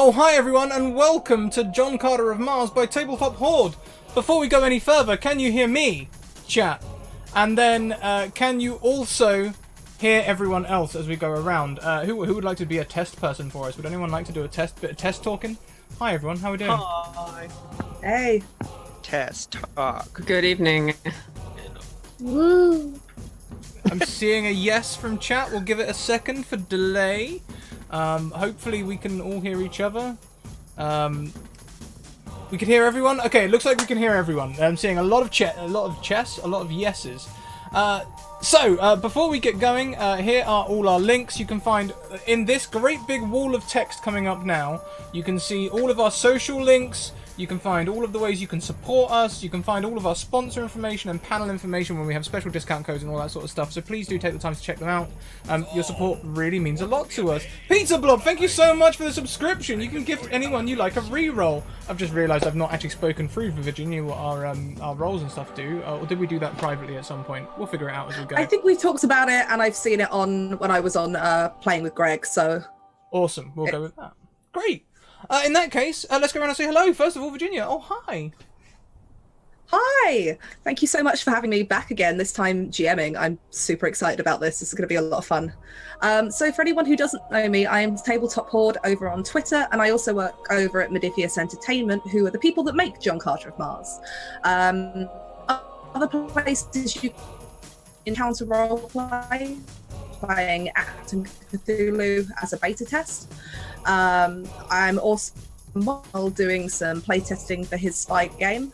Oh, hi everyone, and welcome to John Carter of Mars by TabletopHoard. Before we go any further, can you hear me, chat? And then, can you also hear everyone else as we go around? Who would like to be a test person for us? Would anyone like to do a bit of test talking? Hi everyone, how are we doing? Hi. Hey. Test talk. Good evening. Woo. I'm seeing a yes from chat. We'll give it a second for delay. Hopefully we can all hear each other. We can hear everyone. Okay, it looks like we can hear everyone. I'm seeing a lot of chess, a lot of yeses. So before we get going, here are all our links. You can find in this great big wall of text coming up now. You can see all of our social links. You can find all of the ways you can support us. You can find all of our sponsor information and panel information when we have special discount codes and all that sort of stuff. So please do take the time to check them out. Your support really means a lot to us. Pizza Blob, thank you so much for the subscription. You can gift anyone you like a reroll. I've just realised I've not actually spoken through for Virginia what our roles and stuff do. Or did we do that privately at some point? We'll figure it out as we go. I think we talked about it, and I've seen it on when I was on playing with Greg. So awesome. We'll go with that. Great. In that case, let's go around and say hello. First of all, Virginia. Oh, hi. Hi. Thank you so much for having me back again, this time GMing. I'm super excited about this. This is going to be a lot of fun. So for anyone who doesn't know me, I am TabletopHoard over on Twitter, and I also work over at Modifius Entertainment, who are the people that make John Carter of Mars. Other places you encounter roleplay, playing Act and Cthulhu as a beta test. I'm also doing some playtesting for his Spike game,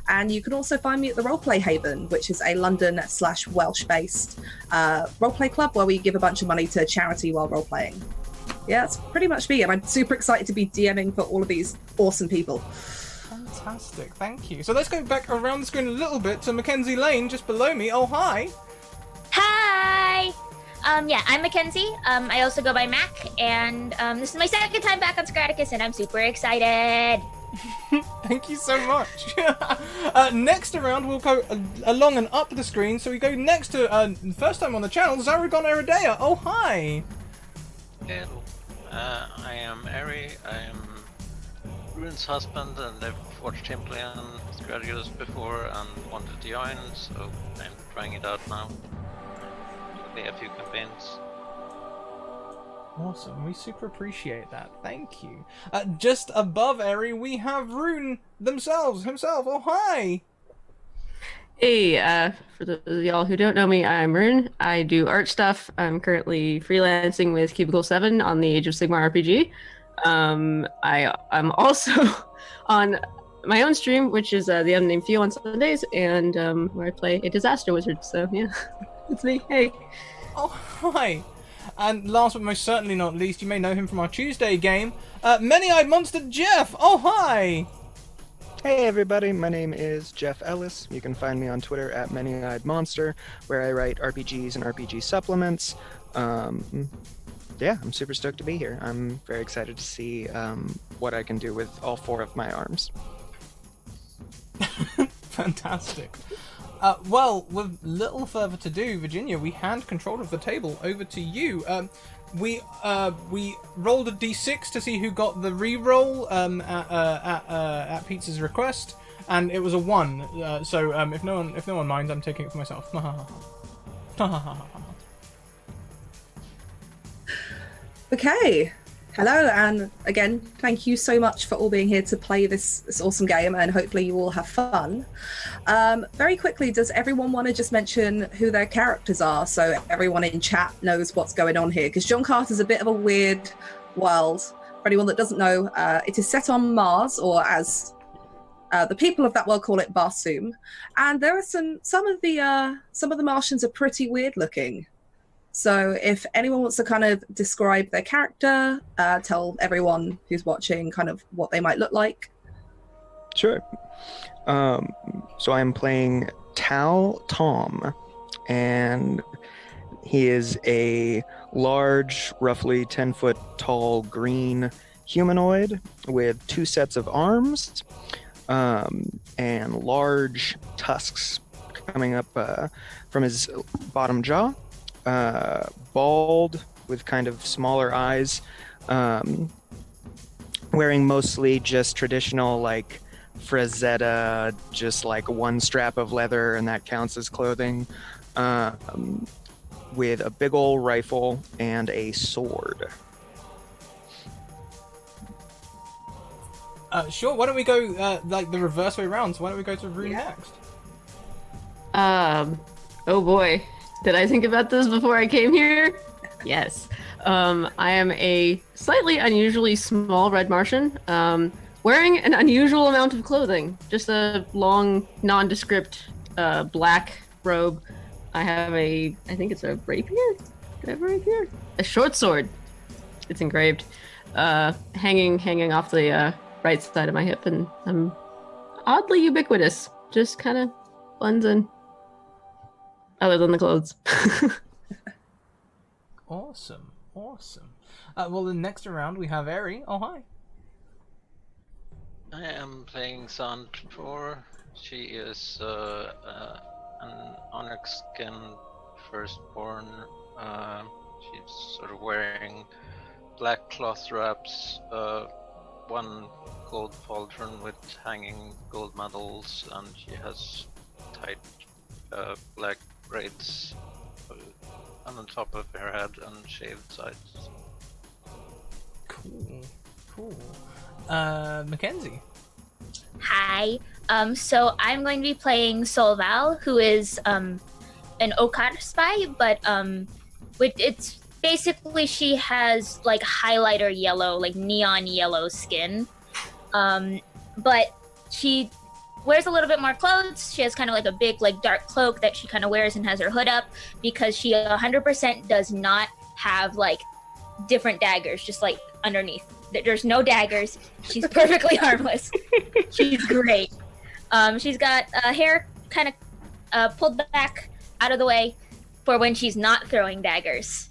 and you can also find me at the Roleplay Haven, which is a London/Welsh-based roleplay club where we give a bunch of money to charity while roleplaying. Yeah, that's pretty much me, and I'm super excited to be DMing for all of these awesome people. Fantastic, thank you. So let's go back around the screen a little bit to Mackenzie Lane just below me. Oh, hi. Hi! Yeah, I'm Mackenzie. I also go by Mac, and this is my second time back on Scratticus, and I'm super excited. Thank you so much. Next around, we'll go along and up the screen. So we go next to, first time on the channel, Zaragon Eridea. Oh, hi. Hello. I am Ari. I am Rune's husband, and I've watched him play on Scratticus before and wanted to join, so I'm trying it out now. Play a few campaigns. Awesome, we super appreciate that. Thank you. Just above Eri, we have Rune himself. Oh, hi. Hey, for those of y'all who don't know me, I'm Rune. I do art stuff. I'm currently freelancing with Cubicle 7 on the Age of Sigmar RPG. I'm also on my own stream, which is the Unnamed Few on Sundays, and where I play a disaster wizard. So yeah, it's me. Hey. Oh, hi. And last but most certainly not least, you may know him from our Tuesday game, Many-Eyed Monster Jeff. Oh, hi. Hey everybody, my name is Jeff Ellis. You can find me on Twitter at Many-Eyed Monster, where I write RPGs and RPG supplements. Yeah, I'm super stoked to be here. I'm very excited to see what I can do with all four of my arms. Fantastic. Well, with little further to do, Virginia, we hand control of the table over to you. We rolled a d6 to see who got the re-roll at Pizza's request, and it was a 1. So if no one minds, I'm taking it for myself. Okay. Hello, and again, thank you so much for all being here to play this awesome game, and hopefully you all have fun. Very quickly, does everyone want to just mention who their characters are so everyone in chat knows what's going on here? Because John Carter's a bit of a weird world. For anyone that doesn't know, it is set on Mars, or as the people of that world call it, Barsoom. And there are some of the Martians are pretty weird looking. So if anyone wants to kind of describe their character, tell everyone who's watching kind of what they might look like. Sure. So I'm playing Tal Tom, and he is a large, roughly 10-foot tall green humanoid with 2 sets of arms and large tusks coming up from his bottom jaw. Bald with kind of smaller eyes, wearing mostly just traditional, like, Frazetta, just like one strap of leather, and that counts as clothing, with a big old rifle and a sword. Sure, why don't we go like the reverse way around? So why don't we go to Rune next? Oh boy. Did I think about this before I came here? Yes. I am a slightly unusually small red Martian, wearing an unusual amount of clothing. Just a long, nondescript, black robe. I have I think it's a rapier? Do I have a rapier? A short sword. It's engraved. Hanging off the, right side of my hip, and I'm oddly ubiquitous. Just kind of blends in. Other than the clothes. Awesome. Well, then next round we have Eri. Oh, hi. I am playing Sandtor. She is an onyx-skinned firstborn. She's sort of wearing black cloth wraps, one gold pauldron with hanging gold medals, and she has tight black braids on the top of her head and shaved sides. Cool. Mackenzie. Hi. So I'm going to be playing Solval, who is an Okar spy, but it's basically she has like highlighter yellow, like neon yellow skin. But she wears a little bit more clothes. She has kind of like a big like dark cloak that she kind of wears and has her hood up because she 100% does not have like different daggers just like underneath. There's no daggers. She's perfectly harmless. She's great. She's got hair kind of pulled back out of the way for when she's not throwing daggers.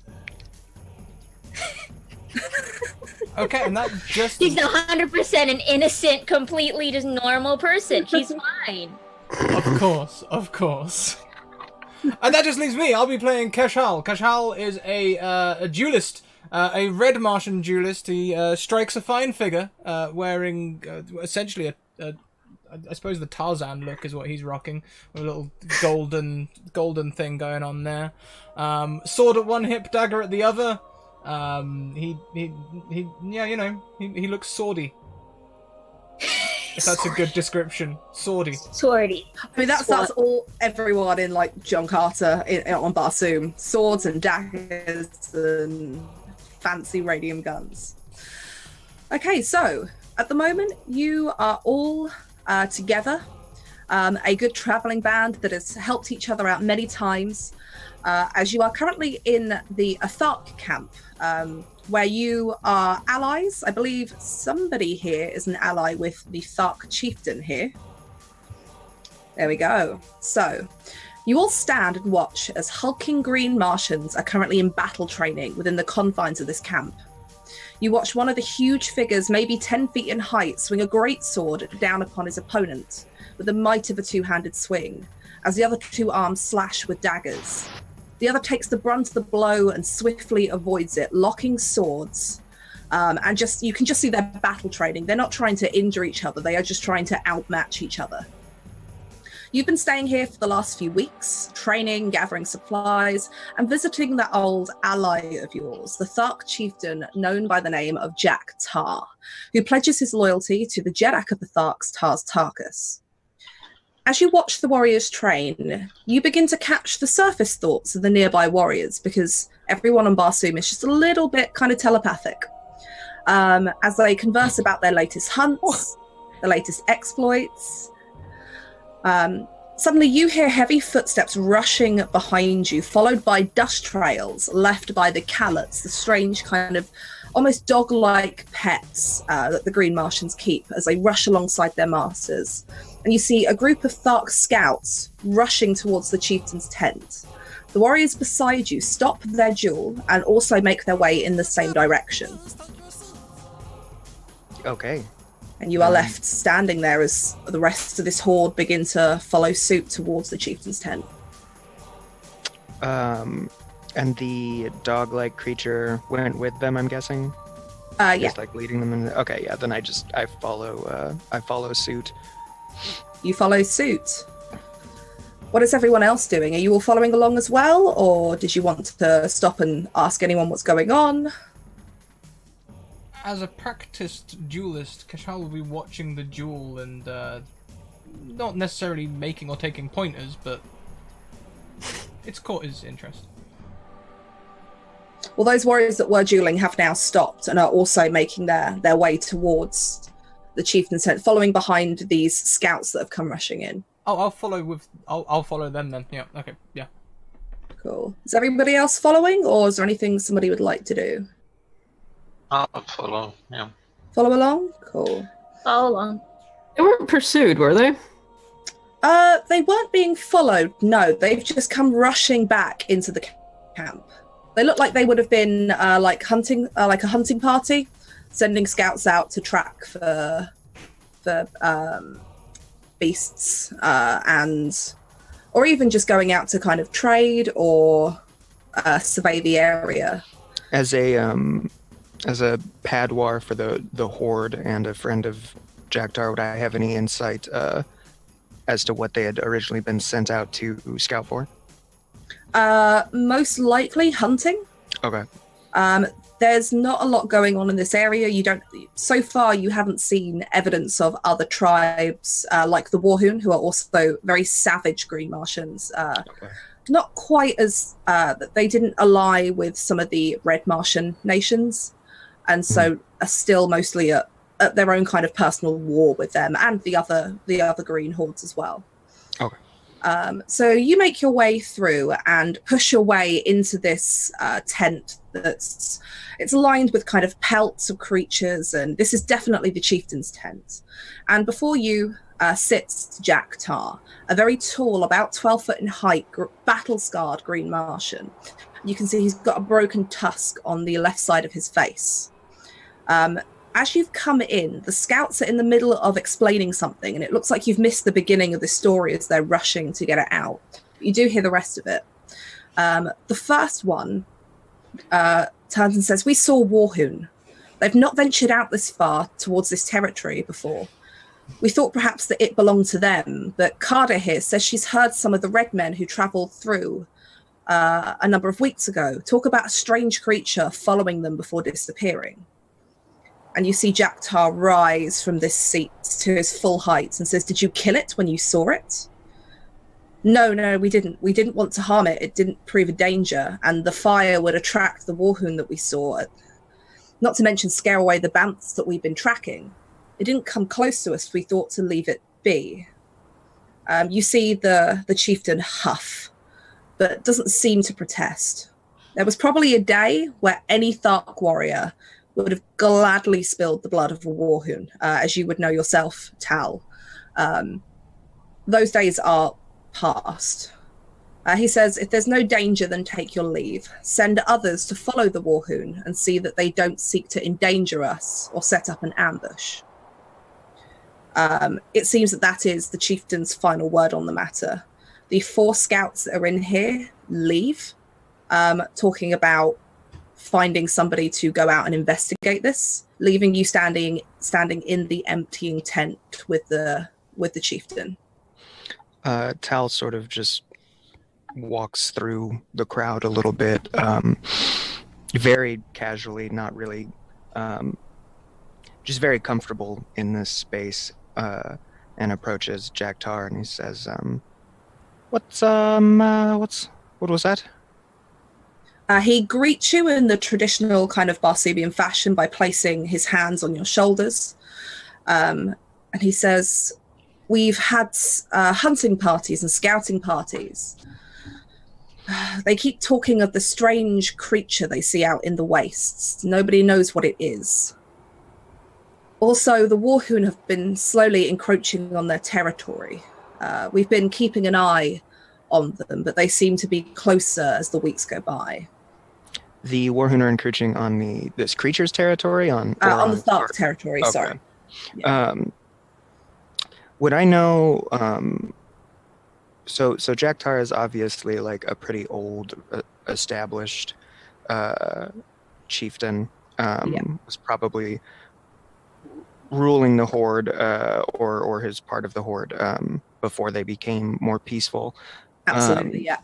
Okay, and that just... She's 100% an innocent, completely just normal person. She's fine. Of course. And that just leaves me. I'll be playing Keshal. Keshal is a duelist, a red Martian duelist. He strikes a fine figure, wearing essentially I suppose the Tarzan look is what he's rocking, with a little golden thing going on there. Sword at one hip, dagger at the other. He looks swordy. If that's a good description. Swordy. I mean, that's all everyone in like John Carter on Barsoom. Swords and daggers and fancy radium guns. Okay, so at the moment you are all together. A good traveling band that has helped each other out many times. As you are currently in the Athark camp, where you are allies. I believe somebody here is an ally with the Thark chieftain here. There we go. So, you all stand and watch as hulking green Martians are currently in battle training within the confines of this camp. You watch one of the huge figures, maybe 10 feet in height, swing a great sword down upon his opponent with the might of a two-handed swing, as the other two arms slash with daggers. The other takes the brunt of the blow and swiftly avoids it, locking swords. And you can just see their battle training. They're not trying to injure each other. They are just trying to outmatch each other. You've been staying here for the last few weeks, training, gathering supplies, and visiting that old ally of yours, the Thark chieftain known by the name of Jack Tar, who pledges his loyalty to the Jeddak of the Tharks, Tar's Tarkus. As you watch the warriors train, you begin to catch the surface thoughts of the nearby warriors because everyone on Barsoom is just a little bit kind of telepathic. As they converse about their latest hunts, the latest exploits. Suddenly you hear heavy footsteps rushing behind you, followed by dust trails left by the Calots, the strange kind of almost dog-like pets that the Green Martians keep as they rush alongside their masters. And you see a group of Thark scouts rushing towards the chieftain's tent. The warriors beside you stop their duel and also make their way in the same direction. Okay. And you are left standing there as the rest of this horde begin to follow suit towards the chieftain's tent. And the dog-like creature went with them, I'm guessing? Yeah. Just like leading them in. Okay, yeah. Then I follow suit. You follow suit. What is everyone else doing? Are you all following along as well, or did you want to stop and ask anyone what's going on? As a practiced duelist, Kashal will be watching the duel and not necessarily making or taking pointers, but it's caught his interest. Well, those warriors that were dueling have now stopped and are also making their way towards the chieftain's tent, following behind these scouts that have come rushing in. Oh, I'll follow them then. Yeah. Okay. Yeah. Cool. Is everybody else following, or is there anything somebody would like to do? I'll follow, yeah. Follow along? Cool. Follow along. They weren't pursued, were they? They weren't being followed. No, they've just come rushing back into the camp. They look like they would have been like a hunting party, sending scouts out to track for beasts, or even just going out to kind of trade or survey the area. As a padwar for the horde and a friend of Jacktar, would I have any insight as to what they had originally been sent out to scout for? Most likely hunting. Okay. There's not a lot going on in this area. So far you haven't seen evidence of other tribes like the Warhoon, who are also very savage Green Martians. Okay. Not quite as they didn't ally with some of the Red Martian nations, and so are still mostly at their own kind of personal war with them and the other Green Hordes as well. Okay. So you make your way through and push your way into this tent it's lined with kind of pelts of creatures, and this is definitely the chieftain's tent. And before you sits Jacktar, a very tall, about 12 foot in height, battle-scarred Green Martian. You can see he's got a broken tusk on the left side of his face. As you've come in, the scouts are in the middle of explaining something, and it looks like you've missed the beginning of the story as they're rushing to get it out. You do hear the rest of it. The first one turns and says, "We saw Warhoon. They've not ventured out this far towards this territory before. We thought perhaps that it belonged to them, but Carter here says she's heard some of the red men who travelled through a number of weeks ago talk about a strange creature following them before disappearing." And you see Jacktar rise from this seat to his full height and says, "Did you kill it when you saw it?" No, we didn't. We didn't want to harm it. It didn't prove a danger, and the fire would attract the Warhoon that we saw. Not to mention scare away the bants that we've been tracking. It didn't come close to us. We thought to leave it be. You see the chieftain huff, but doesn't seem to protest. There was probably a day where any Thark warrior would have gladly spilled the blood of a Warhoon, as you would know yourself, Tal. Those days are past. He says, "If there's no danger, then take your leave. Send others to follow the Warhoon and see that they don't seek to endanger us or set up an ambush." It seems that is the chieftain's final word on the matter. The 4 scouts that are in here leave, talking about finding somebody to go out and investigate this, leaving you standing in the emptying tent with the chieftain. Tal sort of just walks through the crowd a little bit, very casually, not really, just very comfortable in this space, and approaches Jacktar, and he says, what was that?" He greets you in the traditional kind of Barcebian fashion by placing his hands on your shoulders. And he says, "We've had hunting parties and scouting parties. They keep talking of the strange creature they see out in the wastes. Nobody knows what it is. Also, the Warhoon have been slowly encroaching on their territory. We've been keeping an eye on them, but they seem to be closer as the weeks go by." The Warhoon are encroaching on this creature's territory? On the Thark territory, okay. Sorry. Yeah. Would I know... So Jacktar is obviously like a pretty old, established chieftain. was probably ruling the horde, or his part of the horde, before they became more peaceful. Absolutely, yeah.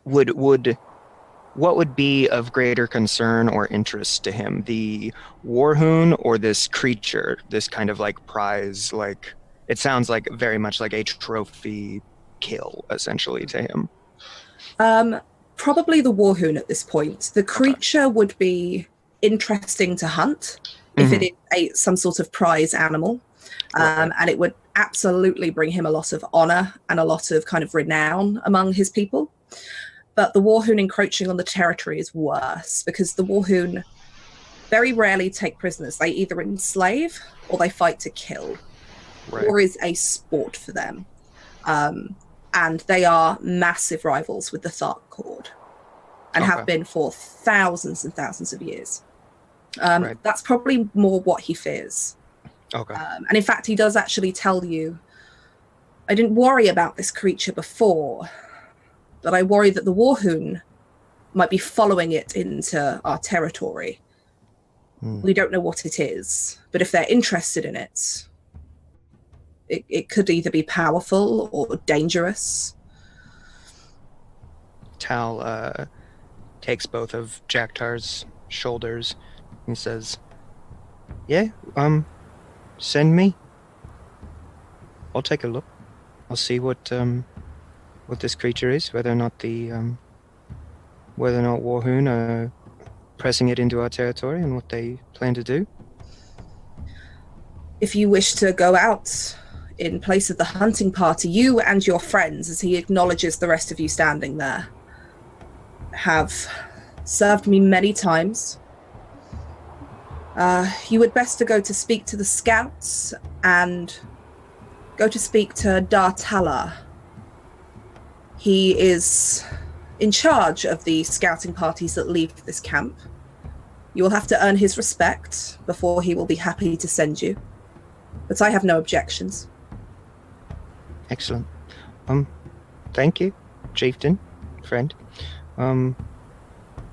What would be of greater concern or interest to him, the Warhoon or this creature, this kind of like prize, like it sounds like very much like a trophy kill, essentially, to him? Probably the Warhoon at this point. The creature would be interesting to hunt if it is some sort of prize animal, and it would absolutely bring him a lot of honor and a lot of kind of renown among his people. But the Warhoon encroaching on the territory is worse, because the Warhoon very rarely take prisoners. They either enslave or they fight to kill. War is a sport for them. And they are massive rivals with the Thark Horde, and have been for thousands and thousands of years. That's probably more what he fears. And in fact, he does actually tell you, I didn't worry about this creature before, but I worry that the Warhoon might be following it into our territory. We don't know what it is, but if they're interested in it, it could either be powerful or dangerous. Tal takes both of Jaktar's shoulders and says, yeah, send me. I'll take a look. I'll see what this creature is, whether or not Warhoon are pressing it into our territory, and what they plan to do. If you wish to go out in place of the hunting party, you and your friends, as he acknowledges the rest of you standing there, have served me many times. You would best to go to speak to the scouts and go to speak to Dartala. He is in charge of the scouting parties that leave this camp. You will have to earn his respect before he will be happy to send you. But I have no objections. Excellent. Thank you, chieftain, friend.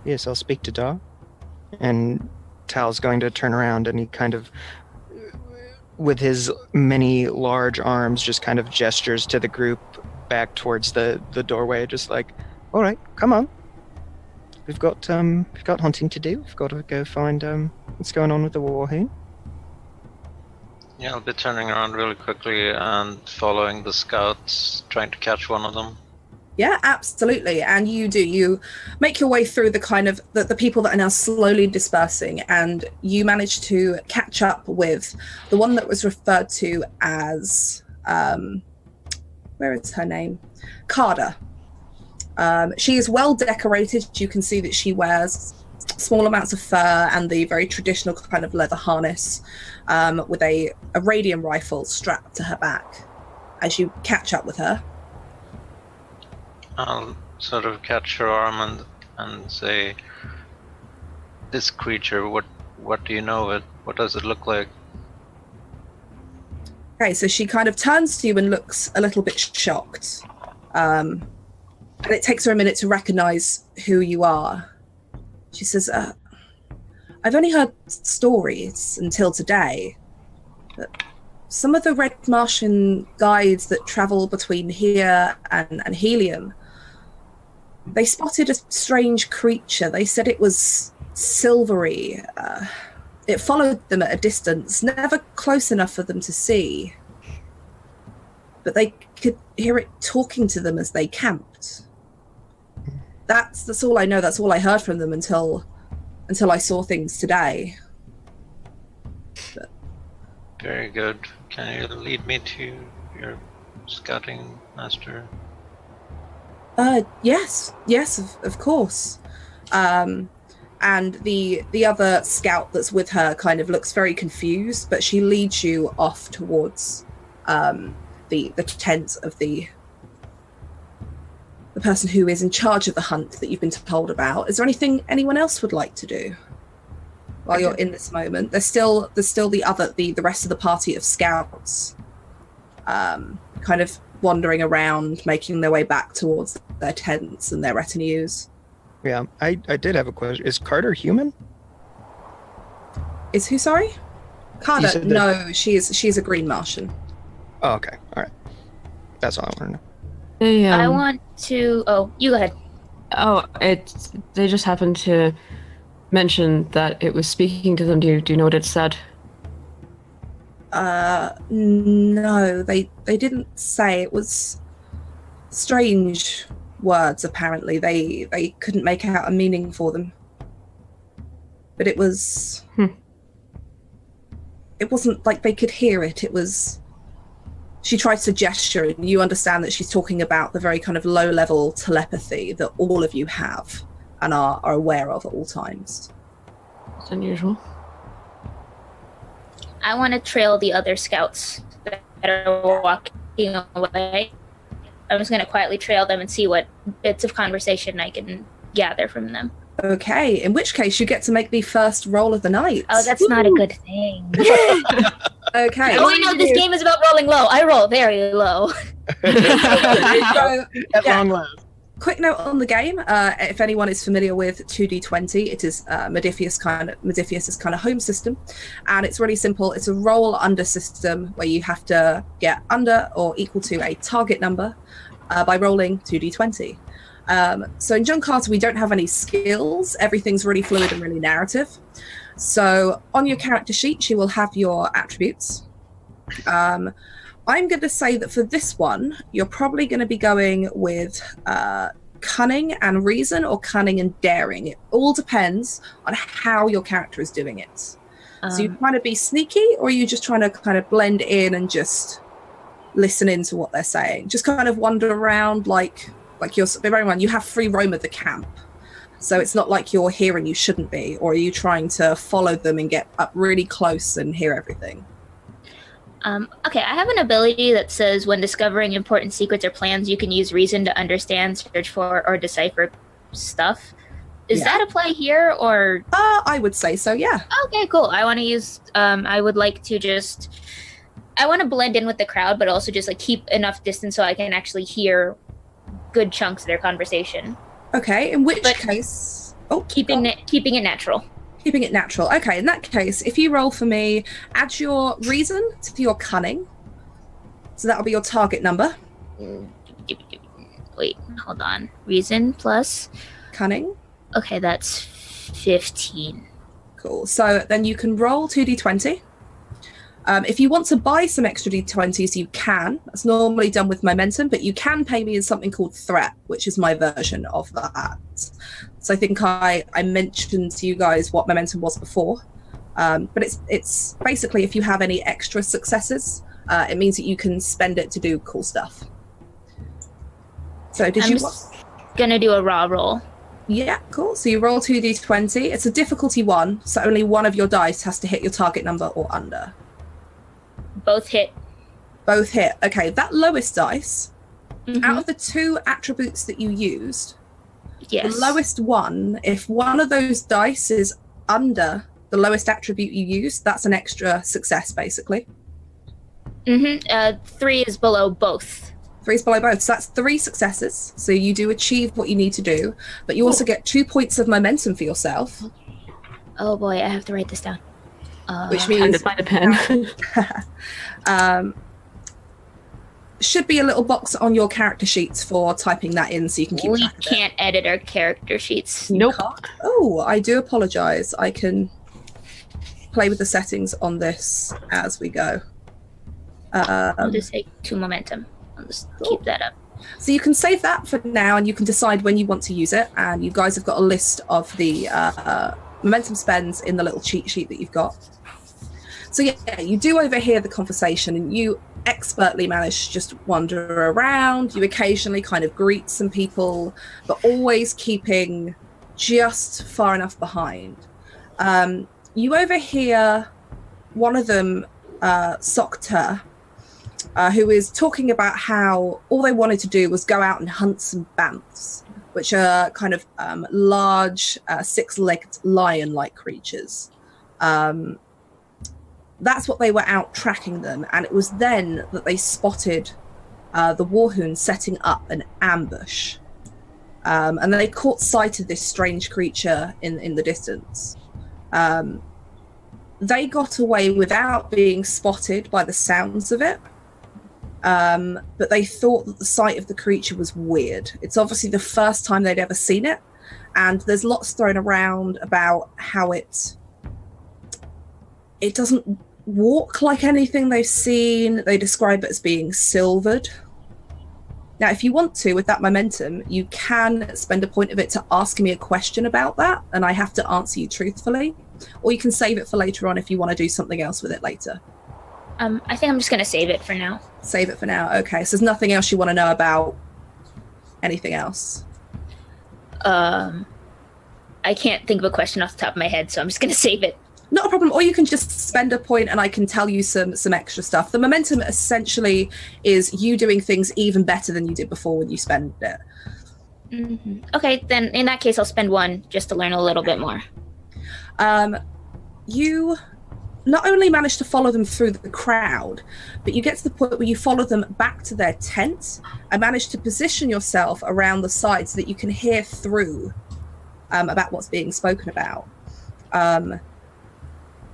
Yes, I'll speak to Dar. And Tal's going to turn around, and he kind of, with his many large arms, just kind of gestures to the group back towards the doorway, just like, all right, come on. We've got hunting to do. We've got to go find what's going on with the Warhoon. Yeah, I'll be turning around really quickly and following the scouts, trying to catch one of them. Yeah, absolutely. And you make your way through the kind of the people that are now slowly dispersing, and you manage to catch up with the one that was referred to as, where is her name? Carda. She is well decorated. You can see that she wears small amounts of fur and the very traditional kind of leather harness, with a radium rifle strapped to her back. As you catch up with her, I'll sort of catch her arm and say, this creature, what do you know of it? What does it look like? Okay, so she kind of turns to you and looks a little bit shocked. And it takes her a minute to recognize who you are. She says, I've only heard stories until today, but some of the Red Martian guides that travel between here and Helium, they spotted a strange creature. They said it was silvery. It followed them at a distance, never close enough for them to see. But they could hear it talking to them as they camped. That's all I know. That's all I heard from them until I saw things today. But... Very good. Can you lead me to your scouting master? Yes, of course. And the other scout that's with her kind of looks very confused, but she leads you off towards the tent of the person who is in charge of the hunt that you've been told about. Is there anything anyone else would like to do while you're in this moment? There's still the rest of the party of scouts, kind of wandering around, making their way back towards their tents and their retinues. Yeah, I did have a question. Is Carter human? Is who, sorry? You Carter? said that- No, she's a green Martian. Oh, okay. All right. That's all I want to know. They, I want to. Oh, you go ahead. Oh, they just happened to mention that it was speaking to them. Do you know what it said? No, they didn't say. It was strange words, apparently. They couldn't make out a meaning for them. But it was... It wasn't like they could hear it. It was... She tried to gesture, and you understand that she's talking about the very kind of low-level telepathy that all of you have and are aware of at all times. It's unusual. I want to trail the other scouts that are walking away. I'm just going to quietly trail them and see what bits of conversation I can gather from them. Okay, in which case you get to make the first roll of the night. Oh, that's not a good thing. Okay. Oh, wait, no, this game is about rolling low. I roll very low. So, At yeah. long last. Quick note on the game: if anyone is familiar with 2D20, it is Modiphius's kind of home system, and it's really simple. It's a roll under system where you have to get under or equal to a target number by rolling 2D20. So in John Carter, we don't have any skills. Everything's really fluid and really narrative. So on your character sheet, you will have your attributes. I'm going to say that for this one, you're probably going to be going with cunning and reason or cunning and daring. It all depends on how your character is doing it. So you're trying to be sneaky, or are you just trying to kind of blend in and just listen into what they're saying? Just kind of wander around like you're, bear in mind, you have free roam of the camp. So it's not like you're here and you shouldn't be, or are you trying to follow them and get up really close and hear everything? Okay, I have an ability that says when discovering important secrets or plans, you can use reason to understand, search for, or decipher stuff. Does that apply here, or? I would say so, yeah. Okay, cool. I want to use, I would like to just, I want to blend in with the crowd, but also just like keep enough distance so I can actually hear good chunks of their conversation. Okay, in which case... Oh, keeping it natural. Keeping it natural. Okay, in that case, if you roll for me, add your reason to your cunning. So that'll be your target number. Wait, hold on. Reason plus... Cunning. Okay, that's 15. Cool. So then you can roll 2d20. If you want to buy some extra d20s, you can. That's normally done with momentum, but you can pay me in something called threat, which is my version of that. So I think I mentioned to you guys what momentum was before, but it's basically if you have any extra successes, it means that you can spend it to do cool stuff. So I'm gonna do a raw roll. Yeah, cool. So you roll 2d20. It's a difficulty 1, so only one of your dice has to hit your target number or under. Both hit. Both hit. Okay, that lowest dice, out of the 2 attributes that you used, the lowest one, if one of those dice is under the lowest attribute you used, that's an extra success, basically. 3 is below both. 3 is below both, so that's 3 successes. So you do achieve what you need to do, but you also get 2 points of momentum for yourself. Oh boy, I have to write this down. Which means find a pen. should be a little box on your character sheets for typing that in, so you can keep track of it. We can't edit our character sheets. Nope. Oh, I do apologize. I can play with the settings on this as we go. I'll just take 2 momentum. I'll just keep that up. So you can save that for now, and you can decide when you want to use it. And you guys have got a list of the momentum spends in the little cheat sheet that you've got. So yeah, you do overhear the conversation, and you expertly manage to just wander around. You occasionally kind of greet some people, but always keeping just far enough behind. You overhear one of them, Sokta, who is talking about how all they wanted to do was go out and hunt some bamfs, which are kind of large, 6-legged lion-like creatures. That's what they were out tracking them, and it was then that they spotted the Warhoon setting up an ambush. And they caught sight of this strange creature in the distance. they got away without being spotted by the sounds of it. But they thought that the sight of the creature was weird. It's obviously the first time they'd ever seen it, and there's lots thrown around about how it doesn't walk like anything they've seen. They describe it as being silvered. Now, if you want to, with that momentum, you can spend a point of it to ask me a question about that, and I have to answer you truthfully, or you can save it for later on if you want to do something else with it later. I think I'm just gonna save it for now. Save it for now. Okay, so there's nothing else you want to know about anything else? I can't think of a question off the top of my head, so I'm just gonna save it. Not a problem. Or you can just spend a point and I can tell you some extra stuff. The momentum essentially is you doing things even better than you did before when you spend it. Mm-hmm. Okay, then in that case, I'll spend one just to learn a little bit more. You not only manage to follow them through the crowd, but you get to the point where you follow them back to their tent and manage to position yourself around the side so that you can hear through about what's being spoken about.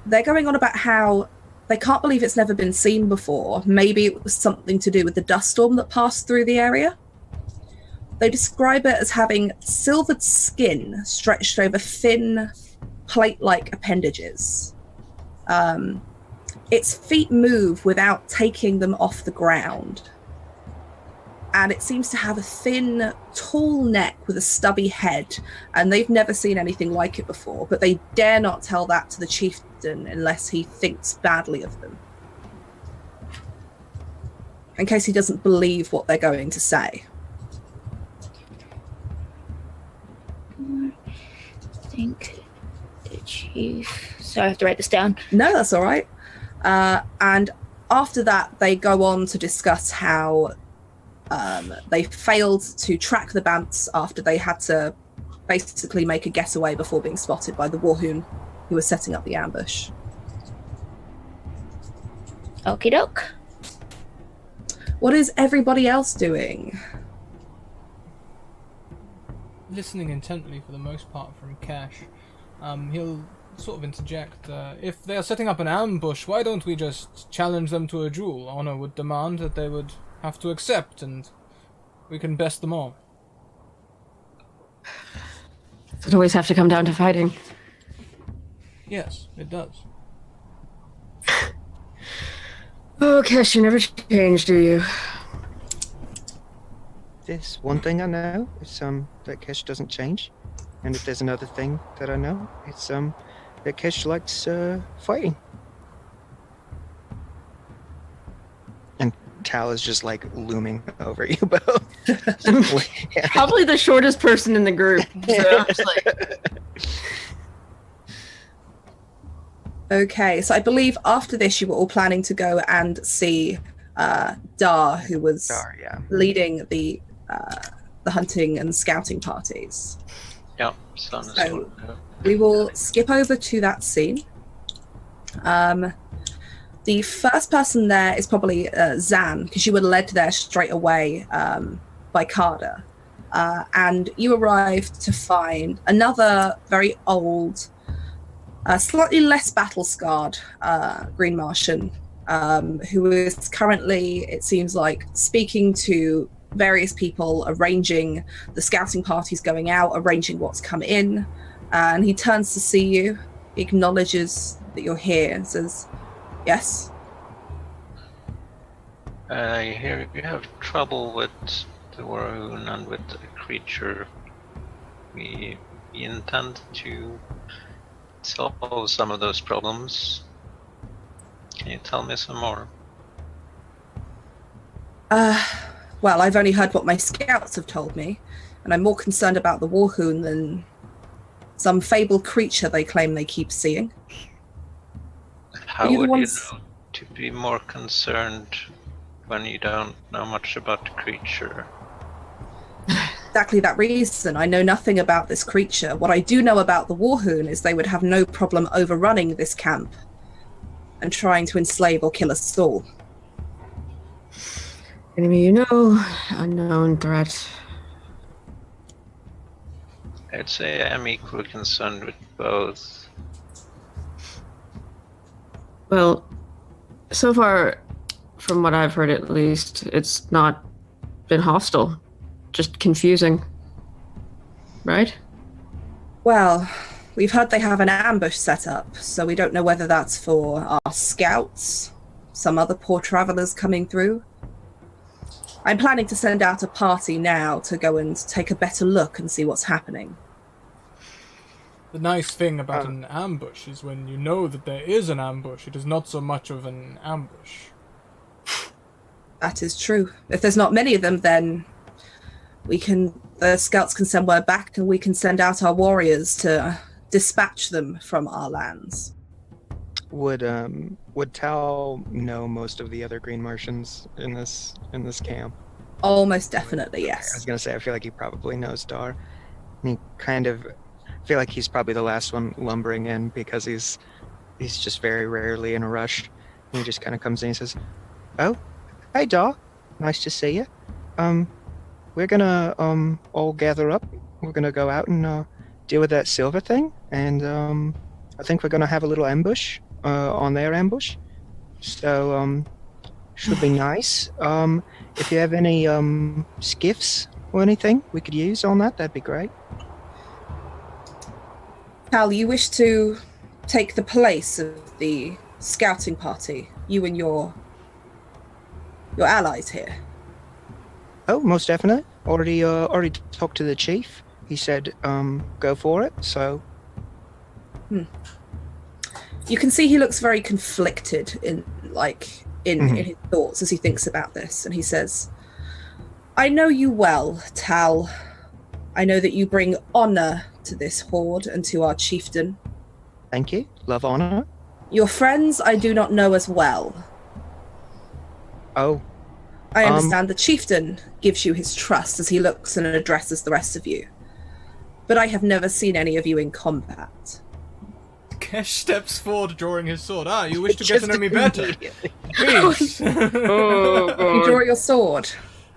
They're going on about how they can't believe it's never been seen before. Maybe it was something to do with the dust storm that passed through the area. They describe it as having silvered skin stretched over thin, plate-like appendages. Its feet move without taking them off the ground. And it seems to have a thin, tall neck with a stubby head, and they've never seen anything like it before, but they dare not tell that to the chieftain unless he thinks badly of them. In case he doesn't believe what they're going to say. I think the chief... Sorry, I have to write this down. No, that's all right. And after that, they go on to discuss how they failed to track the Bants after they had to basically make a getaway before being spotted by the Warhoon who was setting up the ambush. Okie doke. What is everybody else doing? Listening intently for the most part from Cash. He'll sort of interject. If they are setting up an ambush, why don't we just challenge them to a duel? Honor would demand that they would have to accept, and we can best them all. Does it always have to come down to fighting? Yes, it does. Oh, Cash, you never change, do you? This one thing I know is that Kesh doesn't change. And if there's another thing that I know, it's that Kesh likes fighting. And Tal is just like looming over you both. Yeah. Probably the shortest person in the group. So I'm just like... Okay, so I believe after this you were all planning to go and see Dar, who was leading the hunting and scouting parties. Yeah, so we will skip over to that scene. The first person there is probably Zan, because you were led there straight away by Carter. And you arrived to find another very old, slightly less battle-scarred Green Martian, who is currently, it seems like, speaking to various people, arranging the scouting parties going out, arranging what's come in. And he turns to see you, acknowledges that you're here, and says, yes? I hear you have trouble with the Warhoon and with the creature. We intend to solve some of those problems. Can you tell me some more? Well, I've only heard what my scouts have told me, and I'm more concerned about the Warhoon than some fabled creature they claim they keep seeing. How would you know to be more concerned when you don't know much about the creature? Exactly that reason. I know nothing about this creature. What I do know about the Warhoon is they would have no problem overrunning this camp and trying to enslave or kill us all. Enemy you know, unknown threat. I'd say I'm equally concerned with both. Well, so far, from what I've heard at least, it's not been hostile. Just confusing. Right? Well, we've heard they have an ambush set up, so we don't know whether that's for our scouts, some other poor travelers coming through. I'm planning to send out a party now to go and take a better look and see what's happening. The nice thing about an ambush is when you know that there is an ambush, it is not so much of an ambush. That is true. If there's not many of them, then the scouts can send word back and we can send out our warriors to dispatch them from our lands. Would Tal know most of the other Green Martians in this camp? Almost definitely, I yes. was gonna say I feel like he probably knows Dar. And I feel like he's probably the last one lumbering in because he's just very rarely in a rush. And he just kind of comes in and says, "Oh, hey Dar, nice to see you. We're gonna all gather up. We're gonna go out and deal with that silver thing, and I think we're gonna have a little ambush on their ambush. So should be nice. If you have any skiffs or anything we could use on that, that'd be great." Cal, you wish to take the place of the scouting party, you and your allies here? Oh, most definitely. Already talked to the chief. He said, go for it. So. You can see he looks very conflicted in his thoughts as he thinks about this, and he says, "I know you well, Tal. I know that you bring honor to this horde and to our chieftain. Thank you. Love honor. Your friends I do not know as well. Oh. I understand the chieftain gives you his trust as he looks and addresses the rest of you. But I have never seen any of you in combat." Kesh steps forward, drawing his sword. You wish to get to know me better? Please. You draw your sword.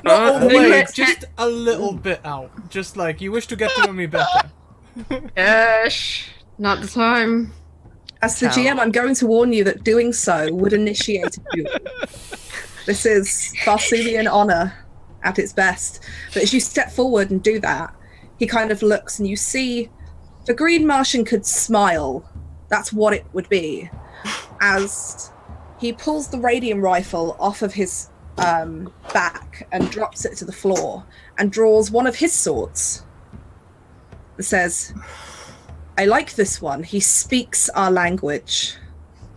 Not all the way, just a little bit out. Just like, you wish to get to know me better. Ash, not the time. As the GM, I'm going to warn you that doing so would initiate a duel. This is Barsoomian honor at its best. But as you step forward and do that, he kind of looks and you see the Green Martian could smile. That's what it would be. As he pulls the radium rifle off of his back and drops it to the floor and draws one of his swords. It says, "I like this one. He speaks our language.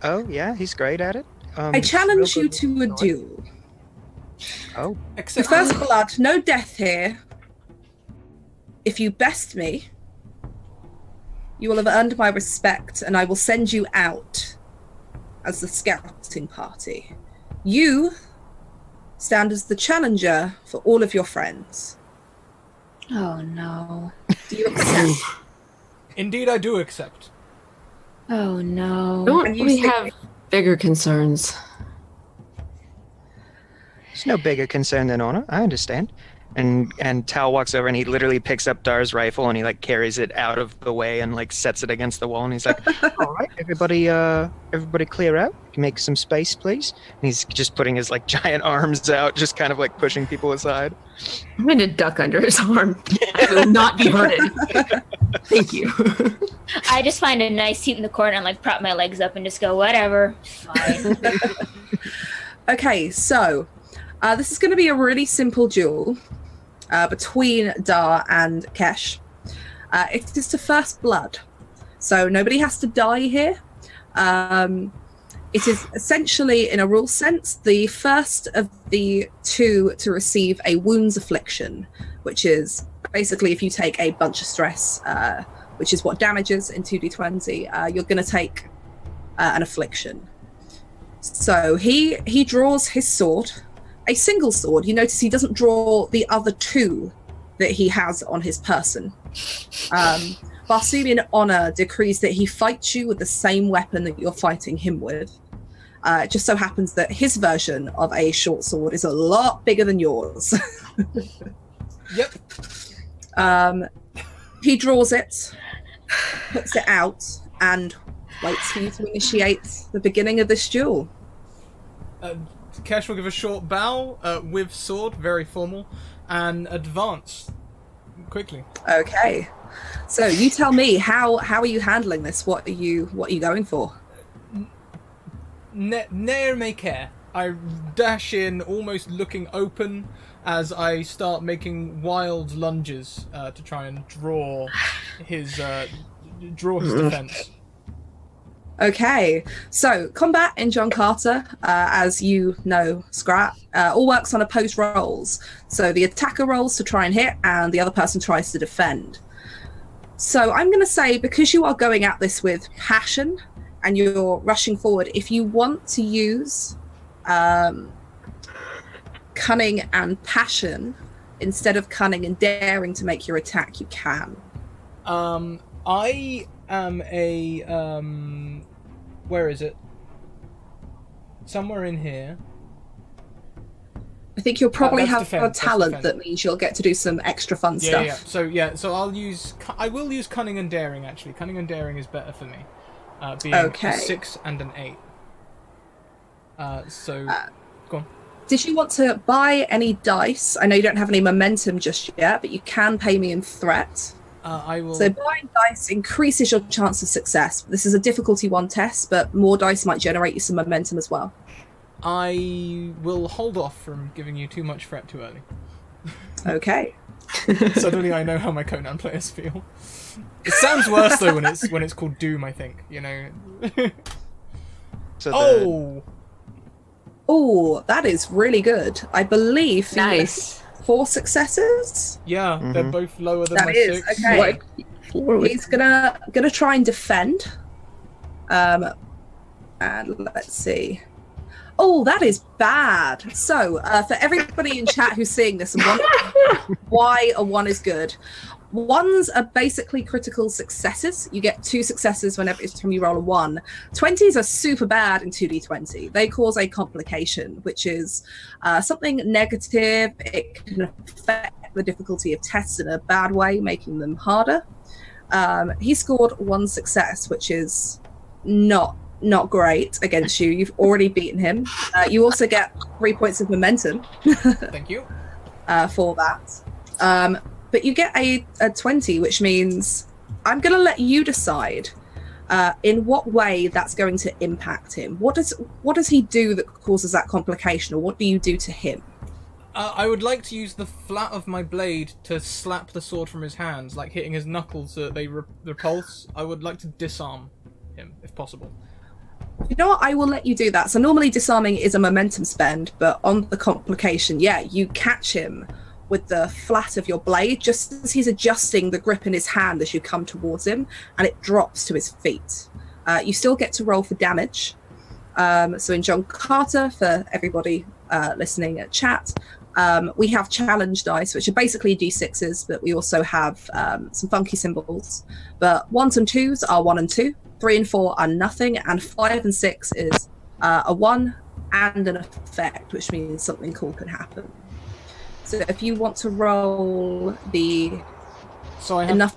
Oh, yeah, he's great at it. I challenge you to a duel. Oh. The first blood, no death here. If you best me, you will have earned my respect, and I will send you out as the scouting party. You stand as the challenger for all of your friends." Oh no. Do you accept? Indeed, I do accept. Oh no. Don't we have bigger concerns? There's no bigger concern than honor. I understand. And Tal walks over and he literally picks up Dar's rifle and he like carries it out of the way and like sets it against the wall and he's like, "All right, everybody clear out. Make some space, please." And he's just putting his like giant arms out, just kind of like pushing people aside. I'm going to duck under his arm. I will not be hurted. Thank you. I just find a nice seat in the corner and like prop my legs up and just go, whatever, fine. Okay, so this is going to be a really simple duel between Dar and Kesh. It is to first blood, so nobody has to die here. It is essentially, in a rule sense, the first of the two to receive a wounds affliction, which is basically if you take a bunch of stress, which is what damages in 2d20, you're going to take an affliction. So he draws his sword, a single sword. You notice he doesn't draw the other two that he has on his person. Barsoomian honor decrees that he fights you with the same weapon that you're fighting him with. It just so happens that his version of a short sword is a lot bigger than yours. Yep. He draws it, puts it out, and waits for you to initiate the beginning of this duel. Kesh will give a short bow with sword, very formal, and advance quickly. Okay. So you tell me, how are you handling this? What are you going for? Ne'er may care. I dash in, almost looking open, as I start making wild lunges to try and draw his defense. Okay, so combat in John Carter, as you know, Scrat, all works on opposed rolls. So the attacker rolls to try and hit, and the other person tries to defend. So I'm going to say, because you are going at this with passion, and you're rushing forward, if you want to use cunning and passion instead of cunning and daring to make your attack, you can. I am a where is it? Somewhere in here. I think you'll probably have defend, a talent defend. that means you'll get to do some extra fun stuff. So I will use cunning and daring. Actually, cunning and daring is better for me. Being Okay. a 6 and an 8. Go on. Did you want to buy any dice? I know you don't have any momentum just yet, but you can pay me in threat. I will. So buying dice increases your chance of success. This is a difficulty 1 test, but more dice might generate you some momentum as well. I will hold off from giving you too much threat too early. Okay. Suddenly I know how my Conan players feel. It sounds worse though when it's called Doom, I think, you know. So Oh, that is really good. I believe you Nice. have 4 successes. Yeah, they're both lower than That my is 6. okay. He's gonna try and defend. And let's see. Oh, that is bad. So, for everybody in chat who's seeing this and wondering why a 1 is good, 1s are basically critical successes. You get 2 successes whenever it's time you roll a 1. 20s are super bad in 2d20. They cause a complication, which is something negative. It can affect the difficulty of tests in a bad way, making them harder. He scored 1 success, which is not great against you. You've already beaten him. You also get 3 points of momentum. Thank you. For that. But you get a 20, which means I'm going to let you decide in what way that's going to impact him. What does he do that causes that complication, or what do you do to him? I would like to use the flat of my blade to slap the sword from his hands, like hitting his knuckles so that they repulse. I would like to disarm him, if possible. You know what? I will let you do that. So normally disarming is a momentum spend, but on the complication, yeah, you catch him with the flat of your blade just as he's adjusting the grip in his hand as you come towards him, and it drops to his feet. You still get to roll for damage. So in John Carter, for everybody listening at chat, we have challenge dice, which are basically d6s, but we also have some funky symbols. But 1s and 2s are 1 and 2, 3 and 4 are nothing, and 5 and 6 is a 1 and an effect, which means something cool can happen. So if you want to roll enough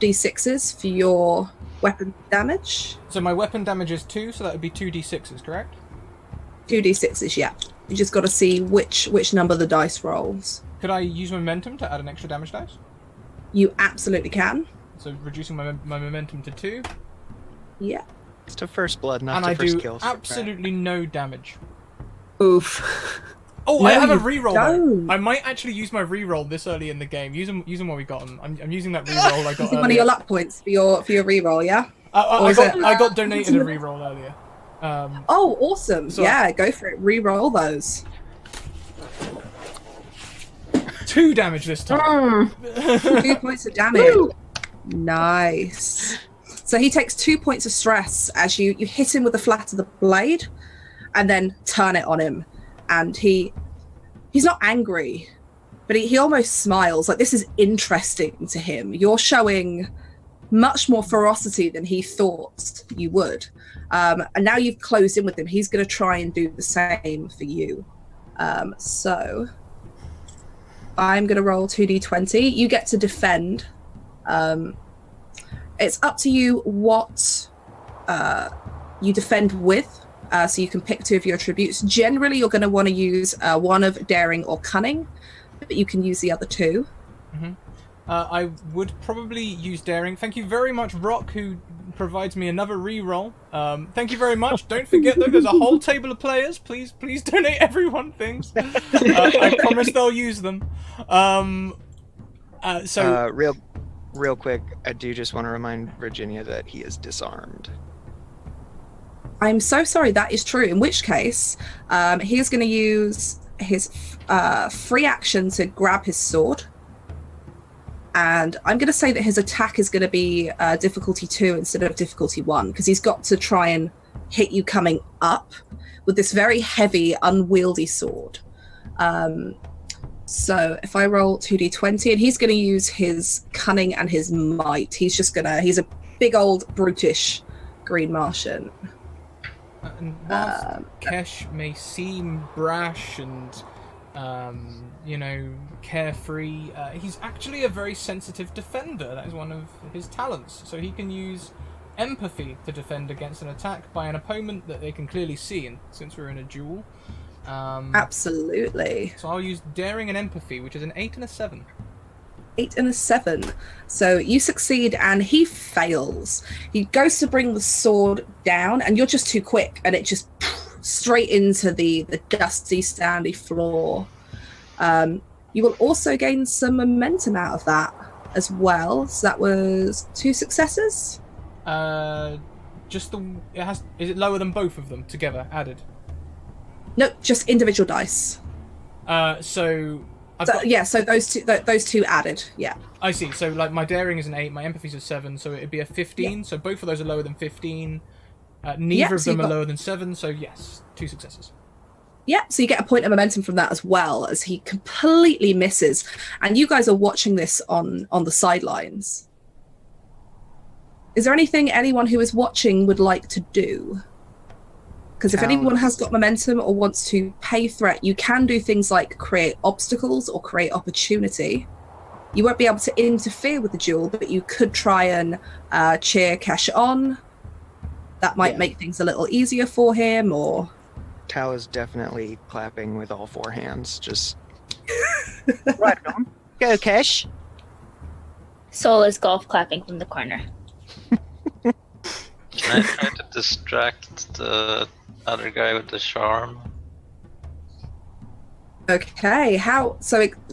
d6s for your weapon damage. So my weapon damage is 2, so that would be 2d6s, correct? 2d6s, yeah. You just got to see which number the dice rolls. Could I use momentum to add an extra damage dice? You absolutely can. So reducing my momentum to 2. Yeah. It's to first blood, not And to I first do kills. absolutely no damage. Oof. Oh, No, I have a you reroll. don't. Though. I might actually use my reroll this early in the game. Use them while we got them. I'm using that reroll I got One of earlier. your luck points for your reroll, yeah? I got donated a reroll earlier. Oh, awesome. So- yeah, go for it. Reroll those. 2 damage this time. 2 points of damage. Nice. So he takes 2 points of stress as you hit him with the flat of the blade and then turn it on him. And he's not angry, but he almost smiles. Like, this is interesting to him. You're showing much more ferocity than he thought you would. And now you've closed in with him. He's going to try and do the same for you. So I'm going to roll 2d20. You get to defend. It's up to you what you defend with, so you can pick 2 of your attributes. Generally, you're going to want to use one of daring or cunning, but you can use the other 2. I would probably use daring. Thank you very much, Rock, who provides me another re-roll. Thank you very much. Don't forget, though, there's a whole table of players. Please donate everyone things. I promise they'll use them. Real quick, I do just want to remind Virginia that he is disarmed. I'm so sorry, that is true. In which case, he is going to use his free action to grab his sword. And I'm going to say that his attack is going to be difficulty 2 instead of difficulty 1, because he's got to try and hit you coming up with this very heavy, unwieldy sword. So if I roll 2d20, and he's going to use his cunning and his might. He's a big old brutish green Martian. And whilst Kesh may seem brash and carefree, he's actually a very sensitive defender. That is one of his talents. So he can use empathy to defend against an attack by an opponent that they can clearly see, and since we're in a duel. Absolutely. So I'll use daring and empathy, which is an 8 and a 7. 8 and a 7. So you succeed and he fails. He goes to bring the sword down and you're just too quick, and it just straight into the dusty, sandy floor. You will also gain some momentum out of that as well. So that was 2 successes. Is it lower than both of them together added? No, just individual dice. So those two added. Yeah. I see. So like my daring is an 8, my empathy's a 7, so it'd be a 15. Yeah. So both of those are lower than 15. Neither of them are lower than 7. So yes, 2 successes. Yeah, so you get a point of momentum from that as well, as he completely misses. And you guys are watching this on the sidelines. Is there anything anyone who is watching would like to do? Because if anyone has got momentum or wants to pay threat, you can do things like create obstacles or create opportunity. You won't be able to interfere with the duel, but you could try and cheer Kesh on. That might make things a little easier for him, or... Tal is definitely clapping with all 4 hands, just... Right on. Go, Kesh! Soul is golf clapping from the corner. Can I try to distract the other guy with the charm? Okay,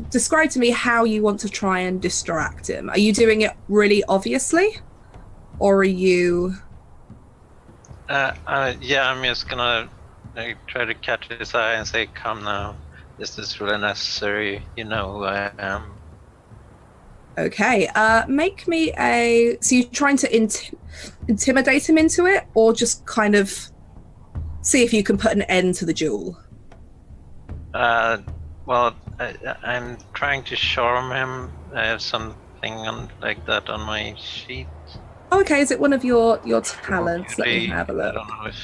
describe to me how you want to try and distract him. Are you doing it really obviously? Or are you... I'm just gonna try to catch his eye and say, "Come now, this is really necessary. You know who I am." Okay, make me a... So you're trying to intimidate him into it, or just kind of see if you can put an end to the duel? Well, I'm trying to charm him. I have something like that on my sheet. Okay, is it one of your talents? Let me have a look. I don't know if...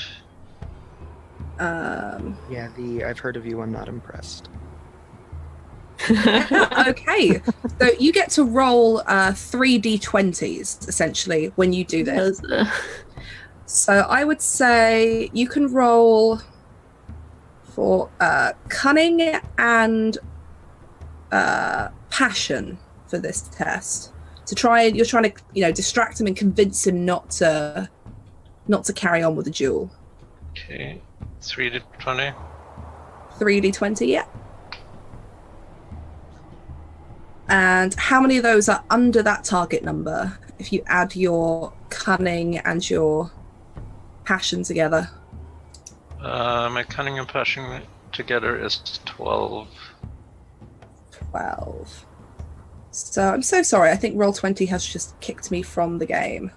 I've heard of you, I'm not impressed. Okay, so you get to roll 3d20s, essentially, when you do this. So I would say you can roll for cunning and passion for this test. You're trying to, distract him and convince him not to carry on with the duel. Okay, 3d20. 3d20, yeah. And how many of those are under that target number if you add your cunning and your passion together? My cunning and passion together is 12. 12. So I'm so sorry. I think Roll20 has just kicked me from the game.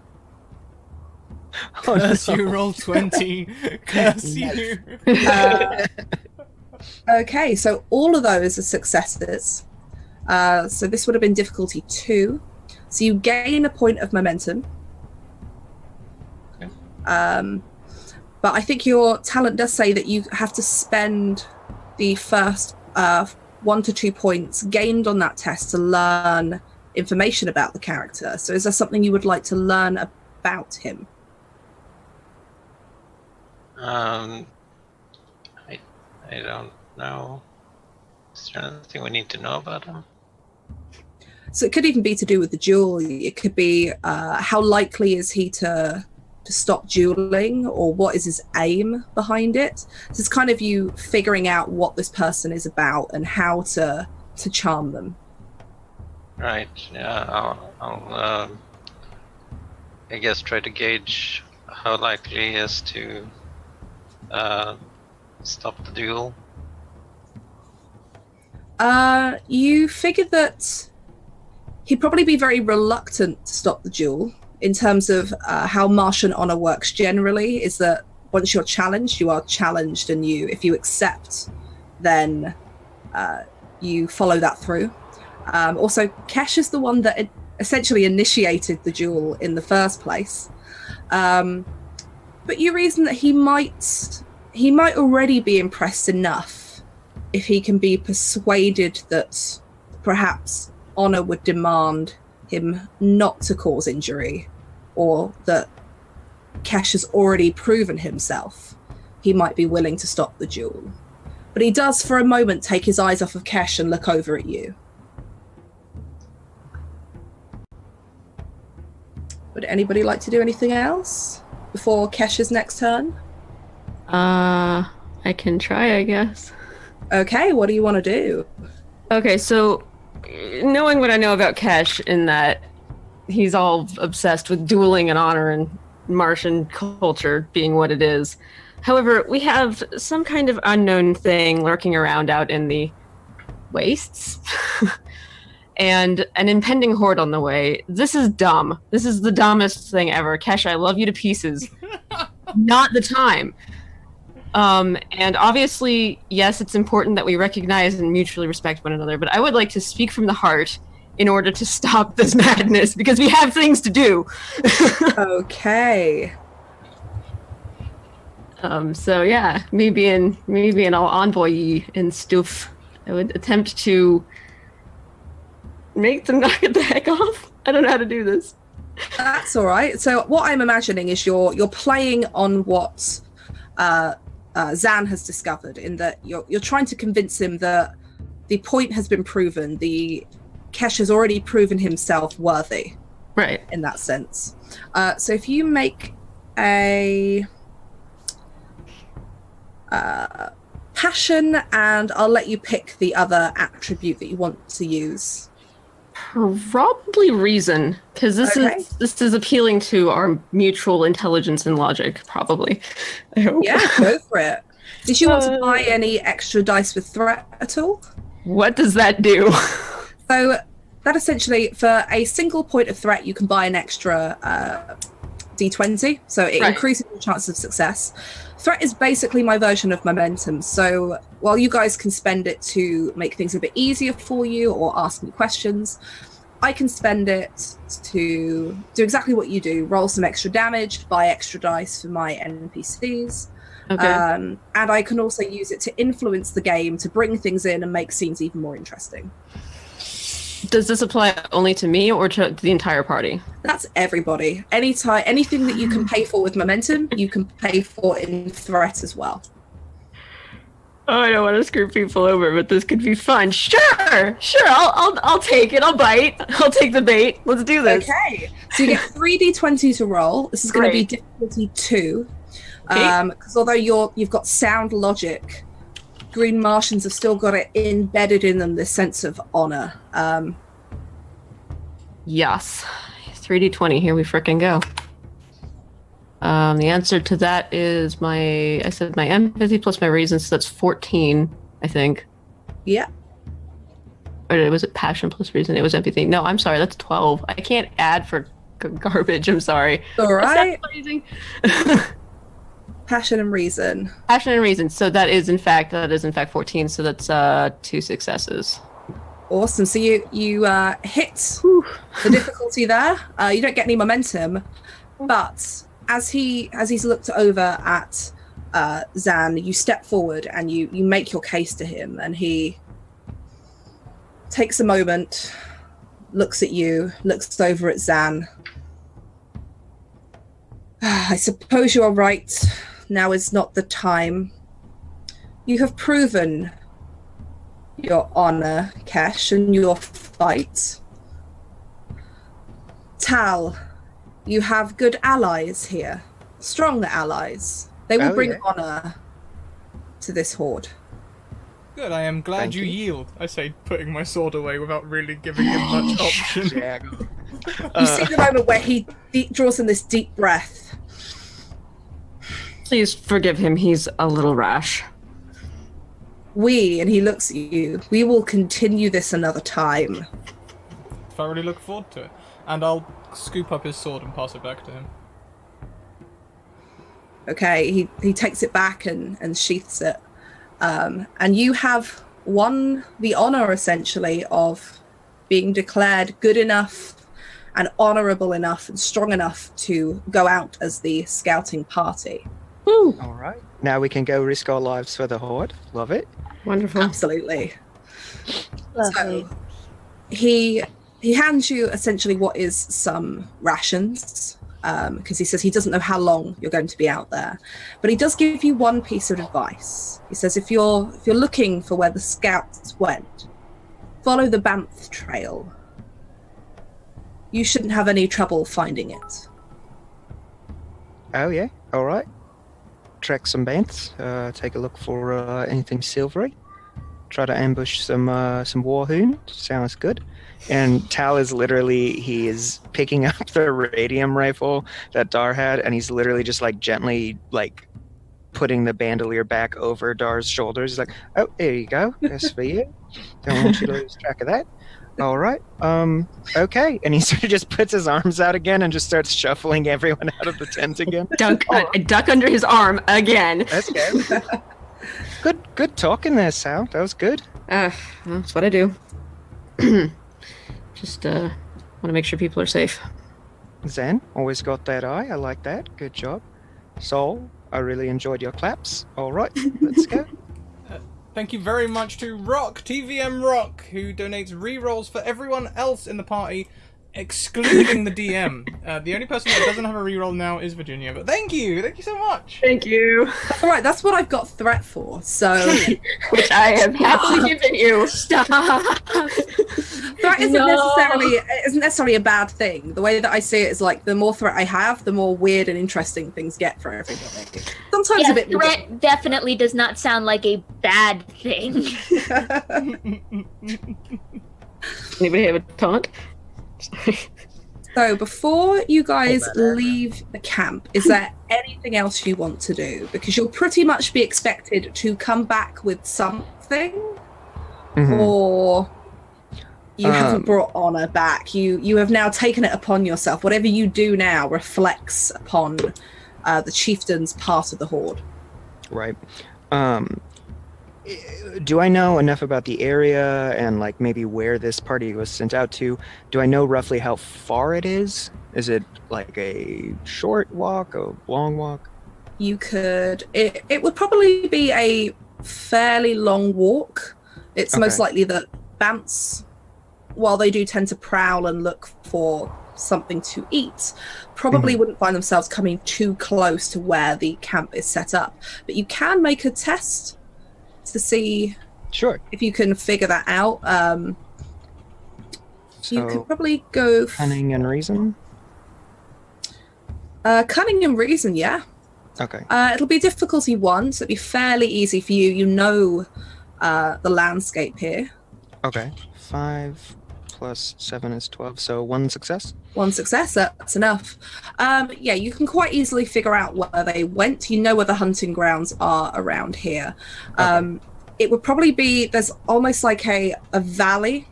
Curse you, Roll20. Curse you. Okay, so all of those are successes. So this would have been difficulty 2. So you gain a point of momentum. Okay. But I think your talent does say that you have to spend the first 1 to 2 points gained on that test to learn information about the character. So is there something you would like to learn about him? Um, I don't know. Is there anything we need to know about him? So it could even be to do with the duel. It could be how likely is he to stop dueling, or what is his aim behind it. So it's kind of you figuring out what this person is about and how to charm them. Right. Yeah. I'll I guess try to gauge how likely he is to stop the duel. You figure that he'd probably be very reluctant to stop the duel. In terms of how Martian honor works generally, is that once you're challenged, you are challenged, and if you accept, then you follow that through. Also, Kesh is the one that essentially initiated the duel in the first place. But you reason that he might already be impressed enough if he can be persuaded that perhaps honor would demand him not to cause injury, or that Kesh has already proven himself. He might be willing to stop the duel. But he does for a moment take his eyes off of Kesh and look over at you. Would anybody like to do anything else before Kesh's next turn? I can try, I guess. Okay, what do you want to do? Okay, so knowing what I know about Kesh, in that he's all obsessed with dueling and honor and Martian culture being what it is. However, we have some kind of unknown thing lurking around out in the wastes. And an impending horde on the way. This is dumb. This is the dumbest thing ever. Kesh, I love you to pieces. Not the time. And obviously, yes, it's important that we recognize and mutually respect one another, but I would like to speak from the heart in order to stop this madness, because we have things to do. Okay. So yeah, me being all envoy and stuff, I would attempt to make them knock it the heck off. I don't know how to do this. That's all right. So what I'm imagining is you're playing on what Zan has discovered, in that you're trying to convince him that the point has been proven. The Kesh has already proven himself worthy. Right. In that sense. So if you make a passion, and I'll let you pick the other attribute that you want to use. Probably reason, because this is appealing to our mutual intelligence and logic. Probably, I hope. Yeah, go for it. Did you want to buy any extra dice with threat at all? What does that do? So that essentially, for a single point of threat, you can buy an extra d20, so it increases your chances of success. Threat is basically my version of momentum. So while you guys can spend it to make things a bit easier for you or ask me questions, I can spend it to do exactly what you do: roll some extra damage, buy extra dice for my NPCs. Okay. And I can also use it to influence the game, to bring things in and make scenes even more interesting. Does this apply only to me or to the entire party? That's everybody. Anything that you can pay for with momentum, you can pay for in threat as well. Oh, I don't want to screw people over, but this could be fun. Sure. I'll take it. I'll bite. I'll take the bait. Let's do this. Okay. So you get 3d20 to roll. This is going to be difficulty 2. Because although you've got sound logic, Green Martians have still got it embedded in them, this sense of honor. Yes. 3d20. Here we frickin' go. The answer to that is my empathy plus my reason, so that's 14, I think. Yeah. Or was it passion plus reason? It was empathy. No, I'm sorry, that's 12. I can't add for garbage, I'm sorry. All right. That's amazing. Passion and reason. Passion and reason. So that is in fact 14. So that's 2 successes. Awesome. So you hit the difficulty there. You don't get any momentum, but as he's looked over at Zan, you step forward and you make your case to him, and he takes a moment, looks at you, looks over at Zan. I suppose you are right. now is not the time. You have proven your honor, Kesh, and your fight. Tal, you have good allies here. Strong allies. They will bring honor to this horde. Good, I am glad Thank you you. yield. I say, putting my sword away without really giving him much option. You see the moment where he draws in this deep breath. Please forgive him. He's a little rash. And he looks at you, we will continue this another time. Thoroughly look forward to it. And I'll scoop up his sword and pass it back to him. Okay, he takes it back and sheaths it. And you have won the honor, essentially, of being declared good enough and honorable enough and strong enough to go out as the scouting party. Woo. All right. Now we can go risk our lives for the horde. Love it. Wonderful. Absolutely. Lovely. So he hands you essentially what is some rations, because he says he doesn't know how long you're going to be out there, but he does give you one piece of advice. He says if you're looking for where the scouts went, follow the Banff trail. You shouldn't have any trouble finding it. Oh yeah. All right. Track some bands. Take a look for anything silvery. Try to ambush some warhoon. Sounds good. And Tal is literally, he is picking up the radium rifle that Dar had, and he's literally just like gently like putting the bandolier back over Dar's shoulders. He's like, oh, there you go. That's for you. Don't want you to lose track of that. All right. Okay. And he sort of just puts his arms out again and just starts shuffling everyone out of the tent again. Duck under his arm again. That's good. Good talking there, Sal. That was good. That's what I do. Just want to make sure people are safe. Zen, always got that eye. I like that. Good job. Sol, I really enjoyed your claps. All right, let's go. Thank you very much to Rock, TVM Rock, who donates rerolls for everyone else in the party, excluding the DM. The only person that doesn't have a reroll now is Virginia, but thank you so much. Thank you. All right, that's what I've got threat for. So Which I have happily given you. Stop. threat isn't necessarily a bad thing. The way that I see it is like the more threat I have, the more weird and interesting things get for everybody. Sometimes a bit threat definitely does not sound like a bad thing. Anybody have a taunt? So before you guys leave the camp, is there anything else you want to do? Because you'll pretty much be expected to come back with something, or you haven't brought honor back. You have now taken it upon yourself. Whatever you do now reflects upon the chieftain's part of the horde. Right. Do I know enough about the area and like maybe where this party was sent out to? Do I know roughly how far it is? Is it like a short walk, a long walk? You could. It would probably be a fairly long walk. It's most likely that Bants, while they do tend to prowl and look for something to eat, probably wouldn't find themselves coming too close to where the camp is set up. But you can make a test to see if you can figure that out. You could probably go cunning and reason. Cunning and reason, yeah. Okay. It'll be difficulty 1, so it'll be fairly easy for you. You know the landscape here. Okay. 5 plus 7 is 12, so 1 success. 1 success, that's enough. Yeah, you can quite easily figure out where they went. You know where the hunting grounds are around here. It would probably be, there's almost like a valley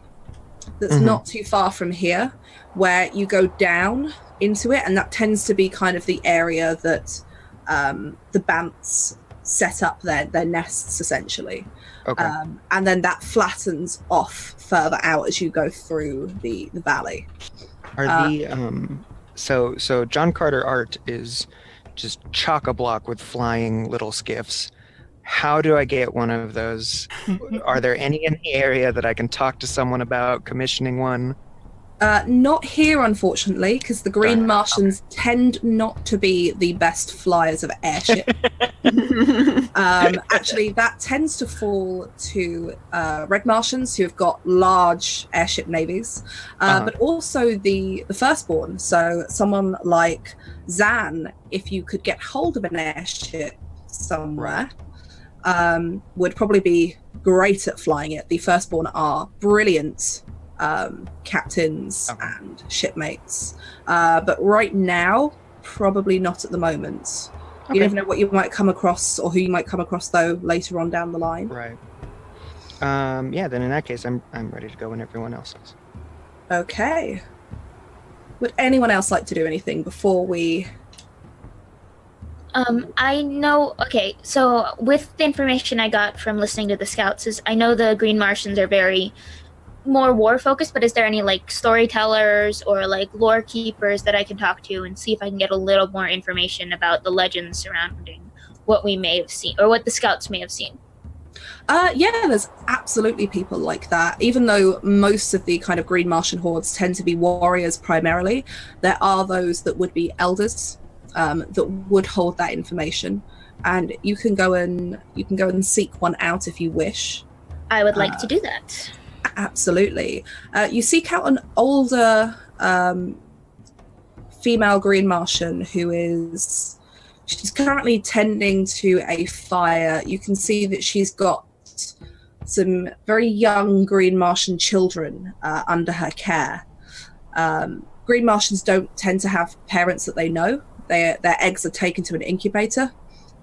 that's not too far from here, where you go down into it, and that tends to be kind of the area that the Bants set up their nests, essentially. Okay. And then that flattens off further out as you go through the valley. Are so John Carter art is just chock-a-block with flying little skiffs. How do I get one of those? Are there any in the area that I can talk to someone about commissioning one? Not here, unfortunately, because the Green Martians tend not to be the best flyers of airship. Actually, that tends to fall to Red Martians, who have got large airship navies, but also the Firstborn. So someone like Zan, if you could get hold of an airship somewhere, would probably be great at flying it. The Firstborn are brilliant captains and shipmates, but right now, probably not at the moment. Okay. You never know what you might come across, or who you might come across, though, later on down the line. Right. Yeah, then in that case, I'm ready to go when everyone else is. Okay. Would anyone else like to do anything before we... I know, okay, so with the information I got from listening to the scouts is I know the Green Martians are very more war focused, but is there any like storytellers or like lore keepers that I can talk to and see if I can get a little more information about the legends surrounding what we may have seen or what the scouts may have seen? Yeah, there's absolutely people like that. Even though most of the kind of Green Martian hordes tend to be warriors primarily, there are those that would be elders that would hold that information, and you can go and seek one out if you wish. I would like to do that. Absolutely. You seek out an older female Green Martian she's currently tending to a fire. You can see that she's got some very young Green Martian children under her care. Green Martians don't tend to have parents that they know. Their eggs are taken to an incubator,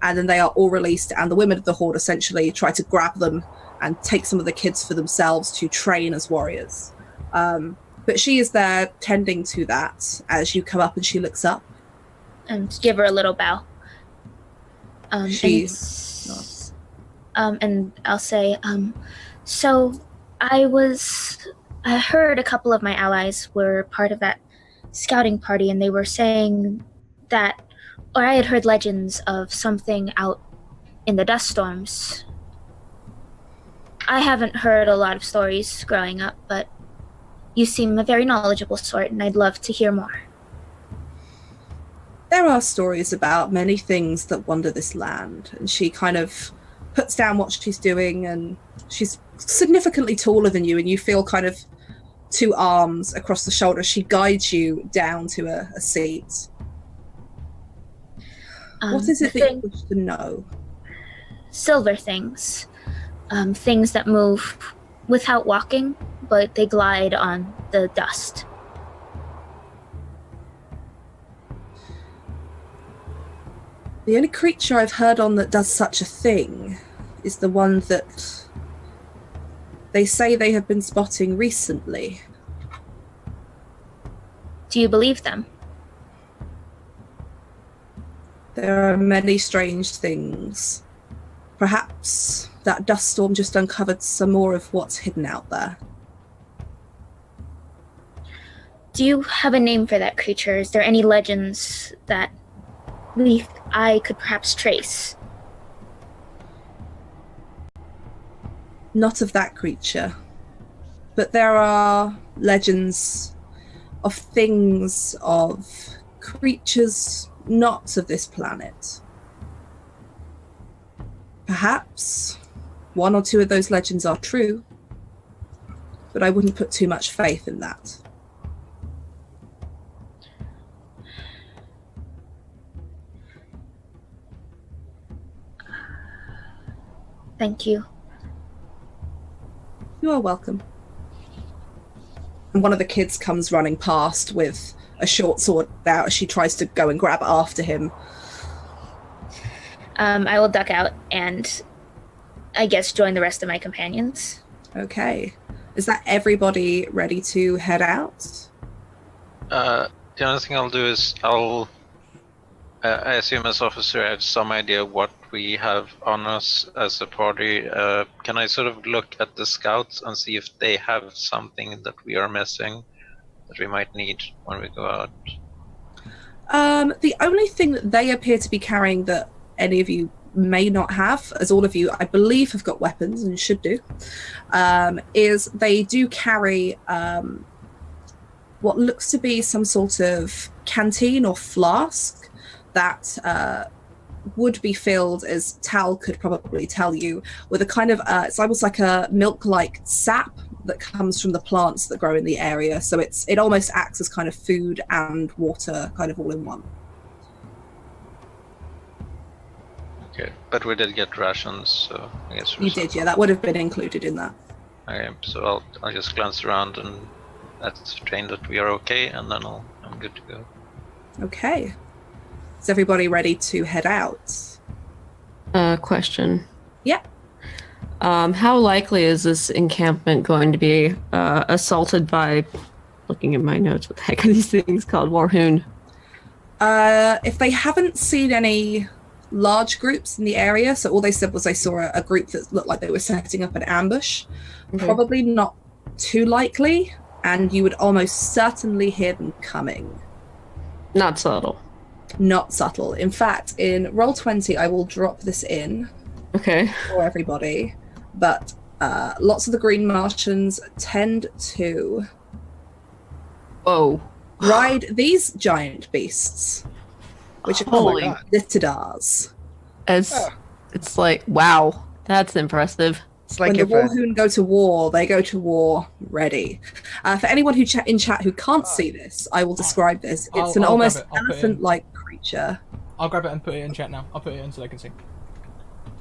and then they are all released, and the women of the horde essentially try to grab them and take some of the kids for themselves to train as warriors. But she is there tending to that as you come up, and she looks up. And give her a little bow. And I'll say, so I heard a couple of my allies were part of that scouting party, and they were saying that, or I had heard legends of something out in the dust storms. I haven't heard a lot of stories growing up, but you seem a very knowledgeable sort, and I'd love to hear more. There are stories about many things that wander this land, and she kind of puts down what she's doing, and she's significantly taller than you, and you feel kind of two arms across the shoulder. She guides you down to a seat. What is it that you wish to know? Silver things. Things that move without walking, but they glide on the dust. The only creature I've heard on that does such a thing is the one that they say they have been spotting recently. Do you believe them? There are many strange things. Perhaps that dust storm just uncovered some more of what's hidden out there. Do you have a name for that creature? Is there any legends that I could perhaps trace? Not of that creature, but there are legends of things, of creatures not of this planet. Perhaps one or two of those legends are true, but I wouldn't put too much faith in that. Thank you. You are welcome. And one of the kids comes running past with a short sword out as she tries to go and grab after him. I will duck out and I guess join the rest of my companions. Okay. Is that everybody ready to head out? The only thing I'll do is I assume as officer I have some idea what we have on us as a party. Can I sort of look at the scouts and see if they have something that we are missing that we might need when we go out? The only thing that they appear to be carrying that any of you may not have, as all of you, I believe, have got weapons and should do, is they do carry what looks to be some sort of canteen or flask that would be filled, as Tal could probably tell you, with a kind of it's almost like a milk-like sap that comes from the plants that grow in the area. So it almost acts as kind of food and water kind of all in one. Okay, but we did get rations, so I guess You did, yeah, that would have been included in that. Okay, so I'll just glance around and ascertain that we are okay, and then I'm good to go. Okay. Is everybody ready to head out? Question. Yeah. How likely is this encampment going to be assaulted by, looking at my notes, what the heck are these things called? Warhoon? If they haven't seen any large groups in the area, so all they said was they saw a group that looked like they were setting up an ambush, probably not too likely, and you would almost certainly hear them coming. Not subtle. Not subtle. In fact, in Roll20, I will drop this in Okay. for everybody, but lots of the Green Martians tend to Whoa. ride these giant beasts, which are Holy called Litidars. It's like, wow, that's impressive. It's like When the if Warhoon go to war, they go to war ready. For anyone who in chat who can't see this, I will describe this. It's an I'll almost grab it. I'll put it in. elephant-like creature. I'll grab it and put it in chat now. I'll put it in so they can see.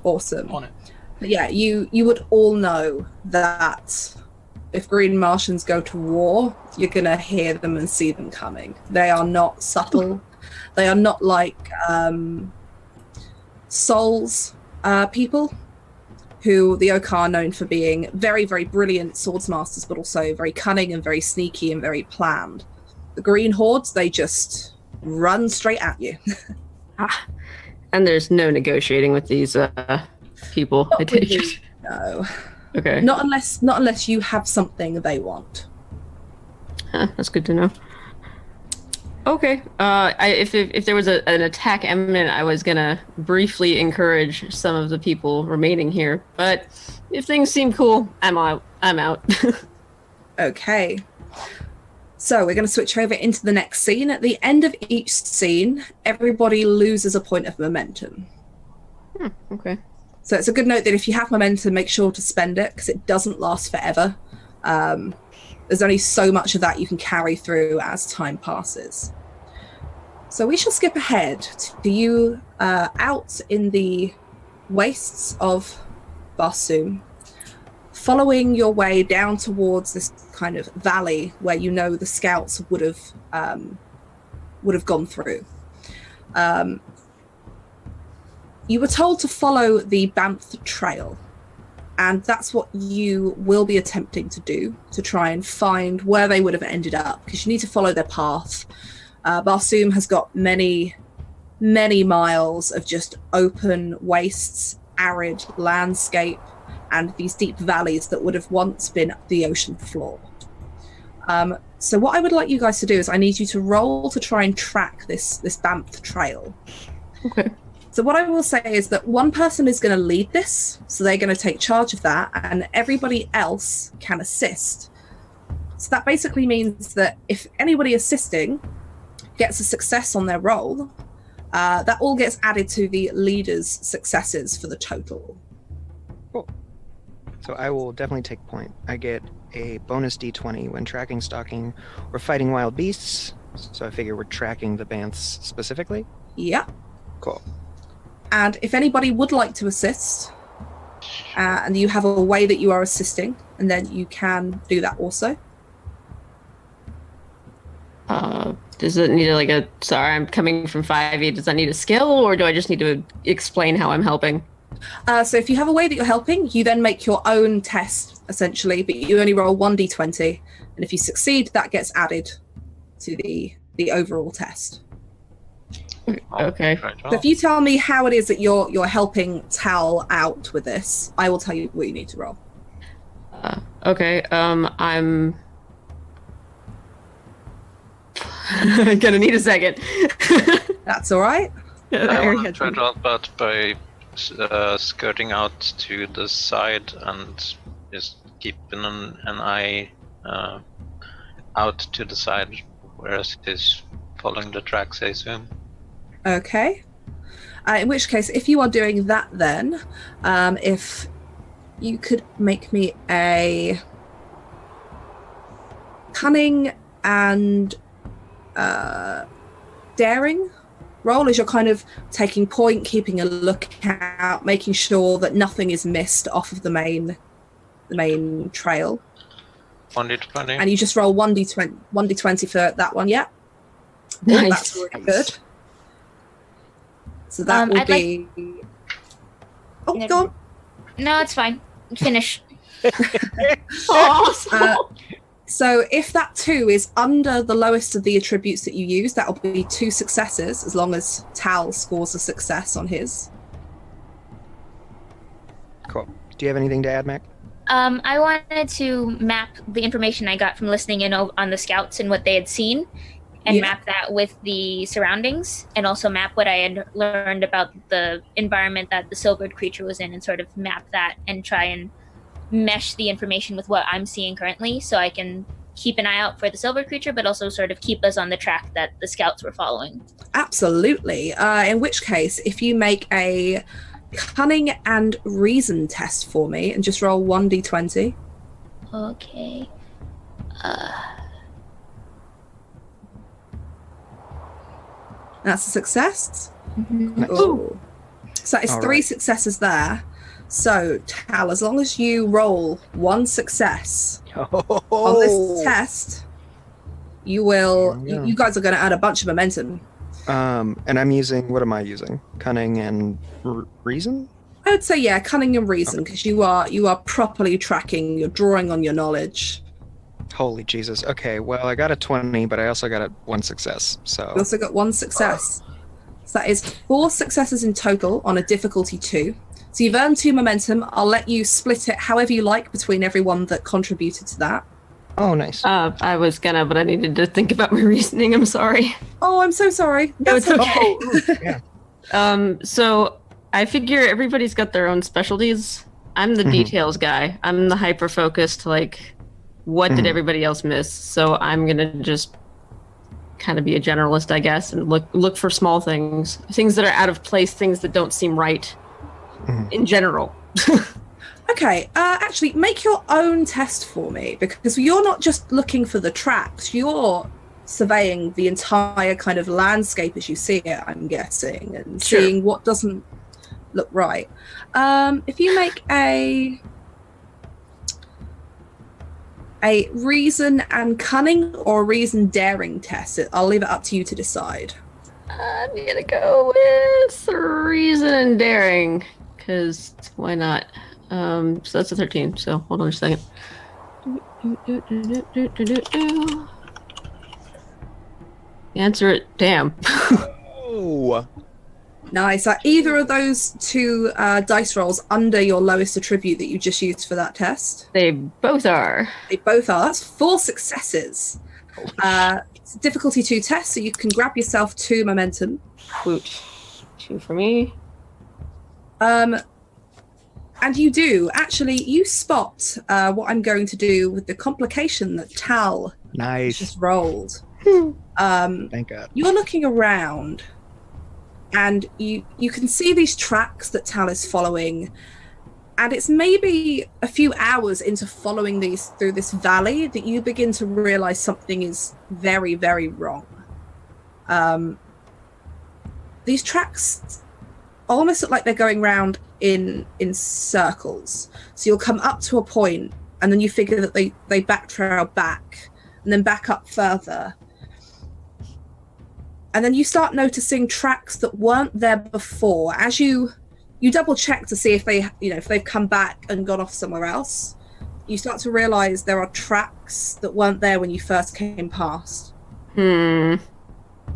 Awesome. On it. But yeah, you would all know that if Green Martians go to war, you're going to hear them and see them coming. They are not subtle. They are not like Souls people, who the Oak are known for being very, very brilliant swords masters, but also very cunning and very sneaky and very planned. The Green Hordes, they just run straight at you. And there's no negotiating with these people. I take it. No. Okay. Not unless you have something they want. That's good to know. Okay. If there was an attack imminent, I was gonna briefly encourage some of the people remaining here. But if things seem cool, I'm out. Okay. So we're going to switch over into the next scene. At the end of each scene, everybody loses a point of momentum. Okay. So it's a good note that if you have momentum, make sure to spend it, because it doesn't last forever. There's only so much of that you can carry through as time passes. So we shall skip ahead to you out in the wastes of Barsoom, following your way down towards this kind of valley where you know the scouts would have gone through. You were told to follow the Banff Trail, and that's what you will be attempting to do, to try and find where they would have ended up, because you need to follow their path. Barsoom has got many, many miles of just open wastes, arid landscape, and these deep valleys that would have once been the ocean floor. So what I would like you guys to do is I need you to roll to try and track this Banff Trail. Okay. So what I will say is that one person is going to lead this, so they're going to take charge of that, and everybody else can assist. So that basically means that if anybody assisting gets a success on their roll, that all gets added to the leader's successes for the total. Cool. So I will definitely take point. I get a bonus d20 when tracking, stalking, or fighting wild beasts. So I figure we're tracking the Banths specifically. Yeah. Cool. And if anybody would like to assist, and you have a way that you are assisting, and then you can do that also. Does it need sorry, I'm coming from 5e, does that need a skill, or do I just need to explain how I'm helping? So if you have a way that you're helping, you then make your own test, essentially, but you only roll 1d20, and if you succeed, that gets added to the overall test. Okay. So if you tell me how it is that you're helping Tal out with this, I will tell you what you need to roll. Okay, I'm gonna need a second. That's all right. I want to try to help out by skirting out to the side and just keeping an eye out to the side, whereas he's following the tracks, I assume. Okay. In which case, if you are doing that, then if you could make me a cunning and daring roll, as you're kind of taking point, keeping a lookout, making sure that nothing is missed off of the main trail. 1d20. And you just roll 1d20 for that one, yeah? Nice. Oh, that's really good. So that will I'd be... Oh, Never- go on. No, it's fine. Finish. So if that 2 is under the lowest of the attributes that you use, that'll be 2 successes, as long as Tal scores a success on his. Cool. Do you have anything to add, Mac? I wanted to map the information I got from listening in on the scouts and what they had seen, and Yeah. map that with the surroundings, and also map what I had learned about the environment that the silvered creature was in, and sort of map that and try and mesh the information with what I'm seeing currently, so I can keep an eye out for the silver creature, but also sort of keep us on the track that the scouts were following. Absolutely. In which case, if you make a cunning and reason test for me and just roll 1d20. Okay. That's a success. Mhm. Ooh. So it's All 3 right. successes there. So, Tal, as long as you roll 1 success on this test, you will. There we go. You guys are going to add a bunch of momentum. And I'm using, what am I using? Cunning and reason? I would say, yeah, cunning and reason, because you are properly tracking. You're drawing on your knowledge. Holy Jesus. Okay, well, I got a 20, but I also got 1 success, so... You also got 1 success. So that is 4 successes in total on a difficulty 2. So you've earned 2 momentum. I'll let you split it however you like between everyone that contributed to that. Oh, nice. I was gonna, but I needed to think about my reasoning. I'm sorry. Oh, I'm so sorry. No, it's okay. Yeah. So I figure everybody's got their own specialties. I'm the details guy. I'm the hyper focused, like, what did everybody else miss? So I'm gonna just kind of be a generalist, I guess, and look for small things that are out of place, things that don't seem right in general. Okay, actually, make your own test for me, because you're not just looking for the tracks, you're surveying the entire kind of landscape as you see it, I'm guessing, and Sure. seeing what doesn't look right. If you make a reason and cunning or reason daring test, I'll leave it up to you to decide. I'm gonna go with reason and daring, because why not? So that's a 13. So hold on a second. Answer it. Damn. Oh! Nice. Are either of those 2 dice rolls under your lowest attribute that you just used for that test? They both are. They both are. That's 4 successes. It's a difficulty 2 test, so you can grab yourself 2 momentum. Woot. 2 for me. And you do. Actually, you spot what I'm going to do with the complication that Tal Nice. just rolled. Thank God. You're looking around, and you can see these tracks that Tal is following, and it's maybe a few hours into following these through this valley that you begin to realize something is very, very wrong. These tracks almost look like they're going round in circles. So you'll come up to a point, and then you figure that they back trail back, and then back up further. And then you start noticing tracks that weren't there before. As you double check to see if they've come back and gone off somewhere else, you start to realize there are tracks that weren't there when you first came past.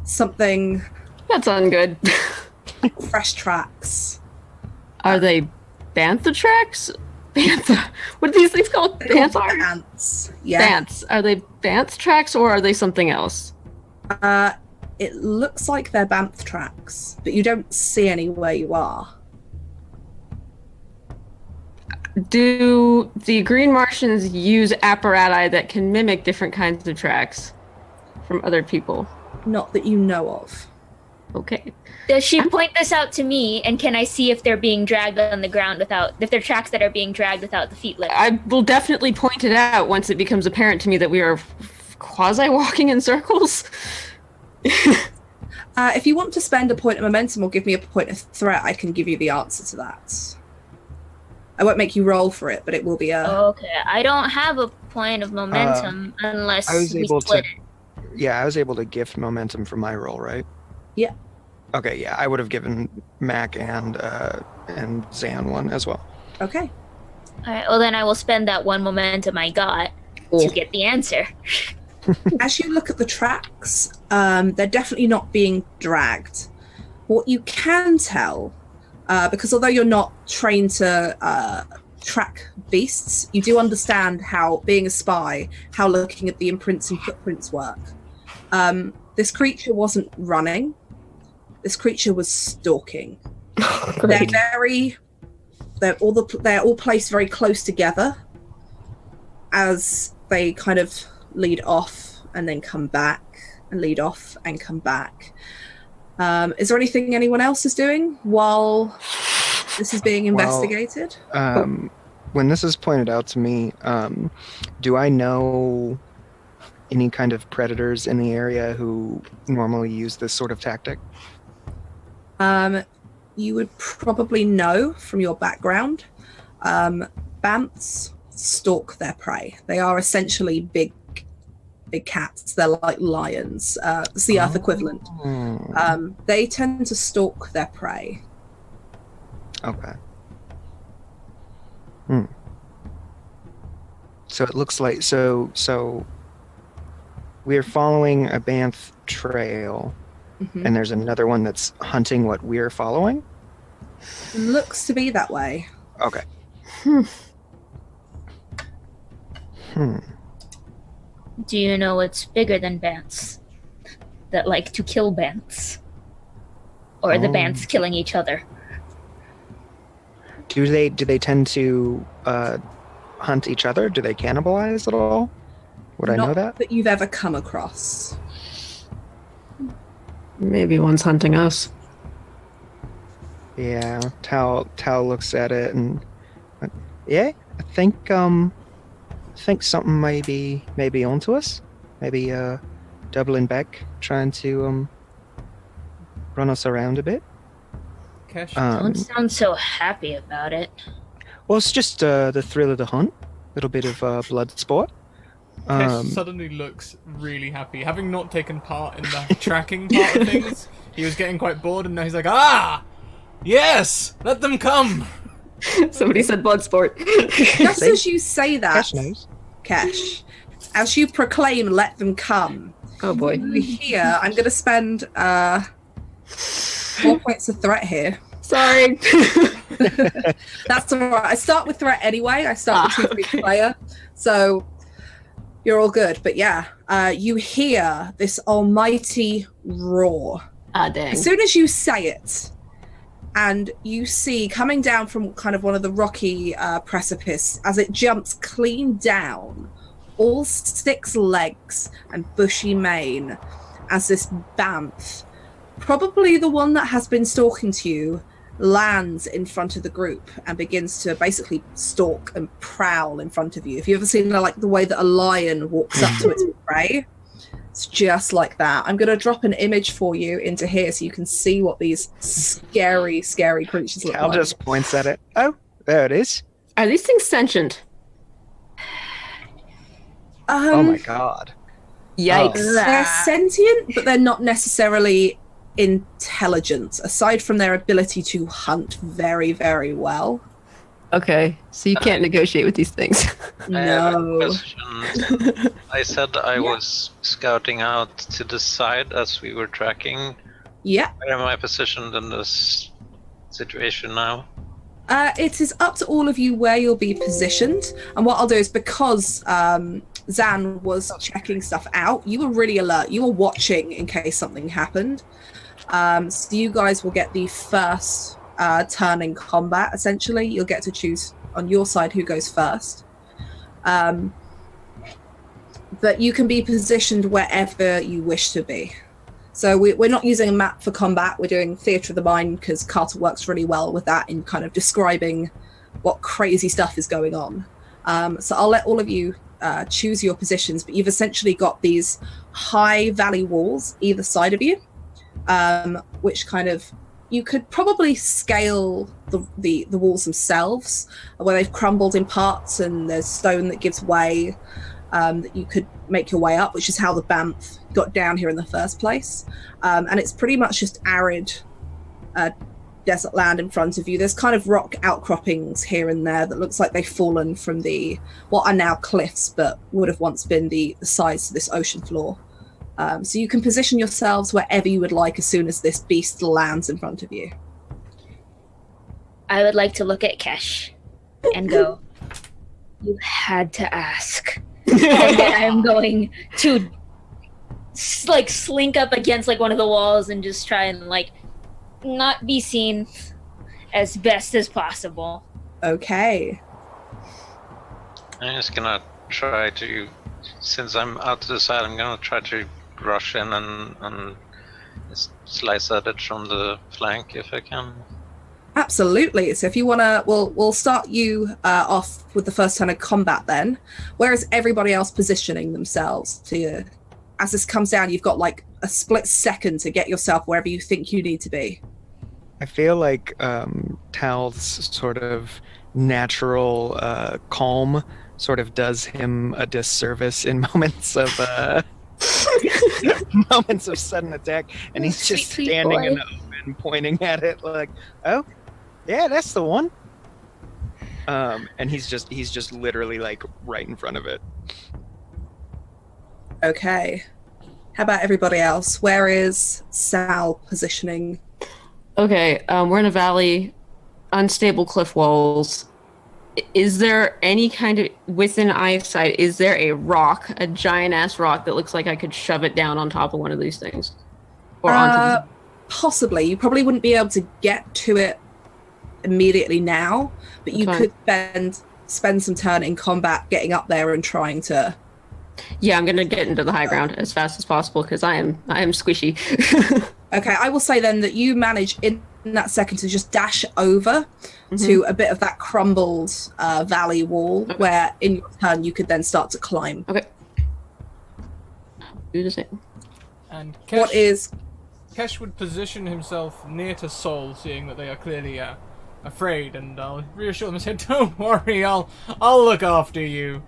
Something That's ungood. fresh tracks. Are they bantha tracks? Bantha. What are these things called? They're called Bantha? Ants. Yeah. Bants. Are they Banth tracks or are they something else? It looks like they're Banth tracks, but you don't see any where you are. Do the green Martians use apparatus that can mimic different kinds of tracks from other people? Not that you know of. Okay. Does she point this out to me, and can I see if they're being dragged on the ground if they're tracks that are being dragged without the feet lifted? I will definitely point it out once it becomes apparent to me that we are quasi-walking in circles. If you want to spend a point of momentum or give me a point of threat, I can give you the answer to that. I won't make you roll for it, but it will be a... Okay, I don't have a point of momentum unless I was we able split to. it. Yeah, I was able to gift momentum for my roll, right? Yeah. Okay, yeah, I would have given Mac and Zan one as well. Okay. All right, well then I will spend that one momentum I got to get the answer. As you look at the tracks, they're definitely not being dragged. What you can tell, because although you're not trained to track beasts, you do understand how, being a spy, how looking at the imprints and footprints work. This creature wasn't running. This creature was stalking. They're all placed very close together as they kind of lead off and then come back and lead off and come back. Is there anything anyone else is doing while this is being investigated? When this is pointed out to me, do I know any kind of predators in the area who normally use this sort of tactic? You would probably know from your background. Bants stalk their prey. They are essentially big cats. They're like lions. It's the Earth equivalent. They tend to stalk their prey. Okay. So it looks like so we're following a Banth trail, and there's another one that's hunting what we're following? Looks to be that way. Okay. Do you know what's bigger than bants that like to kill bants? Or the bants killing each other? Do they tend to hunt each other? Do they cannibalize at all? Would I know that? That you've ever come across. Maybe one's hunting us. Yeah, Tal looks at it and yeah, I think something may be onto us. Maybe doubling back, trying to run us around a bit. Kesh? Don't sound so happy about it. Well, it's just the thrill of the hunt. A little bit of blood sport. Kesh suddenly looks really happy. Having not taken part in the tracking part of things, he was getting quite bored, and now he's like, yes! Let them come! Somebody said blood sport. Just as you say that, Kesh knows. Kesh, as you proclaim, let them come. Oh boy. Here, I'm going to spend 4 points of threat here. Sorry. That's alright. I start with threat anyway. I start with each player. So you're all good. But yeah, you hear this almighty roar. Dang. As soon as you say it, and you see coming down from kind of one of the rocky precipice, as it jumps clean down, all 6 legs and bushy mane, as this Banth, probably the one that has been stalking to you, lands in front of the group and begins to basically stalk and prowl in front of you. If you've ever seen like the way that a lion walks up to its prey, it's just like that. I'm going to drop an image for you into here so you can see what these scary, scary creatures look Tal like. just points at it. Oh, there it is. Are these things sentient? Oh my god. Yikes. They're sentient, but they're not necessarily intelligent, aside from their ability to hunt very, very well. Okay, so you can't negotiate with these things. I have a No. question. I said I was scouting out to the side as we were tracking. Yeah. Where am I positioned in this situation now? It is up to all of you where you'll be positioned. And what I'll do is, because Zan was checking stuff out, you were really alert. You were watching in case something happened. So you guys will get the first turn in combat, essentially. You'll get to choose on your side who goes first. But you can be positioned wherever you wish to be. So we're not using a map for combat. We're doing theatre of the mind because Carter works really well with that in kind of describing what crazy stuff is going on. So I'll let all of you choose your positions, but you've essentially got these high valley walls either side of you, which kind of, you could probably scale the walls themselves where they've crumbled in parts and there's stone that gives way, that you could make your way up, which is how the Banff got down here in the first place. And it's pretty much just arid desert land in front of you. There's kind of rock outcroppings here and there that looks like they've fallen from what are now cliffs, but would have once been the sides of this ocean floor. So you can position yourselves wherever you would like as soon as this beast lands in front of you. I would like to look at Kesh and go, you had to ask. And then I'm going to slink up against one of the walls and just try and not be seen as best as possible. Okay. I'm just gonna try to, since I'm out to the side, I'm gonna try to rush in and slice at it from the flank if I can. Absolutely. So if you want to, we'll start you off with the first turn of combat then. Where is everybody else positioning themselves to, as this comes down, you've got a split second to get yourself wherever you think you need to be. I feel like Tal's sort of natural calm sort of does him a disservice in moments of moments of sudden attack, and he's just standing in the open pointing at it like, oh yeah, that's the one. And he's just literally right in front of it. Okay. How about everybody else? Where is Sal positioning? Okay, we're in a valley, unstable cliff walls. Is there any kind of, within eyesight, is there a rock, a giant-ass rock that looks like I could shove it down on top of one of these things? Or onto possibly. You probably wouldn't be able to get to it immediately now, but you could spend some turn in combat getting up there and trying to... Yeah, I'm going to get into the high ground as fast as possible because I am squishy. Okay, I will say then that you manage in that second to just dash over to a bit of that crumbled valley wall where in your turn you could then start to climb. Okay. Do the same. And Kesh would position himself near to Sol, seeing that they are clearly afraid, and I'll reassure them and say, "Don't worry, I'll look after you."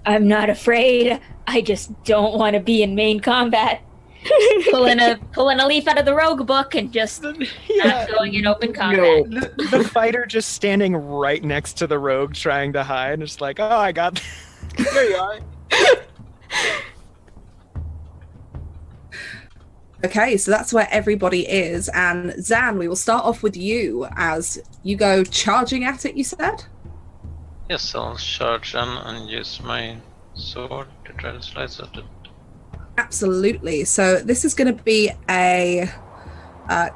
I'm not afraid. I just don't want to be in main combat. pulling a leaf out of the rogue book and just not going in open combat. No, the fighter just standing right next to the rogue trying to hide, and it's like, oh, I got there you are. Okay, so that's where everybody is, and Zan, we will start off with you as you go charging at it, you said? Yes, I'll charge in and use my sword to try to slice at it. Absolutely. So this is going to be a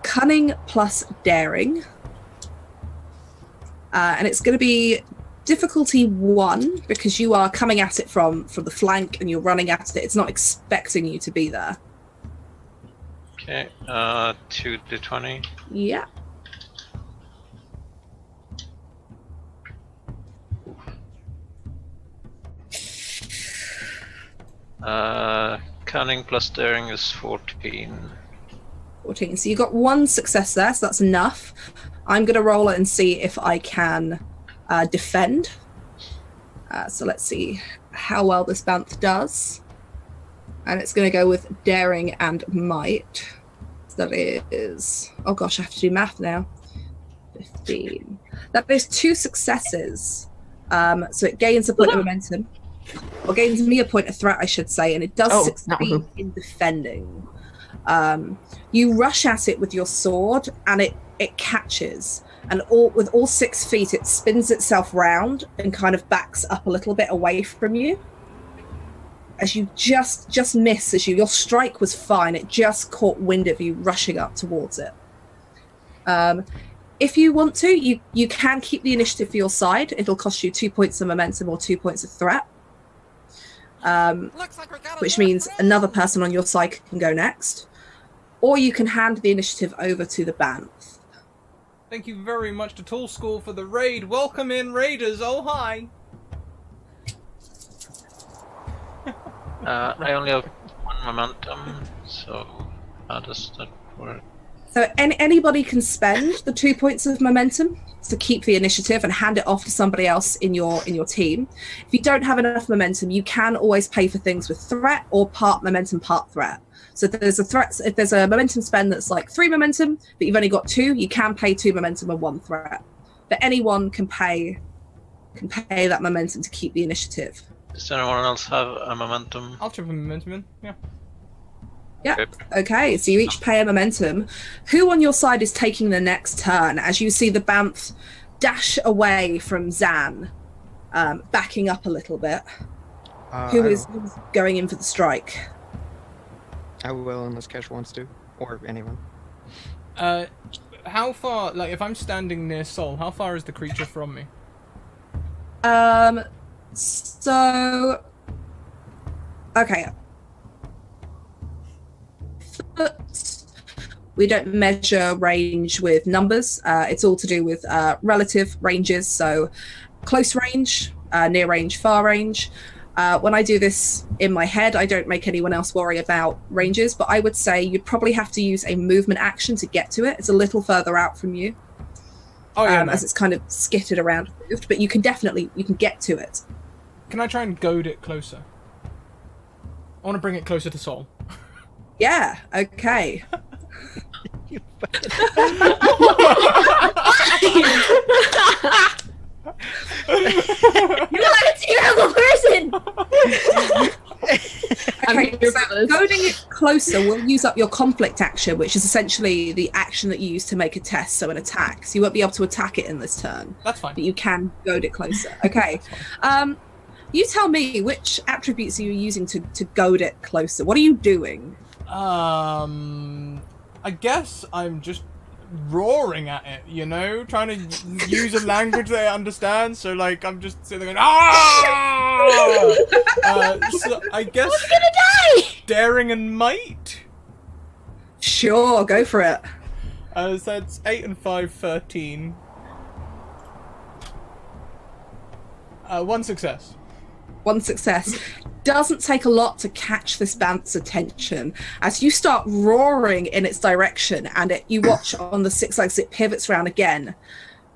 cunning plus daring. And it's going to be difficulty 1 because you are coming at it from the flank and you're running at it. It's not expecting you to be there. Okay, 2d20. Yeah. Cunning plus daring is 14. 14. So you got 1 success there, so that's enough. I'm going to roll it and see if I can defend. So let's see how well this Banff does. And it's going to go with daring and might. So that is... Oh gosh, I have to do math now. 15. That is 2 successes. So it gains a point of momentum. Or gains me a point of threat, I should say, and it does succeed in defending. You rush at it with your sword, and it catches. And with all 6 feet, it spins itself round and kind of backs up a little bit away from you. As you just miss, your strike was fine. It just caught wind of you rushing up towards it. If you want to, you can keep the initiative for your side. It'll cost you 2 points of momentum or 2 points of threat. Which means another person on your side can go next. Or you can hand the initiative over to the Banff. Thank you very much to Tool School for the raid. Welcome in, raiders. Oh, hi. I only have 1 momentum, so how does that work? So anybody can spend the 2 points of momentum to keep the initiative and hand it off to somebody else in your team. If you don't have enough momentum, you can always pay for things with threat or part momentum, part threat. So if there's a momentum spend that's like 3 momentum, but you've only got 2, you can pay 2 momentum and 1 threat. But anyone can pay that momentum to keep the initiative. Does anyone else have a momentum? I'll chip a momentum in, yeah. Yeah. Okay, so you each pay a momentum. Who on your side is taking the next turn as you see the Banff dash away from Zan, backing up a little bit? Who's going in for the strike? I will, unless Kesh wants to, or anyone. How far, like, if I'm standing near Sol, how far is the creature from me? So... Okay. We don't measure range with numbers. It's all to do with relative ranges, so close range, near range, far range. When I do this in my head, I don't make anyone else worry about ranges, but I would say you'd probably have to use a movement action to get to it. It's a little further out from you. Oh, yeah, as it's kind of skittered around, moved, but you can get to it. Can I try and goad it closer? I want to bring it closer to Sol. Yeah, okay. You're not a terrible person! Okay, so goading it closer will use up your conflict action, which is essentially the action that you use to make a test, so an attack. So you won't be able to attack it in this turn. That's fine. But you can goad it closer. Okay. You tell me, which attributes are you using to goad it closer? What are you doing? I guess I'm just roaring at it, you know? Trying to use a language that it understands, so like I'm just sitting there going, ah! So I guess Who's gonna die? daring and might? Sure, go for it. So that's 8 and 5, 13. 1 success. 1 success. Doesn't take a lot to catch this Banff's attention as you start roaring in its direction, and you watch on the 6 legs it pivots around again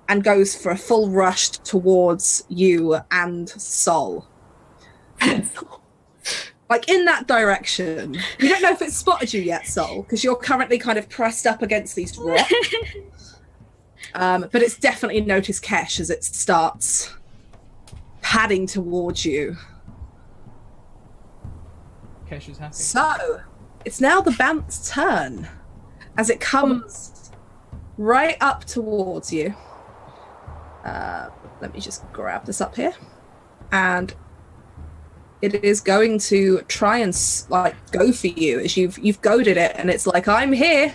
and goes for a full rush towards you and Sol. Like in that direction. You don't know if it's spotted you yet, Sol, because you're currently kind of pressed up against these rocks. But it's definitely noticed Kesh as it starts padding towards you. Kesh is happy. So, it's now the Banff's turn as it comes right up towards you. Let me just grab this up here. And it is going to try and go for you as you've goaded it, and it's like, I'm here.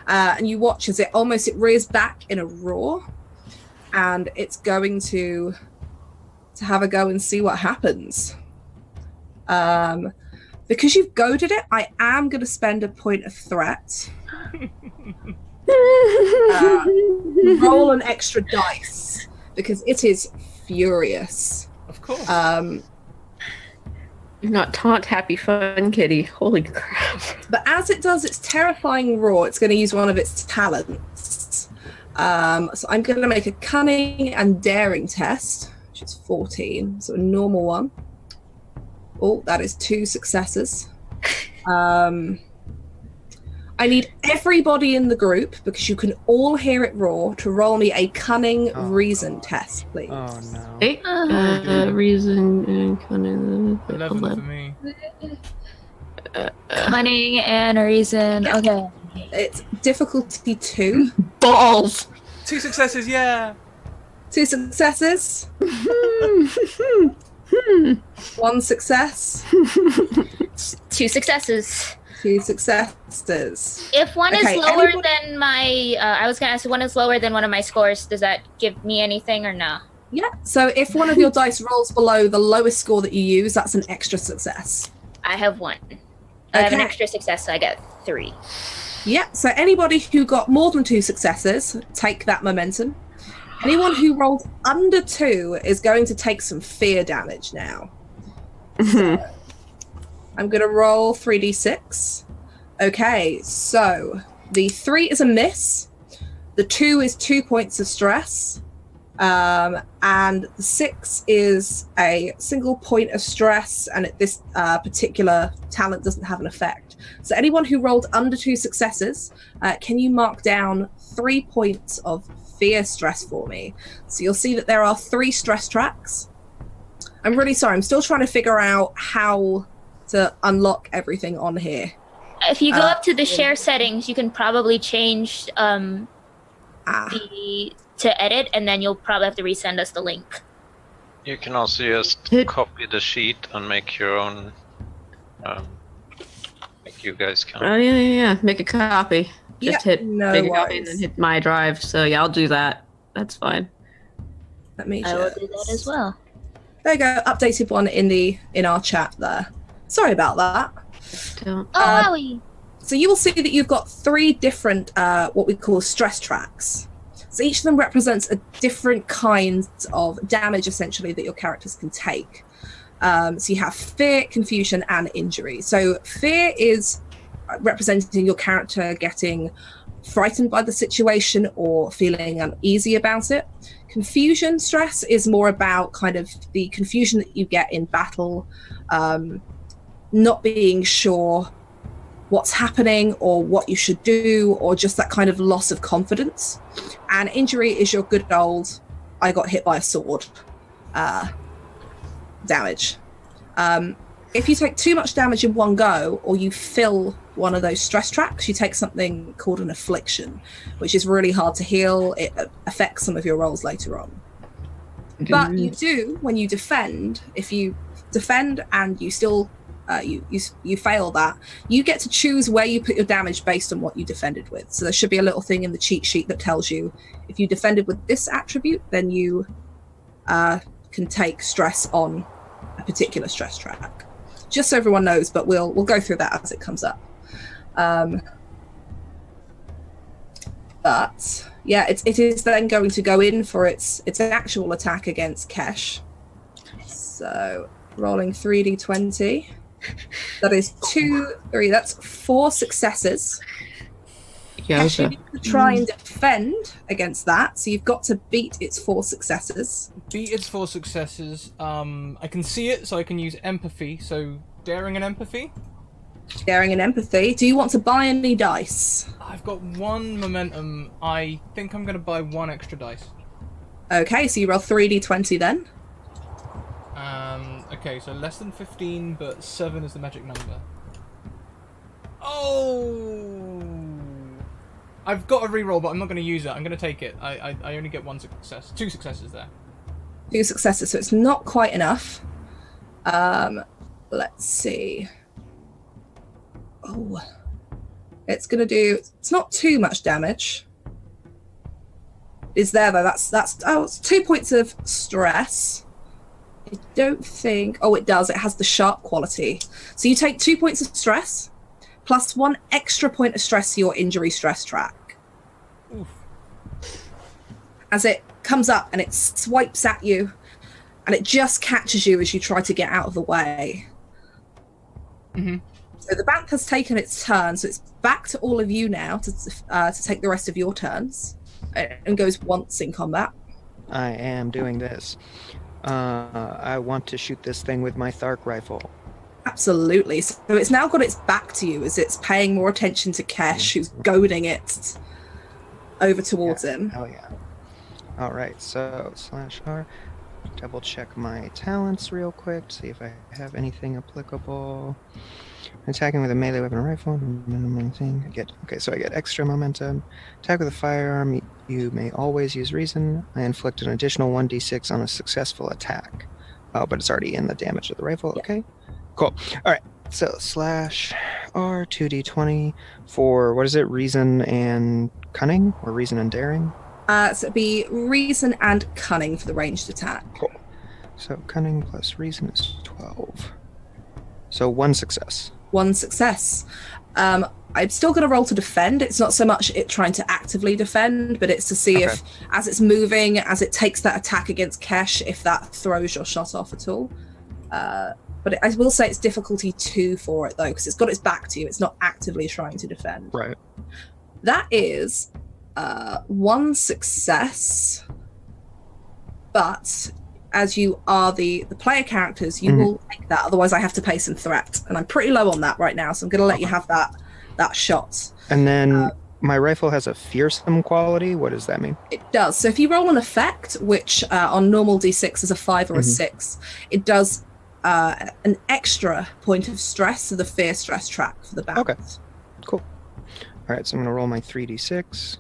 And you watch as it rears back in a roar, and it's going to have a go and see what happens. Because you've goaded it, I am going to spend a point of threat. Roll an extra dice, because it is furious. Of course. You're not taunt happy fun kitty. Holy crap. But as it does its terrifying roar, it's going to use one of its talents. So I'm going to make a cunning and daring test, which is 14, so a normal one. Oh, that is 2 successes. I need everybody in the group, because you can all hear it roar, to roll me a cunning reason test, please. Oh no. 8 reason and cunning. 11 for me. Cunning and reason. Okay. It's difficulty 2. Balls! 2 successes, yeah! 2 successes. 1 success. 2 successes. 2 successes. If one Okay, is lower anybody- than my, I was gonna ask if one is lower than one of my scores, does that give me anything or no? Yeah, so if one of your dice rolls below the lowest score that you use, that's an extra success. I have 1. I have an Okay. extra success, so I get 3. Yeah, so anybody who got more than 2 successes, take that momentum. Anyone who rolled under 2 is going to take some fear damage now. So, I'm going to roll 3d6. Okay, so the 3 is a miss. The 2 is 2 points of stress. And the 6 is a single point of stress, and this particular talent doesn't have an effect. So anyone who rolled under 2 successes, can you mark down 3 points of fear stress for me? So you'll see that there are 3 stress tracks. I'm really sorry, I'm still trying to figure out how to unlock everything on here. If you go up to the share settings, you can probably change to edit, and then you'll probably have to resend us the link. You can also just copy the sheet and make your own. Make you guys count. Oh yeah. Make a copy. Just hit no make a copy and worries. then hit my drive. So yeah, I'll do that. That's fine. Let me I will just... do that as well. There you go, updated one in our chat there. Sorry about that. Don't. Oh, wowie. So you will see that you've got 3 different what we call stress tracks. So each of them represents a different kind of damage, essentially, that your characters can take. So you have fear, confusion, and injury. So fear is representing your character getting frightened by the situation or feeling uneasy about it. Confusion stress is more about kind of the confusion that you get in battle, not being sure what's happening or what you should do, or just that kind of loss of confidence. And injury is your good old I got hit by a sword damage. If you take too much damage in one go, or you fill one of those stress tracks, you take something called an affliction, which is really hard to heal. It affects some of your rolls later on. But you do, when you defend, if you defend and you still you fail that, you get to choose where you put your damage based on what you defended with. So there should be a little thing in the cheat sheet that tells you if you defended with this attribute, then you can take stress on a particular stress track. Just so everyone knows, but we'll go through that as it comes up. But yeah, it is then going to go in for its actual attack against Kesh. So rolling 3d20. That is 2, 3. That's 4 successes. Kesh, you need to try and defend against that. So you've got to beat its 4 successes. Beat its 4 successes. I can see it, so I can use empathy. So daring and empathy. Daring and empathy. Do you want to buy any dice? I've got 1 momentum. I think I'm going to buy 1 extra dice. Okay, so you roll 3d20 then. Okay, so less than 15, but 7 is the magic number. Oh! I've got a reroll, but I'm not going to use it. I'm going to take it. I only get 1 success. 2 successes there. 2 successes, so it's not quite enough. Let's see. Oh, it's going to do... It's not too much damage. It's there, though. It's 2 points of stress. I don't think... Oh, it does. It has the sharp quality. So you take 2 points of stress, plus 1 extra point of stress to your injury stress track. Oof. As it comes up and it swipes at you, and it just catches you as you try to get out of the way. Mm-hmm. So the bat has taken its turn, so it's back to all of you now to take the rest of your turns, and goes once in combat. I am doing this. I want to shoot this thing with my Thark rifle. Absolutely. So it's now got its back to you as it's paying more attention to Kesh, who's goading it over towards him. Oh yeah. All right, so /R. Double check my talents real quick, see if I have anything applicable. Attacking with a melee weapon or rifle, minimum thing. So I get extra momentum. Attack with a firearm, you may always use reason. I inflict an additional 1d6 on a successful attack. Oh, but it's already in the damage of the rifle. Yeah. Okay, cool. All right, So slash R2D20 for, what is it, reason and cunning? Or reason and daring? So it'd be reason and cunning for the ranged attack. Cool. So cunning plus reason is 12. So 1 success. 1 success. I'm still going to roll to defend. It's not so much it trying to actively defend, but it's to see if, as it's moving, as it takes that attack against Kesh, if that throws your shot off at all. But I will say it's difficulty 2 for it, though, because it's got its back to you. It's not actively trying to defend. Right. That is 1 success, but as you are the player characters, you will take that. Otherwise, I have to pay some threat, and I'm pretty low on that right now, so I'm going to let you have that shot. And then my rifle has a fearsome quality. What does that mean? It does. So if you roll an effect, which on normal D6 is a 5 or a 6, it does an extra point of stress, so the fear stress track for the bounce. Okay, cool. All right, so I'm going to roll my 3d6.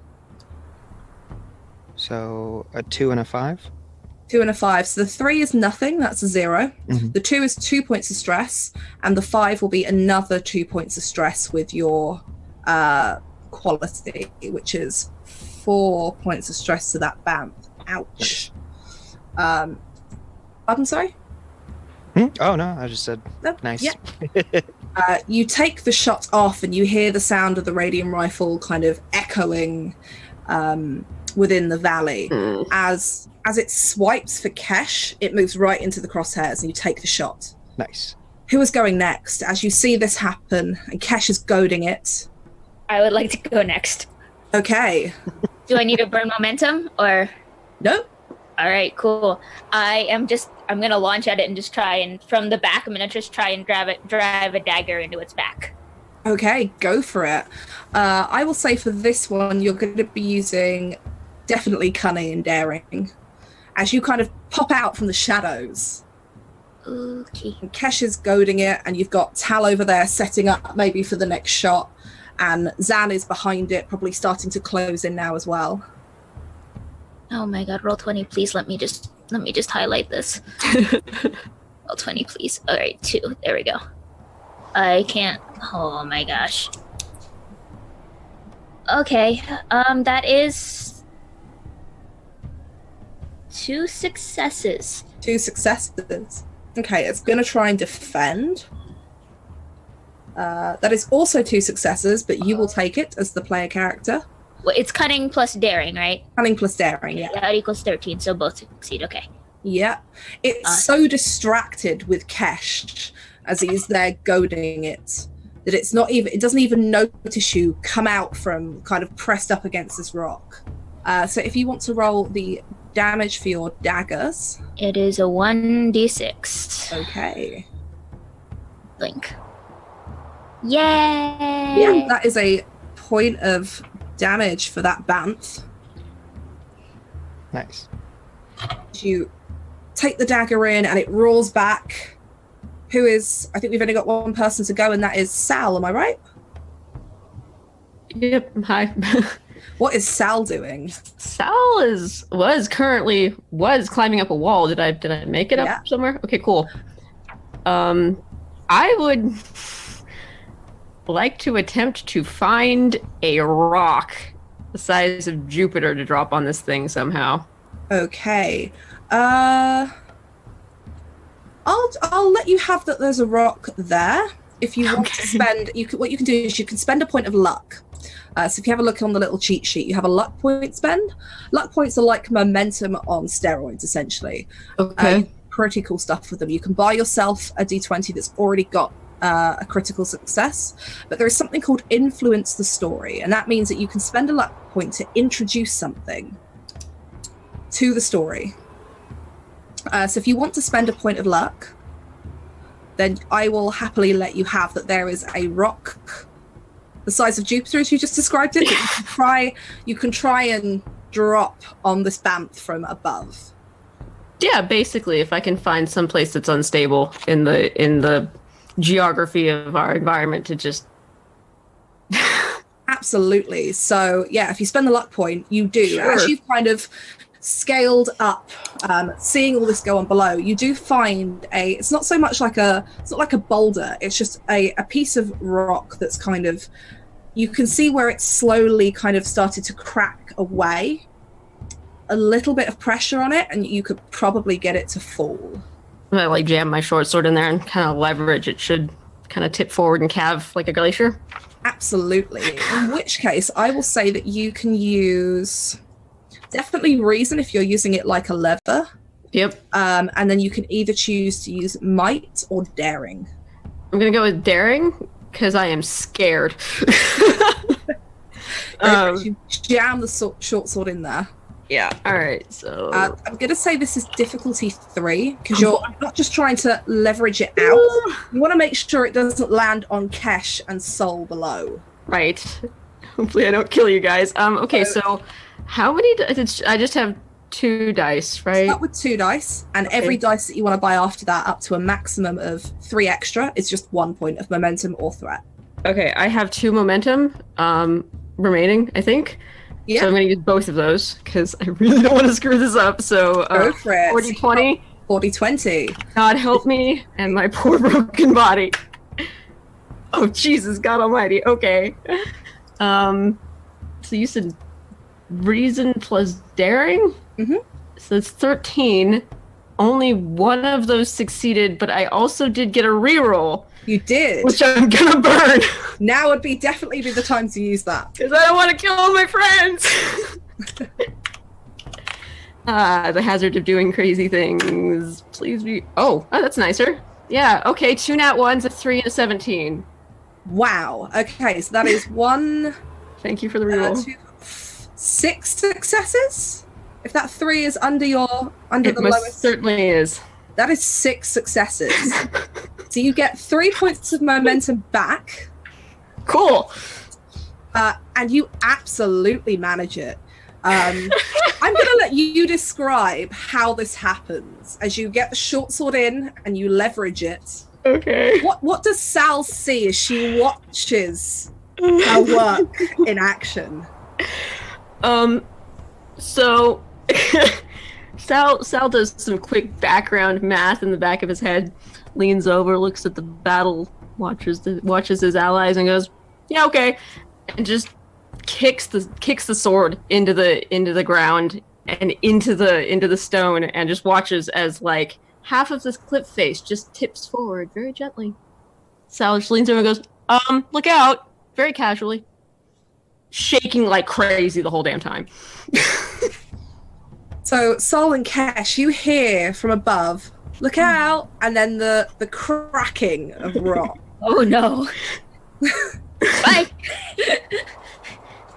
So a 2 and a 5. 2 and a 5. So the 3 is nothing, that's a 0. The 2 is 2 points of stress, and the 5 will be another 2 points of stress with your quality, which is 4 points of stress to that bounce. Ouch. Pardon, sorry? Oh, no, I just said nice. Yeah. You take the shot off, and you hear the sound of the radium rifle kind of echoing within the valley. As it swipes for Kesh, it moves right into the crosshairs, and you take the shot. Nice. Who is going next? As you see this happen, and Kesh is goading it. I would like to go next. Okay. Do I need to burn momentum or? No. All right, cool. I'm going to launch at it and just try and, from the back, I'm going to just try and drive a dagger into its back. Okay, go for it. I will say for this one, you're going to be using definitely cunning and daring. As you kind of pop out from the shadows. Okay. And Kesh is goading it, and you've got Tal over there setting up maybe for the next shot. And Zan is behind it, probably starting to close in now as well. Oh my god, roll 20, please. Let me just highlight this. Roll 20, please. All right, 2. There we go. I can't. Oh my gosh. Okay. That is 2 successes. 2 successes. Okay, it's going to try and defend. That is also 2 successes, but you will take it as the player character. Well, it's cunning plus daring, right? Cunning plus daring, yeah. Yeah, that equals 13, so both succeed. Okay. Yeah. It's so distracted with Kesh as he's there goading it that it doesn't even notice you come out from kind of pressed up against this rock. So if you want to roll the damage for your daggers. It is a 1d6. Okay. Blink. Yay! Yeah, that is a point of damage for that Banth. Nice. You take the dagger in and it roars back. I think we've only got one person to go, and that is Sal, am I right? Yep, hi. What is Sal doing? Sal was climbing up a wall. Did I make it up somewhere? Okay, cool. I would like to attempt to find a rock the size of Jupiter to drop on this thing somehow. Okay. I'll let you have that there's a rock there. If you want to spend, what you can do is you can spend a point of luck. So if you have a look on the little cheat sheet, you have a luck point spend. Luck points are like momentum on steroids, essentially. Okay. Pretty cool stuff with them. You can buy yourself a D20 that's already got a critical success, but there is something called influence the story, and that means that you can spend a luck point to introduce something to the story. So if you want to spend a point of luck, then I will happily let you have that there is a rock the size of Jupiter, as you just described it, that you can try and drop on this Banth from above. Yeah, basically, if I can find some place that's unstable in the geography of our environment to just Absolutely. So yeah, if you spend the luck point, you do. Sure. As you've kind of scaled up, seeing all this go on below, you do find it's not so much like it's not like a boulder, it's just a piece of rock that's kind of, you can see where it's slowly kind of started to crack away. A little bit of pressure on it and you could probably get it to fall. I like jam my short sword in there and kind of leverage. It should kind of tip forward and calve like a glacier. Absolutely. In which case, I will say that you can use definitely reason if you're using it like a lever. Yep. And then you can either choose to use might or daring. I'm gonna go with daring because I am scared. You jam the short sword in there. Yeah. All right. So I'm gonna say this is difficulty 3 because you're not just trying to leverage it out. You want to make sure it doesn't land on Kesh and Soul below. right. Hopefully, I don't kill you guys. Okay. So, how many? I just have 2 dice, right? Start with 2 dice, and every dice that you want to buy after that, up to a maximum of 3 extra, is just 1 point of momentum or threat. Okay. I have 2 momentum remaining, I think. Yeah. So I'm going to use both of those because I really don't want to screw this up. So Go for it. 40-20. 40-20. God help me and my poor broken body. Oh, Jesus, God almighty. Okay. So you said reason plus daring? Mm-hmm. So it's 13. Only one of those succeeded, but I also did get a reroll. You did. Which I'm gonna burn. Now would definitely be the time to use that. Because I don't want to kill all my friends. The hazard of doing crazy things. Please be. Oh, that's nicer. Yeah. Okay. 2 nat 1s, a 3, and a 17. Wow. Okay, so that is 1. Thank you for the reroll. 2, 6 successes. If that 3 is under the It most lowest, certainly is. that is 6 successes. So you get 3 points of momentum back. Cool. And you absolutely manage it. I'm going to let you describe how this happens as you get the short sword in and you leverage it. Okay. What does Sal see as she watches her work in action? So Sal does some quick background math in the back of his head, leans over, looks at the battle, watches his allies, and goes, "Yeah, okay," and just kicks the sword into the ground and into the stone, and just watches as like half of this cliff face just tips forward very gently. Sal just leans over and goes, "Look out!" very casually, shaking like crazy the whole damn time. So Sol and Kesh, you hear from above, "Look out!" and then the cracking of rock. Oh no. Bye.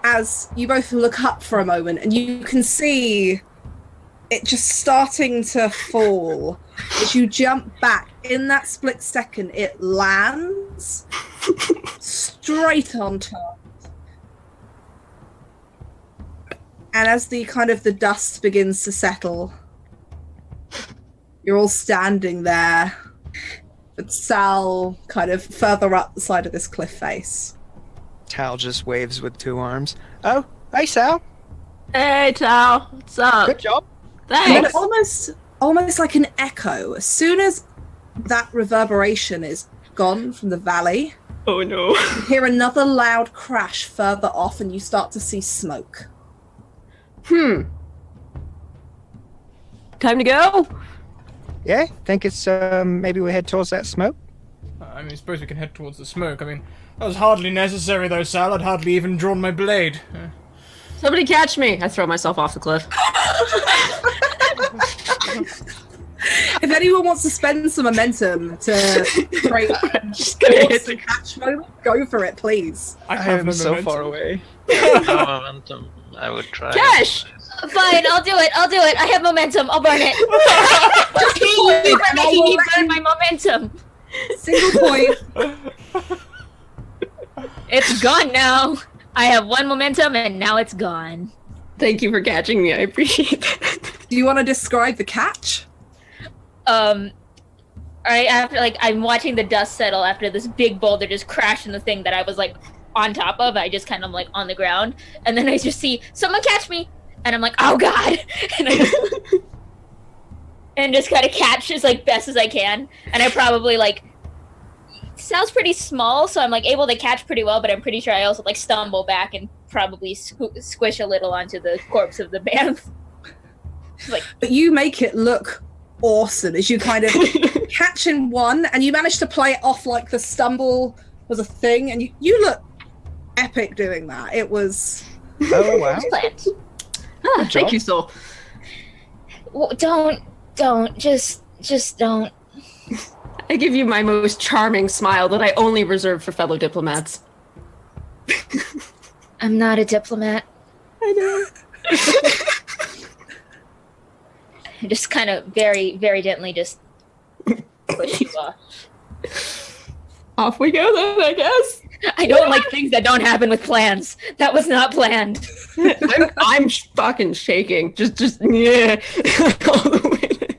As you both look up for a moment and you can see it just starting to fall. As you jump back, in that split second, it lands straight on top. And as the dust begins to settle, you're all standing there, with Sal kind of further up the side of this cliff face. Tal just waves with 2 arms. Oh, hey Sal. Hey, Tal. What's up? Good job. And Thanks. then almost like an echo, as soon as that reverberation is gone from the valley, Oh no. you hear another loud crash further off and you start to see smoke. Time to go? Yeah, think it's maybe we head towards that smoke. I mean, I suppose we can head towards the smoke. I mean, that was hardly necessary, though, Sal. I'd hardly even drawn my blade. Somebody catch me! I throw myself off the cliff. If anyone wants to spend some momentum to create Just gonna hit the catch moment, go for it, please. I I have am no so momentum. far away. No momentum. I would try. Cash! Fine, I'll do it. I have momentum. I'll burn it. You were making me burn my momentum. Single point. It's gone now. I have 1 momentum and now it's gone. Thank you for catching me. I appreciate that. Do you want to describe the catch? Alright, after I'm watching the dust settle after this big boulder just crashed in the thing that I was on top of. I just kind of on the ground, and then I just see someone catch me, and I'm like, oh god, and just kind of catch as like best as I can, and I probably like sounds pretty small, so I'm like able to catch pretty well, but I'm pretty sure I also like stumble back and probably squish a little onto the corpse of the bantha. Like, but you make it look awesome as you kind of catch in one, and you manage to play it off like the stumble was a thing, and you look epic doing that. It was. Oh wow! Thank you, Soul. Well, don't, just don't. I give you my most charming smile that I only reserve for fellow diplomats. I'm not a diplomat. I know. Just kind of very, very gently just push you off. Off we go then, I guess. I don't like things that don't happen with plans. That was not planned. I'm fucking shaking. Just yeah. All the way.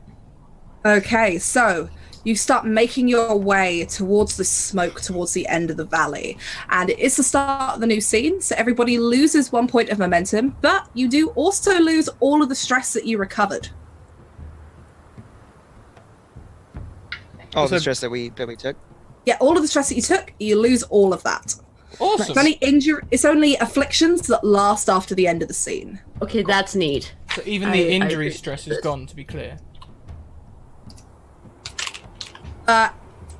Okay, so you start making your way towards the smoke, towards the end of the valley. And it's the start of the new scene, so everybody loses 1 point of momentum, but you do also lose all of the stress that you recovered. Oh, the stress that we took. Yeah, all of the stress that you took, you lose all of that. Awesome. It's only afflictions that last after the end of the scene. Okay, that's neat. So even the injury stress is gone, to be clear.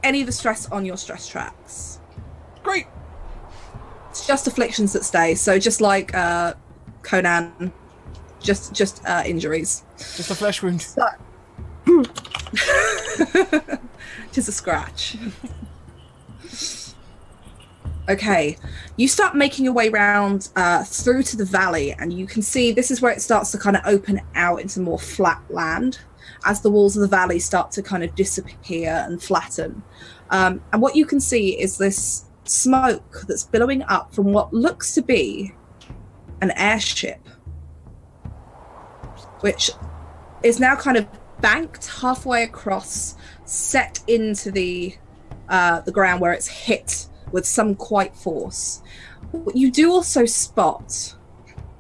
Any of the stress on your stress tracks. Great. It's just afflictions that stay. So just like Conan, just injuries. Just a flesh wound. So, just a scratch. Okay, you start making your way around through to the valley, and you can see this is where it starts to kind of open out into more flat land as the walls of the valley start to kind of disappear and flatten. And what you can see is this smoke that's billowing up from what looks to be an airship, which is now kind of banked halfway across, set into the ground where it's hit with some quite force. What you do also spot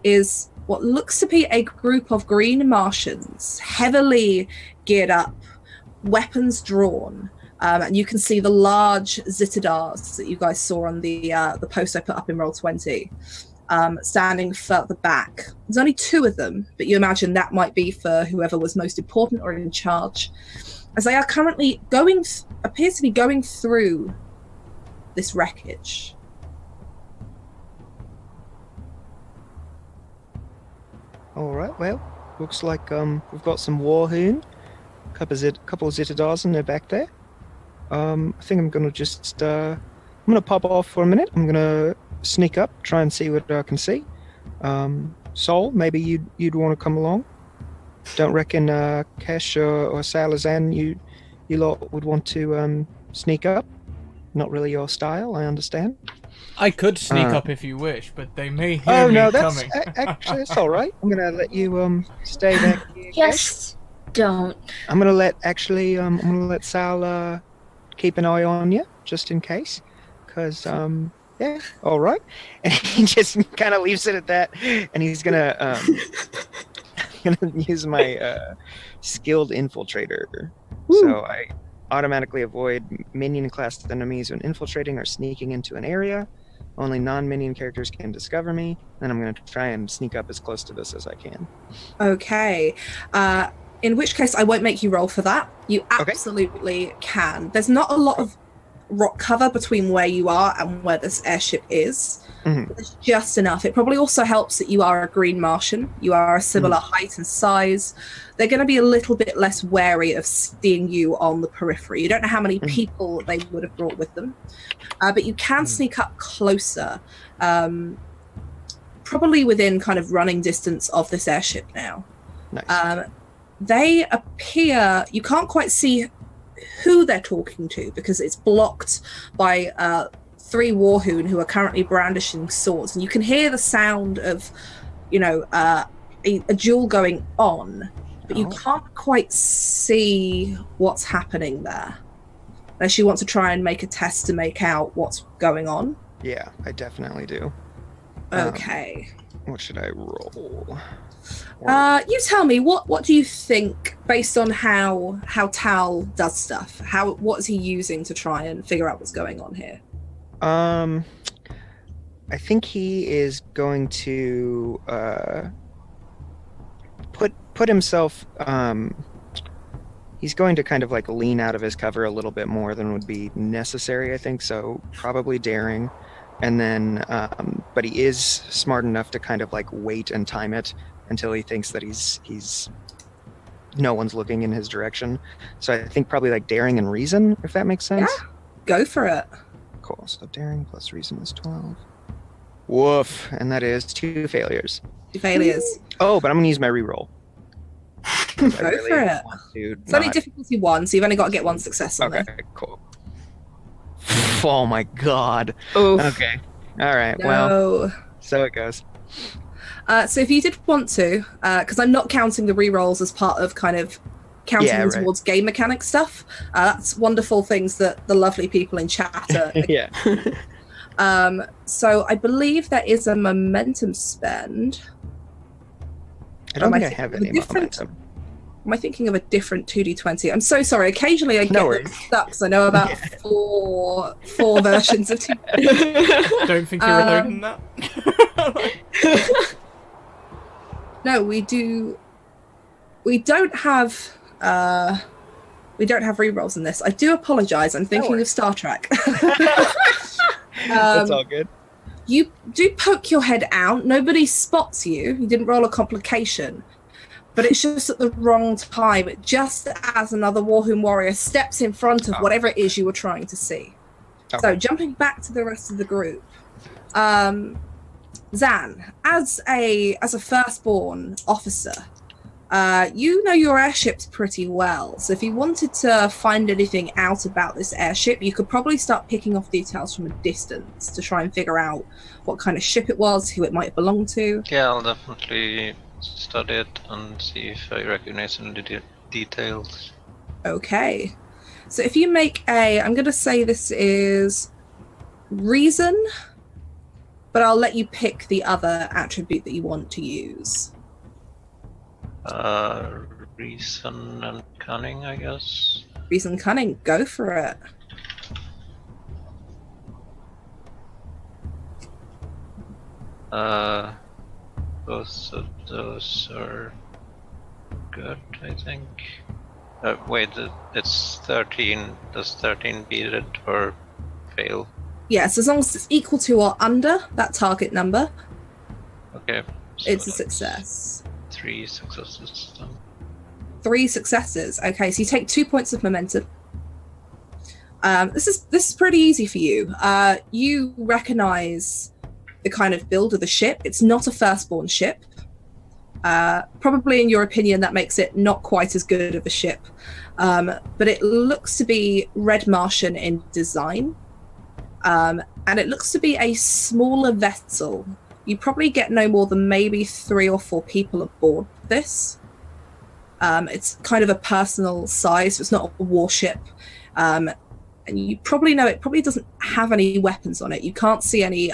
is what looks to be a group of green Martians, heavily geared up, weapons drawn, and you can see the large Zittadars that you guys saw on the post I put up in Roll20, standing further back. There's only 2 of them, but you imagine that might be for whoever was most important or in charge, as they are currently appears to be going through this wreckage. All right. Well, looks like we've got some Warhoon, couple of Zittadars in there back there. I think I'm gonna just I'm gonna pop off for a minute. I'm gonna sneak up, try and see what I can see. Sol, maybe you'd want to come along. Don't reckon Kesh or Salazan, you lot would want to sneak up. Not really your style, I understand. I could sneak up if you wish, but they may hear me that's coming. Actually it's all right. I'm gonna let you stay back here. Just don't. I'm gonna let Sal keep an eye on you just in case, because yeah, all right. And he just kind of leaves it at that, and he's gonna use my skilled infiltrator. Woo. So I automatically avoid minion class enemies when infiltrating or sneaking into an area. Only non-minion characters can discover me, and I'm going to try and sneak up as close to this as I can. Okay. In which case, I won't make you roll for that. You absolutely can. There's not a lot of rock cover between where you are and where this airship is. Mm-hmm. There's just enough. It probably also helps that you are a green Martian. You are a similar height and size. They're going to be a little bit less wary of seeing you on the periphery. You don't know how many people they would have brought with them, but you can sneak up closer, probably within kind of running distance of this airship now. Nice. They appear, you can't quite see who they're talking to because it's blocked by 3 Warhoon who are currently brandishing swords, and you can hear the sound of, a duel going on, but you can't quite see what's happening there. Unless you want to try and make a test to make out what's going on. Yeah, I definitely do. Okay. What should I roll? You tell me, what do you think, based on how Tal does stuff? What is he using to try and figure out what's going on here? I think he is going to put himself. He's going to kind of like lean out of his cover a little bit more than would be necessary, I think. So probably daring, and then, but he is smart enough to kind of like wait and time it until he thinks that he's no one's looking in his direction. So I think probably like daring and reason, if that makes sense. Yeah, go for it. Cool. So daring plus reason is 12. Woof, and that is 2 failures. 2 failures. Oh, but I'm gonna use my reroll. Go for it. It's only difficulty 1, so you've only got to get 1 success on Okay, there. cool. Oh my god. Oof. Okay. All right. No. Well, so it goes. So if you did want to, because I'm not counting the rerolls as part of kind of counting them towards game mechanic stuff. That's wonderful things that the lovely people in chat are. Yeah. So I believe there is a momentum spend. I don't think I have any momentum. Am I thinking of a different 2d20? I'm so sorry. Occasionally I get stuck because I know about four versions of 2. Don't think you're alone in that. No, we do. We don't have rerolls in this. I do apologise. I'm thinking of Star Trek. That's all good. You do poke your head out. Nobody spots you. You didn't roll a complication. But it's just at the wrong time, just as another Warhoon warrior steps in front of whatever it is you were trying to see. Okay. So jumping back to the rest of the group, Zan, as a firstborn officer, you know your airships pretty well. So if you wanted to find anything out about this airship, you could probably start picking off details from a distance to try and figure out what kind of ship it was, who it might belong to. Yeah, I'll definitely study it and see if I recognize any details. Okay. So if you make I'm going to say this is reason, but I'll let you pick the other attribute that you want to use. Reason and cunning, I guess. Reason, cunning, go for it. Both of those are good, I think. Wait, it's 13. Does 13 beat it or fail? Yes, as long as it's equal to or under that target number, Okay. So it's a success. 3 successes then. 3 successes. Okay, so you take 2 points of momentum. This is pretty easy for you. You recognize the kind of build of the ship. It's not a firstborn ship. Probably in your opinion that makes it not quite as good of a ship. But it looks to be Red Martian in design. And it looks to be a smaller vessel. You probably get no more than maybe 3 or 4 people aboard this. It's kind of a personal size, so it's not a warship. And you probably know it probably doesn't have any weapons on it. You can't see any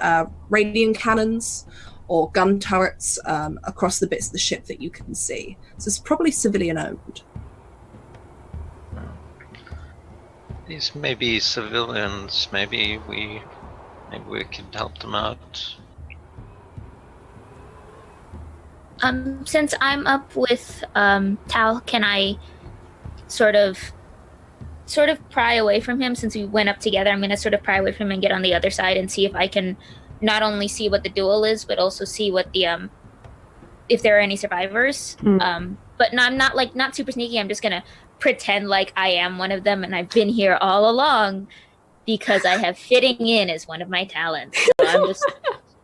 radiant cannons or gun turrets across the bits of the ship that you can see. So it's probably civilian owned. These may be civilians. Maybe we could help them out. Since I'm up with Tal, can I sort of pry away from him? Since we went up together, I'm going to sort of pry away from him and get on the other side and see if I can not only see what the duel is, but also see what the if there are any survivors. But no, I'm not super sneaky. I'm just going to pretend like I am one of them and I've been here all along because I have fitting in as one of my talents. So I'm just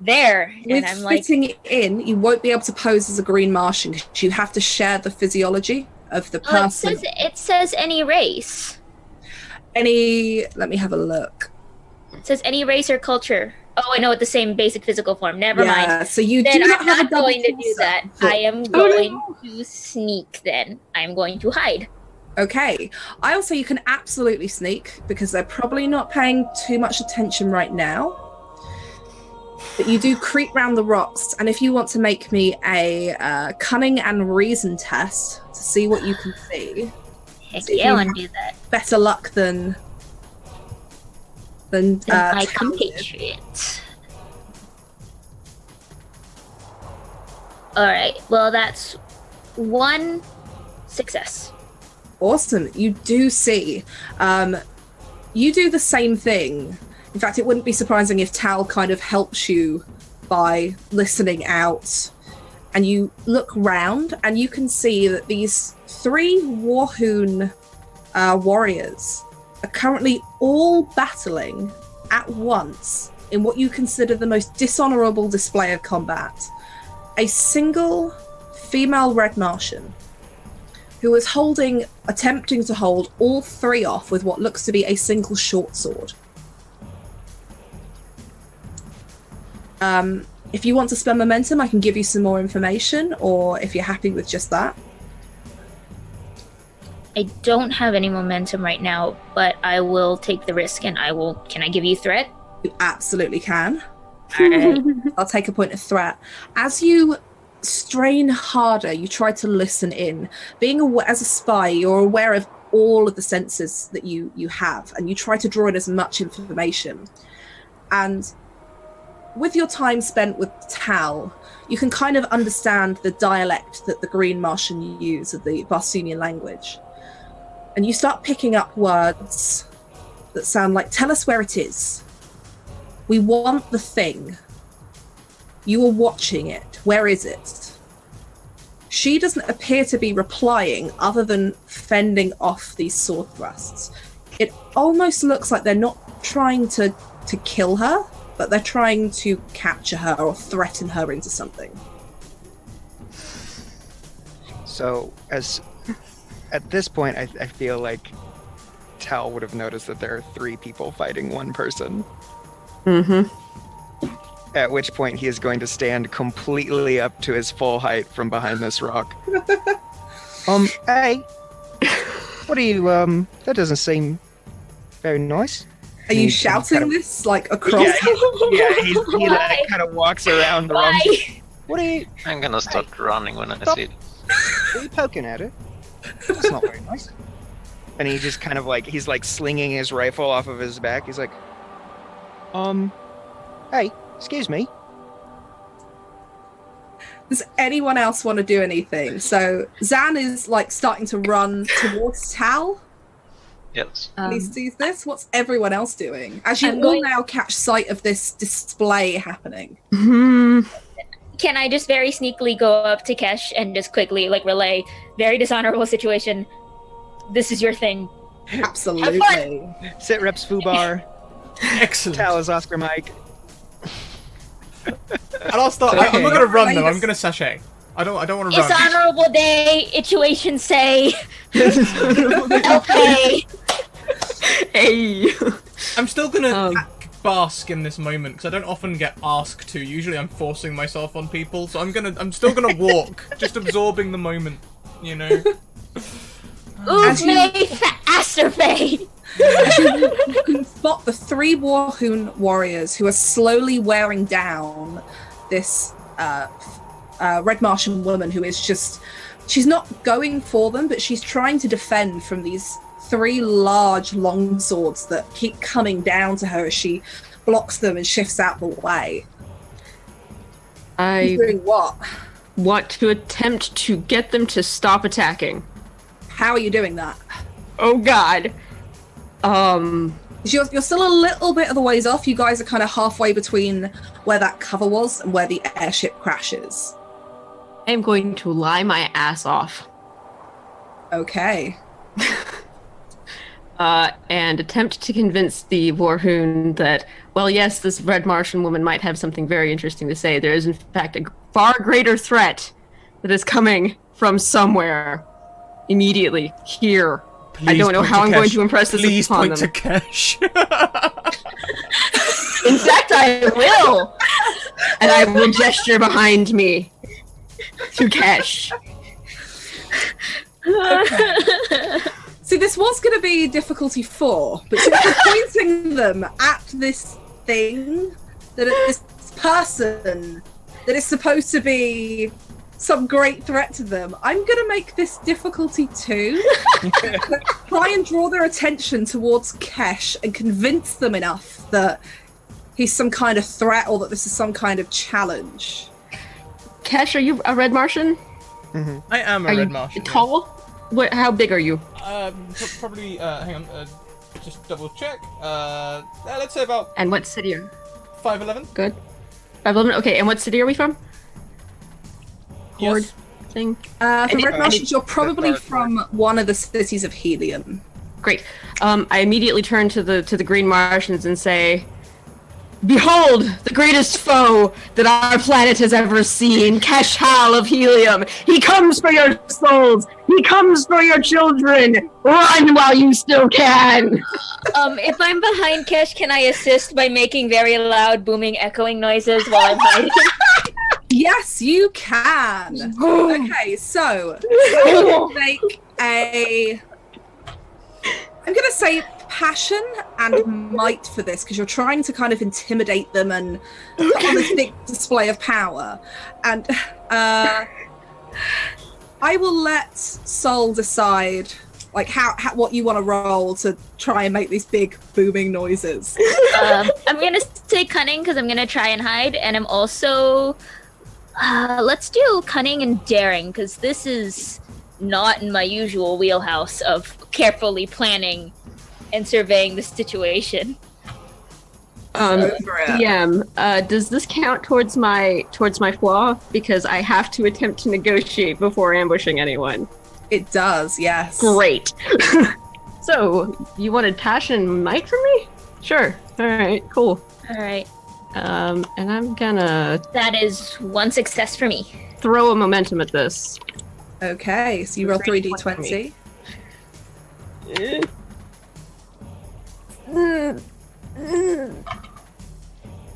there, With and I'm like, fitting in, you won't be able to pose as a green Martian because you have to share the physiology of the person. it says any race. Let me have a look. It says any race or culture. Oh, I know, at the same basic physical form. Never mind. So you Then do not I'm have a not double going to do torso. that. I am going to sneak then. I'm going to hide. Okay. I also, you can absolutely sneak because they're probably not paying too much attention right now. But you do creep round the rocks, and if you want to make me a cunning and reason test to see what you can see, Heck see if yeah, I you want have to do that. better luck than My Tal did. compatriots. Alright, well, that's 1 success. Awesome. You do see. You do the same thing. In fact, it wouldn't be surprising if Tal kind of helps you by listening out. And you look round and you can see that these 3 Warhoon warriors are currently all battling at once in what you consider the most dishonorable display of combat. A single female Red Martian who is attempting to hold all 3 off with what looks to be a single short sword. If you want to spend momentum, I can give you some more information, or if you're happy with just that. I don't have any momentum right now, but I will take the risk and can I give you threat? You absolutely can. Alright. I'll take a point of threat. As you strain harder, you try to listen in. Being aware, as a spy, you're aware of all of the senses that you have, and you try to draw in as much information. And with your time spent with Tal, you can kind of understand the dialect that the Green Martian use of the Barsunian language. And you start picking up words that sound like, "Tell us where it is. We want the thing. You are watching it. Where is it?" She doesn't appear to be replying other than fending off these sword thrusts. It almost looks like they're not trying to kill her, but they're trying to capture her or threaten her into something. So, at this point, I feel like Tal would have noticed that there are 3 people fighting 1 person. Mm-hmm. At which point he is going to stand completely up to his full height from behind this rock. Hey, what are you, that doesn't seem very nice. Are you shouting this, like, across? Yeah, he like, kind of walks around the room. What are you... I'm gonna start running when I Stop. see it. What are you poking at it? That's not very nice. And he just kind of like, he's like slinging his rifle off of his back. He's like, hey, excuse me. Does anyone else want to do anything? So Zan is like starting to run towards Tal. Yes. He sees this. What's everyone else doing? As you I'm all going- now catch sight of this display happening. Can I just very sneakily go up to Kesh and just quickly relay, very dishonorable situation. This is your thing. Absolutely. Sit reps Fubar. Excellent. Tal is Oscar Mike. And I'll start. I'm not gonna run though. I'm gonna sashay. I don't want to run. It's honorable day. Situation say. Okay. Hey. I'm still gonna bask in this moment because I don't often get asked to. Usually, I'm forcing myself on people, so I'm still gonna walk, just absorbing the moment. You know. Oogme Asterfay. You can spot the 3 Warhoon warriors who are slowly wearing down this Red Martian woman who is just... She's not going for them, but she's trying to defend from these 3 large long swords that keep coming down to her as she blocks them and shifts out the way. She's I doing what? want to attempt to get them to stop attacking. How are you doing that? Oh god. You're still a little bit of the ways off. You guys are kind of halfway between where that cover was and where the airship crashes. I am going to lie my ass off. Okay. And attempt to convince the Warhoon that, well, yes, this Red Martian woman might have something very interesting to say. There is, in fact, a far greater threat that is coming from somewhere immediately here. I don't know how I'm going to impress this Please upon point them. to Kesh. In fact, I will! And I will gesture behind me to Kesh. See, this was going to be difficulty 4, but since you're pointing them at this thing, that at this person that is supposed to be some great threat to them, I'm going to make this difficulty 2. Try and draw their attention towards Kesh and convince them enough that he's some kind of threat or that this is some kind of challenge. Kesh, are you a red Martian? Mm-hmm. I am a Are red you Martian. tall? What? How big are you? Probably. Hang on. Just double check. Let's say about And what city are 5'11". Good. 5'11". Okay, and what city are we from? Horde Yes. thing? For Red Martians, you're probably Dark from one of the cities of Helium. Great. I immediately turn to the green Martians and say, "Behold, the greatest foe that our planet has ever seen, Keshal of Helium. He comes for your souls. He comes for your children. Run while you still can." If I'm behind Kesh, can I assist by making very loud, booming, echoing noises while I'm hiding? Yes, you can. Okay, so I'm gonna make a. I'm gonna say passion and might for this because you're trying to kind of intimidate them and put on this big display of power. And I will let Sol decide like how what you want to roll to try and make these big booming noises. I'm gonna say cunning because I'm gonna try and hide, and I'm also let's do cunning and daring because this is not in my usual wheelhouse of carefully planning and surveying the situation. DM, does this count towards my flaw? Because I have to attempt to negotiate before ambushing anyone. It does, yes. Great. So, you wanted passion and might from me? Sure. All right. Cool. All right, And I'm gonna that is one success for me. throw a momentum at this. Okay, so you roll 3d20.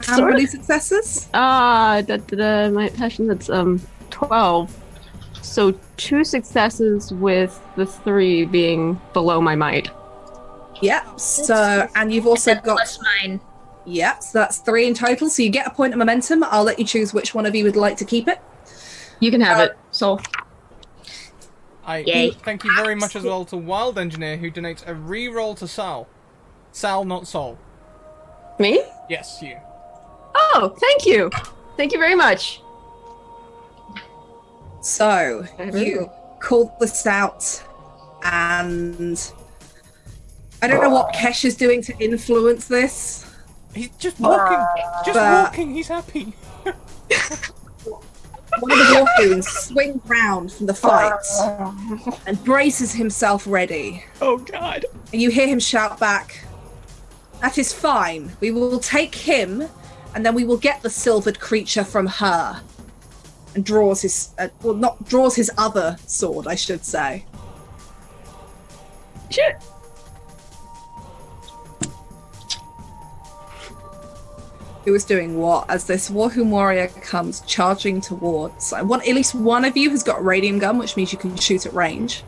How many successes? My passion, that's 12. So 2 successes with the 3 being below my might. Yep. So, and you've also That's got. plus mine. Yep. So that's 3 in total. So you get a point of momentum. I'll let you choose which one of you would like to keep it. You can have it, Sol. Yay. Thank you very much as well to Wild Engineer who donates a re-roll to Sal. Sal, not Sol. Me? Yes, you. Oh, thank you. Thank you very much. So you called this out, and I don't know what Kesh is doing to influence this. He's just walking. But- He's happy. One of the Wargoons swings round from the fight and braces himself ready. Oh God. And you hear him shout back, "That is fine. We will take him, and then we will get the silvered creature from her." And draws his, draws his other sword, I should say. Shit. Who is doing what as this Warhoon warrior comes charging towards. At least one of you has got a radium gun, which means you can shoot at range.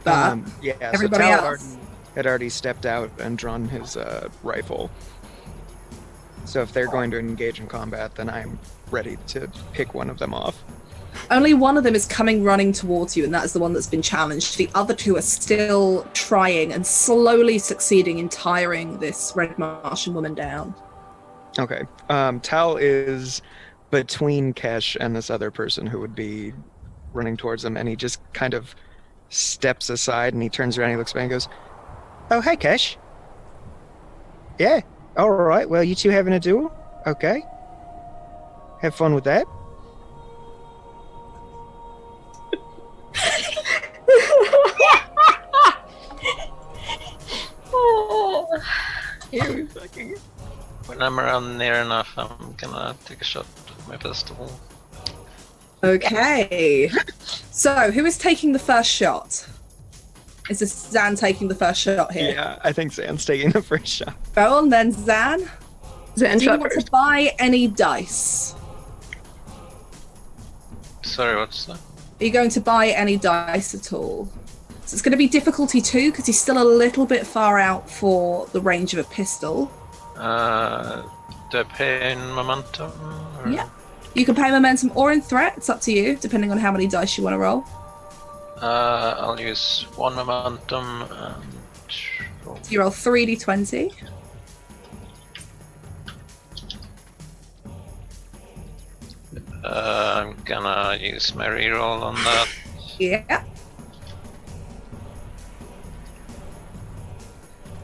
But Yeah, everybody so Tal else. had already stepped out and drawn his rifle. So if they're going to engage in combat, then I'm ready to pick one of them off. Only one of them is coming running towards you, and that is the one that's been challenged. The other 2 are still trying and slowly succeeding in tiring this red Martian woman down. Okay. Tal is between Kesh and this other person who would be running towards him, and he just kind of steps aside and he turns around, he looks back and goes, "Oh, hey, Kesh. Yeah, all right. Well, you two having a duel? Okay. Have fun with that." When I'm around near enough, I'm gonna take a shot with my pistol. Okay. So, who is taking the first shot? Is this Zan taking the first shot here? Yeah, I think Zan's taking the first shot. Go on then, Zan. Zan Do you shot want first. to buy any dice? Sorry, what's that? Are you going to buy any dice at all? So it's going to be difficulty 2 because he's still a little bit far out for the range of a pistol. Do I pay in momentum? Or... Yeah. You can pay momentum or in threat. It's up to you, depending on how many dice you want to roll. I'll use 1 momentum and roll. So you roll 3d20. I'm gonna use my reroll on that. Yeah.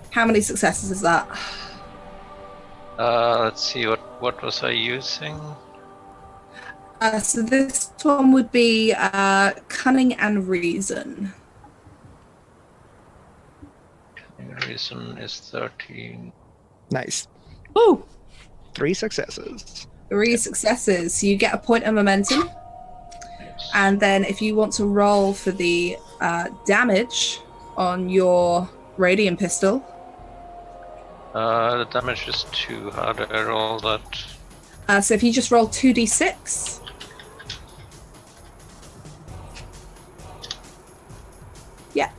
How many successes is that? Let's see, what was I using? So this one would be cunning and reason. Reason is 13. Nice. Woo! 3 successes. 3 successes. So you get a point of momentum. And then if you want to roll for the damage on your radium pistol. The damage is 2. How do I roll that? So if you just roll 2d6. Yeah.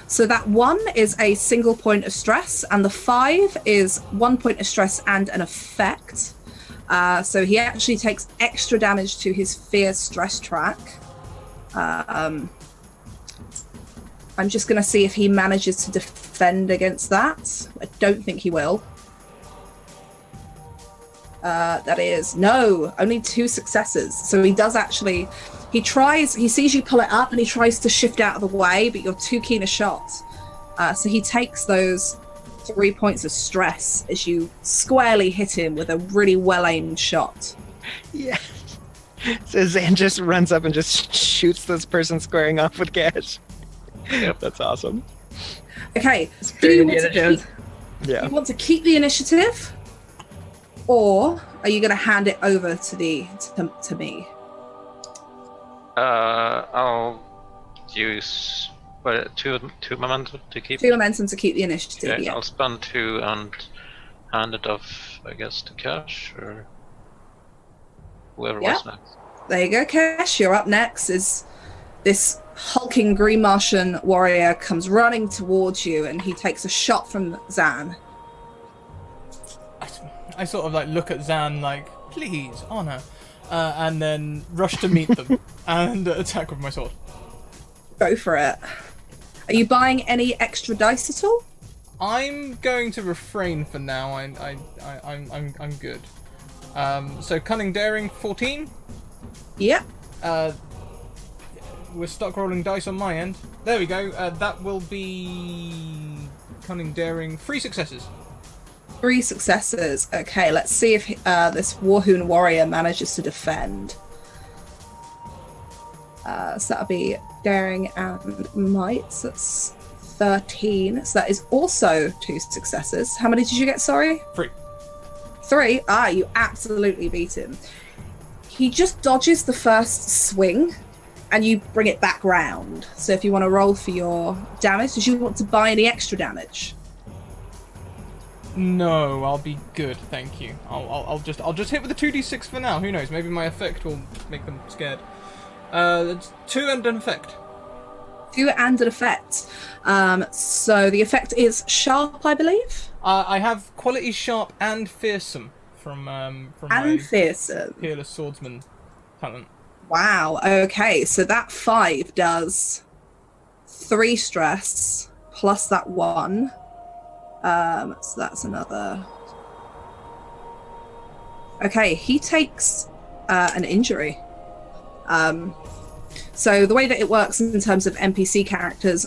So that 1 is a single point of stress, and the 5 is 1 point of stress and an effect. So he actually takes extra damage to his fear stress track. I'm just going to see if he manages to defend against that. I don't think he will. That is no, only 2 successes. So he does actually, he sees you pull it up and he tries to shift out of the way, but you're too keen a shot. So he takes those 3 points of stress as you squarely hit him with a really well-aimed shot. Yeah. So Zan just runs up and just shoots this person squaring off with Gash. Yep. That's awesome. Okay, Very you Indiana Jones. Yeah. want to keep the initiative, or are you going to hand it over to me? I'll use 2 momentum to keep. 2 momentum to keep the initiative. Okay, Yeah. I'll spend 2 and hand it off, I guess, to Cash or whoever Yeah. was next. There you go, Cash. You're up next. Is this hulking Green Martian warrior comes running towards you, and he takes a shot from Zan. I sort of like look at Zan like, please, honor, and then rush to meet them and attack with my sword. Go for it. Are you buying any extra dice at all? I'm going to refrain for now. I'm good. So cunning daring 14. Yep. We're stuck rolling dice on my end. There we go. That will be cunning daring 3 successes. 3 successes. Okay, let's see if this Warhoon warrior manages to defend. So that'll be daring and might. So that's 13. So that is also 2 successes. How many did you get, sorry? 3. 3? Ah, you absolutely beat him. He just dodges the first swing, and you bring it back round. So if you want to roll for your damage, did you want to buy any extra damage? No, I'll be good, thank you. I'll just hit with the 2d6 for now. Who knows? Maybe my effect will make them scared. That's 2 and an effect. 2 and an effect. So the effect is sharp, I believe. I have quality sharp and fearsome from And my fearsome. peerless swordsman talent. Wow. Okay, so that 5 does 3 stress plus that 1. So that's another. Okay, he takes an injury. So the way that it works in terms of NPC characters,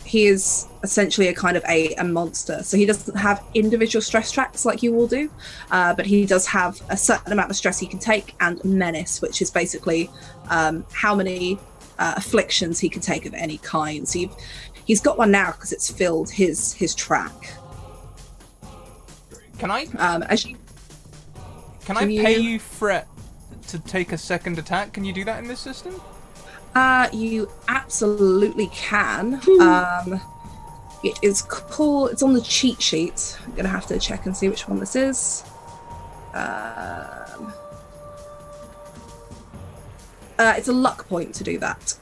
he is essentially a kind of a monster. So he doesn't have individual stress tracks like you all do, but he does have a certain amount of stress he can take, and menace, which is basically how many afflictions he can take of any kind. So he's got one now because it's filled his track. Can I? Can I Can pay you- you fret to take a second attack? Can you do that in this system? You absolutely can. It is cool. It's on the cheat sheet. I'm gonna have to check and see which one this is. It's a luck point to do that.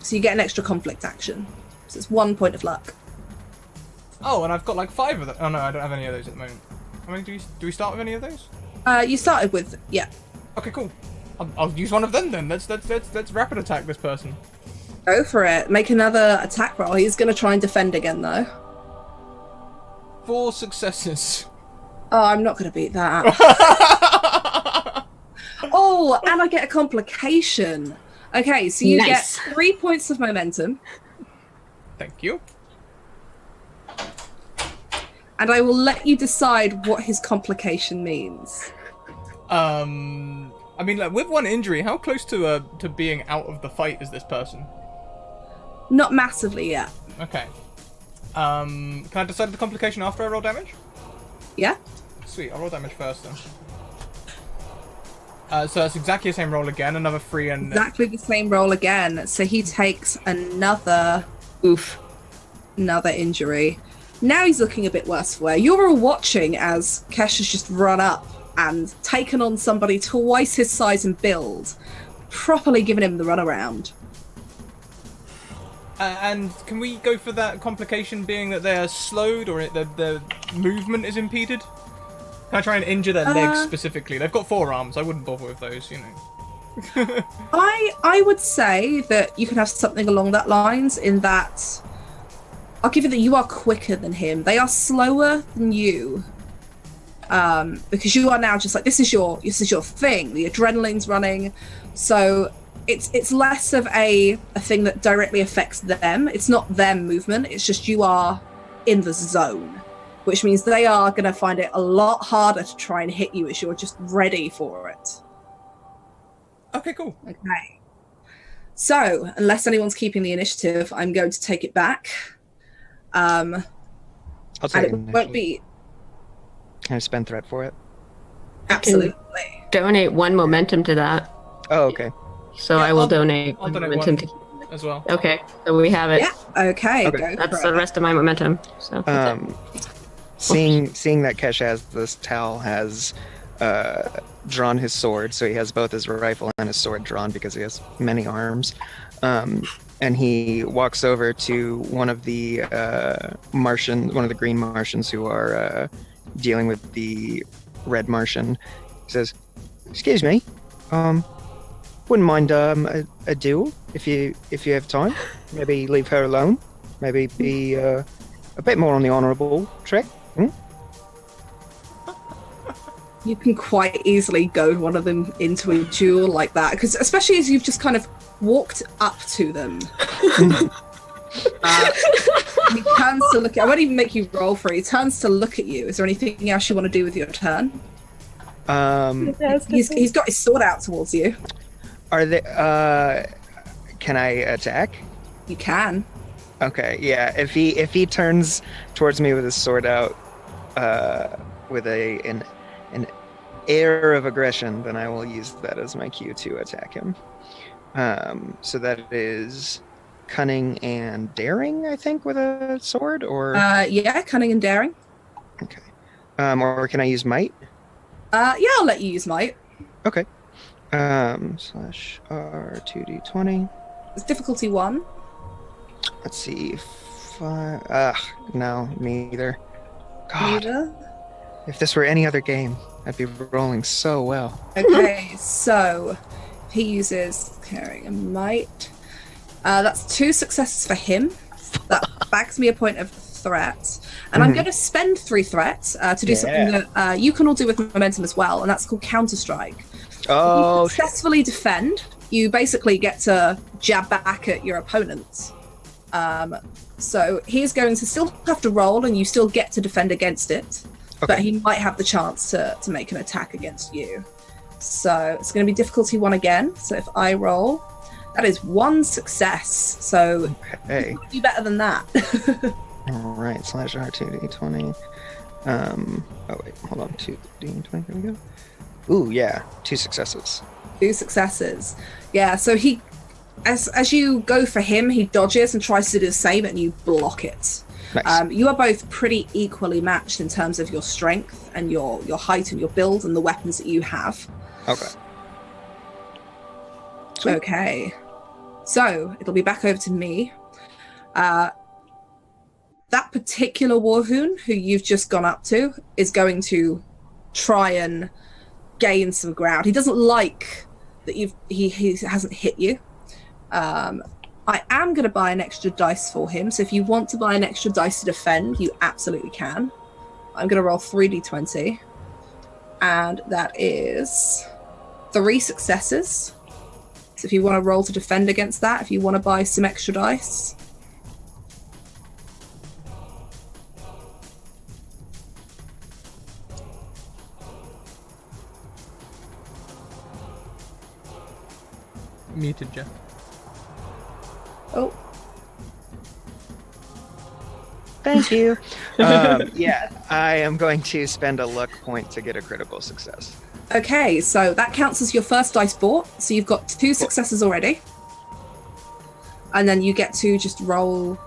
So you get an extra conflict action. So it's 1 point of luck. Oh, and I've got like 5 of them. Oh no, I don't have any of those at the moment. How many do we start with any of those? You started with Okay, cool. I'll use one of them then. Let's rapid attack this person. Go for it. Make another attack roll. He's going to try and defend again, though. 4 successes. Oh, I'm not going to beat that. Oh, and I get a complication. Okay, so you get 3 points of momentum. Thank you. And I will let you decide what his complication means. I mean, like, with 1 injury, how close to being out of the fight is this person? Not massively yet. Okay. Can I decide the complication after I roll damage? Yeah? Sweet, I'll roll damage first then. So that's exactly the same roll again, another 3 and... Exactly the same roll again. So he takes another injury. Now he's looking a bit worse for wear. You're all watching as Kesh has just run up and taken on somebody twice his size and build, properly giving him the runaround. And can we go for that complication being that they're slowed or the movement is impeded? Can I try and injure their legs specifically? They've got 4 arms. I wouldn't bother with those, you know. I would say that you can have something along that lines in that I'll give you that you are quicker than him. They are slower than you. Because you are now just like, this is your thing. The adrenaline's running. So it's less of a thing that directly affects them. It's not them movement. It's just you are in the zone, which means they are going to find it a lot harder to try and hit you as you're just ready for it. Okay, cool. Okay. So, unless anyone's keeping the initiative, I'm going to take it back. I'll take it. Won't be... Can I spend threat for it? Absolutely. Donate 1 momentum to that. Oh, okay. So yeah, I will donate I'll 1 donate momentum 1 as well. Okay, so we have it. Yeah. Okay. Okay. That's the rest of my momentum. So seeing that Kesh has this, Tal has drawn his sword, so he has both his rifle and his sword drawn because he has many arms. And he walks over to one of the green Martians who are dealing with the red Martian. He says, "Excuse me, wouldn't mind a duel if you have time. Maybe leave her alone. Maybe be a bit more on the honourable track." You can quite easily goad one of them into a duel like that, because especially as you've just kind of walked up to them. He turns to look at... I won't even make you roll for it. He turns to look at you. Is there anything else you want to do with your turn? He's got his sword out towards you. Are they... can I attack? You can. Okay, yeah. If he turns towards me with his sword out, with an air of aggression, then I will use that as my cue to attack him. So that is cunning and daring, I think, with a sword, or yeah, cunning and daring. Okay. Or can I use might? Yeah, I'll let you use might. Okay. Slash R2D20. It's difficulty 1. Let's see. 5. No, neither. God. Neither. If this were any other game, I'd be rolling so well. Okay, so he uses carrying a might. That's 2 successes for him. That backs me a point of threat. And I'm going to spend 3 threats to do something that you can all do with momentum as well, and that's called Counter-Strike. Oh, if you successfully defend, you basically get to jab back at your opponents. So he's going to still have to roll, and you still get to defend against it. Okay. But he might have the chance to make an attack against you. So it's going to be difficulty 1 again. So if I roll, that is 1 success. So you can do better than that. All right, slash R2D20. Oh wait, hold on. 2D20. Here we go. Ooh, yeah, 2 successes. 2 successes. Yeah. So he, as you go for him, he dodges and tries to do the same, and you block it. Nice. You are both pretty equally matched in terms of your strength and your height and your build and the weapons that you have. Okay. Sweet. Okay. So it'll be back over to me. That particular Warhoon who you've just gone up to is going to try and gain some ground. He doesn't like that he hasn't hit you. I am going to buy an extra dice for him, so if you want to buy an extra dice to defend, you absolutely can. I'm going to roll 3d20, and that is 3 successes. So if you want to roll to defend against that, if you want to buy some extra dice. Muted, Jeff. Oh, Thank you. Yeah, I am going to spend a luck point to get a critical success. okay, so that counts as your first dice bought. So you've got 2 successes already. And then you get to just roll.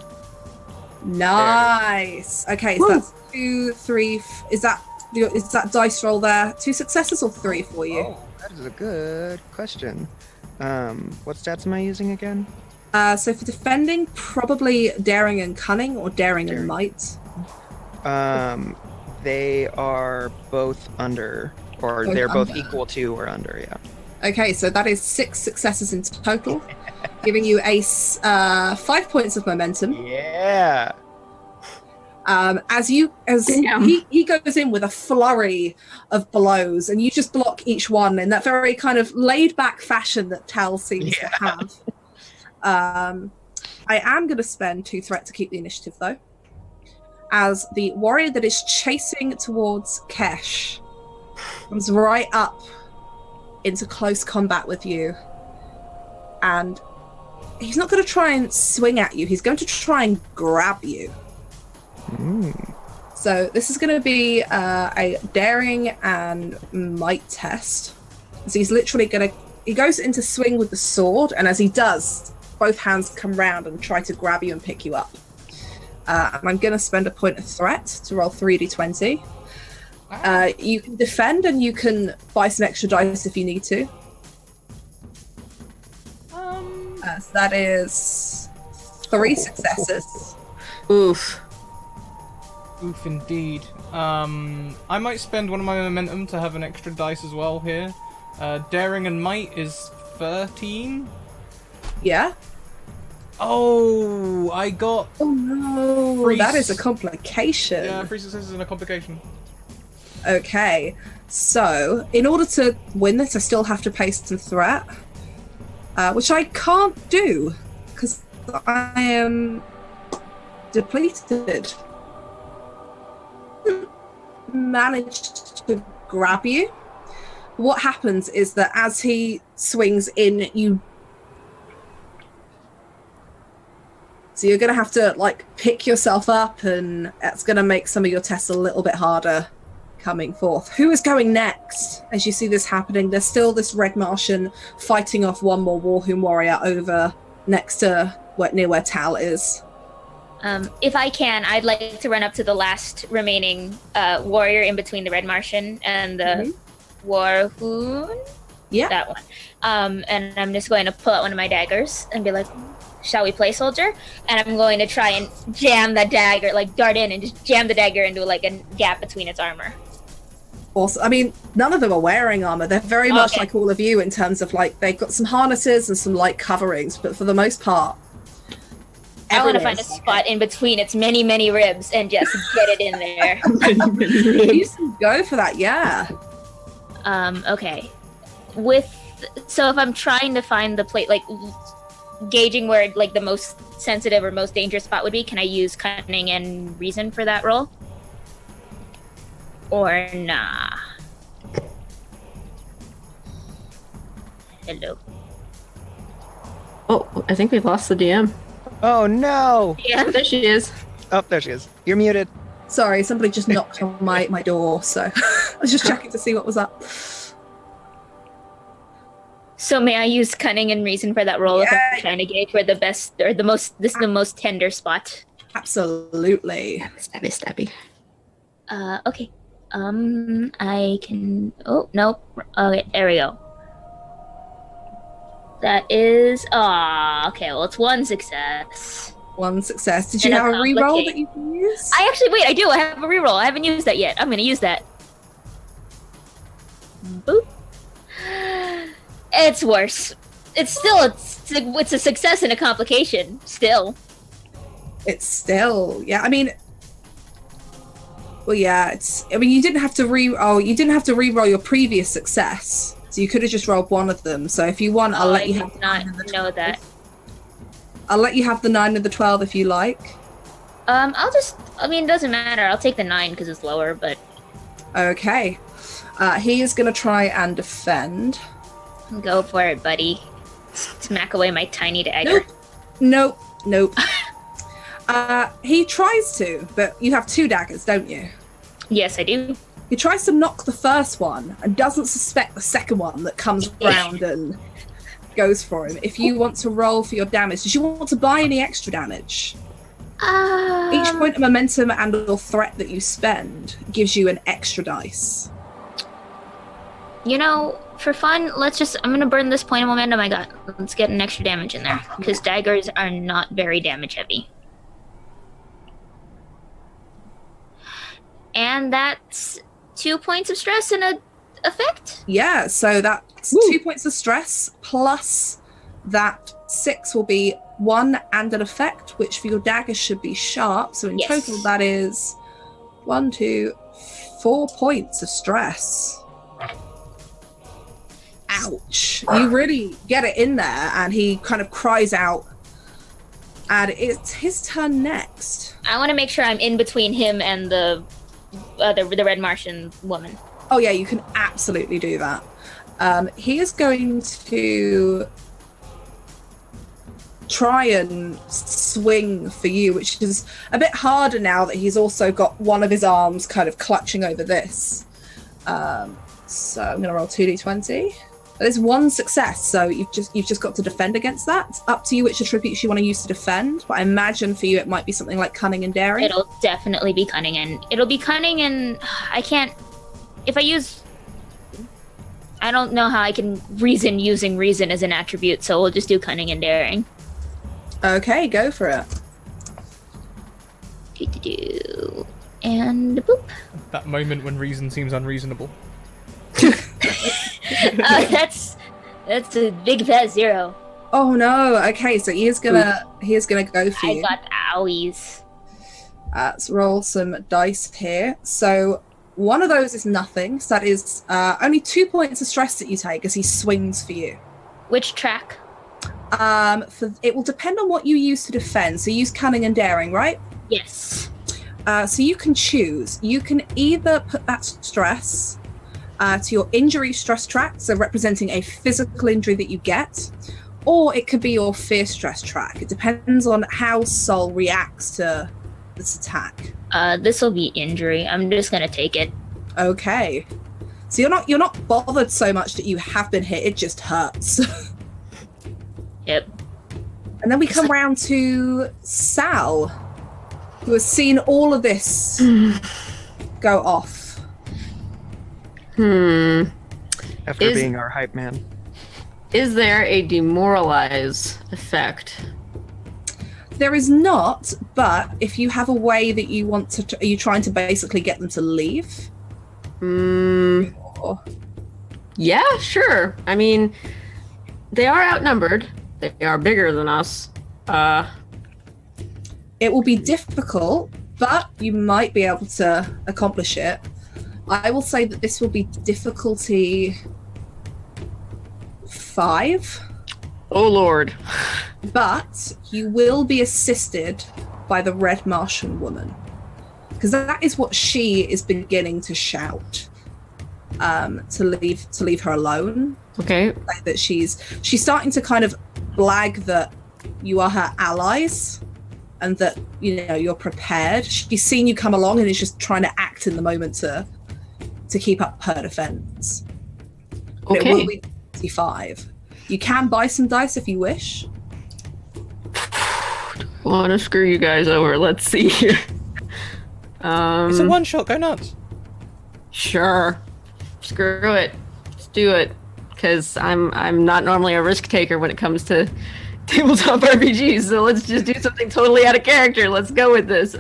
Nice. Okay, so that's 2, 3. Is that dice roll there 2 successes or 3 for you? Oh, that is a good question. What stats am I using again? So for defending, probably daring and cunning or daring and might. They are both under, or Both they're both under. equal to or under, yeah. Okay, so that is 6 successes in total, giving you 5 points of momentum. Yeah. As Damn. he goes in with a flurry of blows, and you just block each one in that very kind of laid back fashion that Tal seems to have. I am going to spend 2 threat to keep the initiative, though, as the warrior that is chasing towards Kesh comes right up into close combat with you, and he's not going to try and swing at you. He's going to try and grab you. So this is going to be a daring and might test. So he's literally he goes into swing with the sword, and as he does, both hands come round and try to grab you and pick you up. And I'm going to spend a point of threat to roll 3d20. You can defend, and you can buy some extra dice if you need to. So that is 3 successes. Oof. Oof, indeed. I might spend one of my momentum to have an extra dice as well here. Daring and might is 13. Yeah. Oh, I got... Oh no, Freeze. that is a complication. Yeah, 3 successes and a complication. Okay, so in order to win this, I still have to pay some threat, which I can't do because I am depleted. Managed to grab you. What happens is that as he swings in, so you're going to have to like pick yourself up, and that's going to make some of your tests a little bit harder coming forth. Who is going next? As you see this happening, there's still this Red Martian fighting off one more Warhoon warrior over next to near where Tal is. If I can, I'd like to run up to the last remaining warrior in between the Red Martian and the Warhoon. Yeah. That one. And I'm just going to pull out one of my daggers and be like, shall we play, soldier? And I'm going to try and jam that dagger, like dart in and just jam the dagger into like a gap between its armor. Also, I mean, none of them are wearing armor. They're very much like all of you in terms of like they've got some harnesses and some light coverings, but for the most part, I want to find a spot in between its many, many ribs and just get it in there. You can go for that, yeah. Okay. So if I'm trying to find the plate, like gauging where like the most sensitive or most dangerous spot would be, can I use cunning and reason for that roll? Or nah? Hello. Oh, I think we lost the DM. Oh no! Yeah. There she is. Oh, there she is. You're muted. Sorry, somebody just knocked on my door, so I was just checking to see what was up. So may I use cunning and reason for that roll if I'm trying to gauge where the best or the most this is the most tender spot? Absolutely. Stabby. Okay. I can. Oh nope. Okay, there we go. That is. Okay. Well, it's 1 success. 1 success. Did you And a have a reroll complicate. that you can use? I actually wait. I do. I have a reroll. I haven't used that yet. I'm gonna use that. Boop. It's worse. It's a success and a complication. Still. It's still, yeah. I mean, well, yeah. You didn't have to re-roll your previous success, so you could have just rolled one of them. So if you want, I'll let you have. Not know that. I'll let you have the 9 and the 12 if you like. It doesn't matter. I'll take the 9 because it's lower, but. Okay. He is going to try and defend. Go for it, buddy. Smack away my tiny dagger. Nope. He tries to, but you have 2 daggers, don't you? Yes, I do. He tries to knock the first one and doesn't suspect the second one that comes round and goes for him. If you want to roll for your damage, did you want to buy any extra damage? Each point of momentum and or threat that you spend gives you an extra dice. For fun, I'm gonna burn this point of momentum I got. Let's get an extra damage in there, because daggers are not very damage heavy. And that's 2 points of stress and a effect? Yeah, so that's 2 points of stress, plus that 6 will be 1 and an effect, which for your dagger should be sharp. So in total, that is 1, 2, 4 points of stress. Ouch. You really get it in there, and he kind of cries out. And it's his turn next. I want to make sure I'm in between him and the Red Martian woman. Oh yeah, you can absolutely do that. He is going to try and swing for you, which is a bit harder now that he's also got one of his arms kind of clutching over this. So I'm going to roll 2d20. There's 1 success, so you've just got to defend against that. It's up to you which attributes you want to use to defend, but I imagine for you it might be something like cunning and daring. It'll definitely be cunning, and I can't. If I use, I don't know how I can reason using reason as an attribute, so we'll just do cunning and daring. Okay, go for it. And boop. That moment when reason seems unreasonable. That's a big fat 0. Oh no. Okay, so he is gonna go for you. I got owies. Let's roll some dice here. So one of those is nothing. So that is only 2 points of stress that you take as he swings for you. Which track? It will depend on what you use to defend. So you use cunning and daring, right? Yes. So you can choose. You can either put that stress to your injury stress track, so representing a physical injury that you get, or it could be your fear stress track. It depends on how Sol reacts to this attack. This will be injury. I'm just gonna take it. Okay. So you're not bothered so much that you have been hit, it just hurts. Yep. And then we come round to Sal, who has seen all of this go off. After being our hype man. Is there a demoralize effect? There is not, but if you have a way that you want to, are you trying to basically get them to leave? Or... Yeah, sure. I mean, they are outnumbered. They are bigger than us. It will be difficult, but you might be able to accomplish it. I will say that this will be difficulty 5. Oh, Lord. But you will be assisted by the Red Martian woman. Because that is what she is beginning to shout. To leave her alone. Okay. Like that she's starting to kind of blag that you are her allies and that, you're prepared. She's seen you come along and is just trying to act in the moment to keep up her defense. But okay. It will be 55. You can buy some dice if you wish. Want to screw you guys over? Let's see here. It's a one shot. Go nuts. Sure. Screw it. Let's do it. Because I'm not normally a risk taker when it comes to tabletop RPGs. So let's just do something totally out of character. Let's go with this.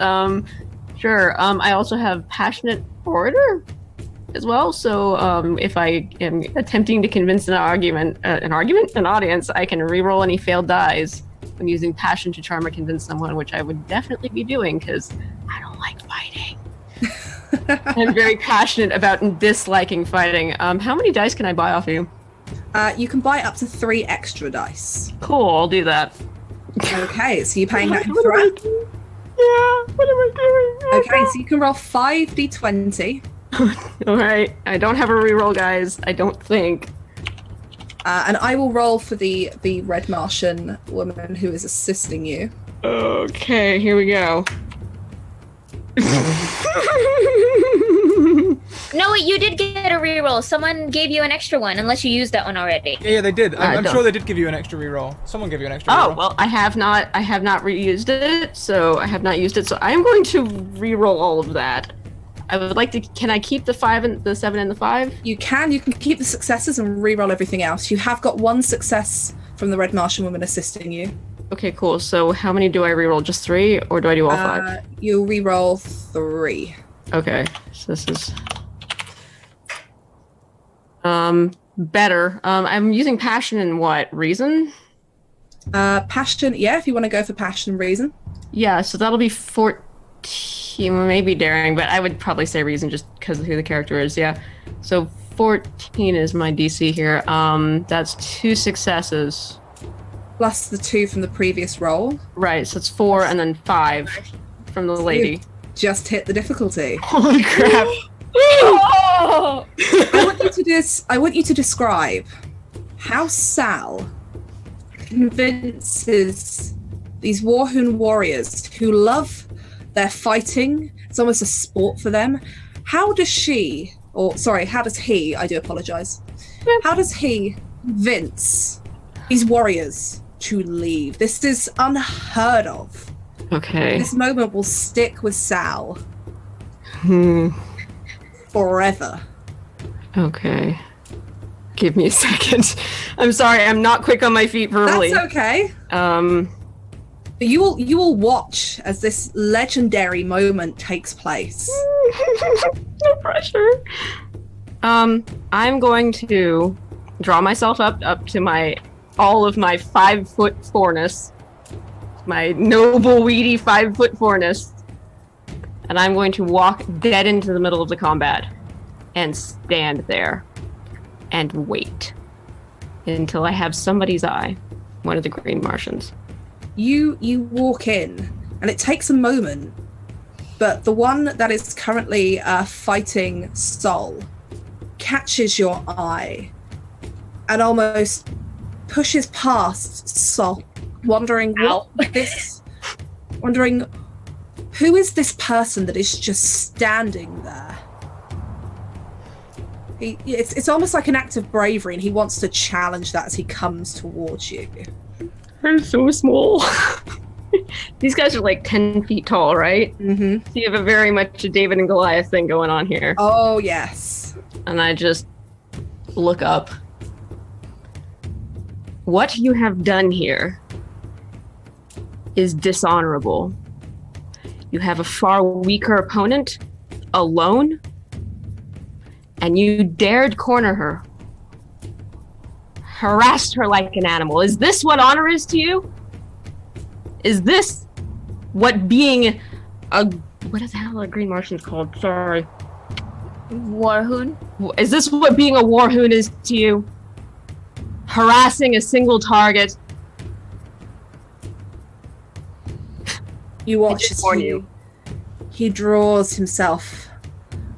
Sure. I also have passionate orator. as well. So if I am attempting to convince an audience, I can reroll any failed dies. I'm using passion to charm or convince someone, which I would definitely be doing because I don't like fighting. I'm very passionate about disliking fighting. How many dice can I buy off you? You can buy up to 3 extra dice. Cool, I'll do that. Okay, so you're paying that in What am I threat. doing? Yeah, what am I doing? Okay, so you can roll 5d20. All right, I don't have a reroll, guys. I don't think. And I will roll for the red Martian woman who is assisting you. Okay, here we go. No, wait, you did get a reroll. Someone gave you an extra one, unless you used that one already. Yeah, they did. I'm don't. sure they did give you an extra reroll. Someone gave you an extra Oh, reroll. well, I have not reused it, so I have not used it, so I'm going to reroll all of that. I would like to, can I keep the 5 and the 7 and the 5? You can keep the successes and re-roll everything else. You have got 1 success from the red Martian woman assisting you. Okay, cool. So how many do I reroll? Just 3, or do I do all 5? You'll re-roll 3. Okay, so this is better. I'm using passion and what? Reason? Passion, yeah, if you want to go for passion and reason. Yeah, so that'll be 14, maybe daring, but I would probably say reason just because of who the character is, yeah. So 14 is my DC here. That's 2 successes. Plus the 2 from the previous roll. Right, so it's 4 and then 5 from the lady. Just hit the difficulty. Holy crap. Oh! I want you to describe how Sal convinces these Warhoon warriors who love their fighting. It's almost a sport for them. How does he, I do apologize. How does he convince these warriors to leave? This is unheard of. Okay. This moment will stick with Sal forever. Okay. Give me a second. I'm sorry, I'm not quick on my feet verbally. That's okay. You will watch as this legendary moment takes place. No pressure. I'm going to draw myself up to all of my 5'4"ness. My noble, weedy 5'4"ness. And I'm going to walk dead into the middle of the combat and stand there and wait until I have somebody's eye, one of the green Martians. You walk in, and it takes a moment, but the one that is currently fighting Sol catches your eye and almost pushes past Sol, wondering who is this person that is just standing there. It's almost like an act of bravery, and he wants to challenge that as he comes towards you. I'm so small. These guys are like 10 feet tall, right? Mm-hmm. So you have a very much a David and Goliath thing going on here. Oh, yes. And I just look up. What you have done here is dishonorable. You have a far weaker opponent, alone, and you dared corner her. Harassed her like an animal. Is this what honor is to you? Is this what being what the hell are Green Martians called? Sorry. Warhoon? Is this what being a Warhoon is to you? Harassing a single target? You watch did as warn you. he draws himself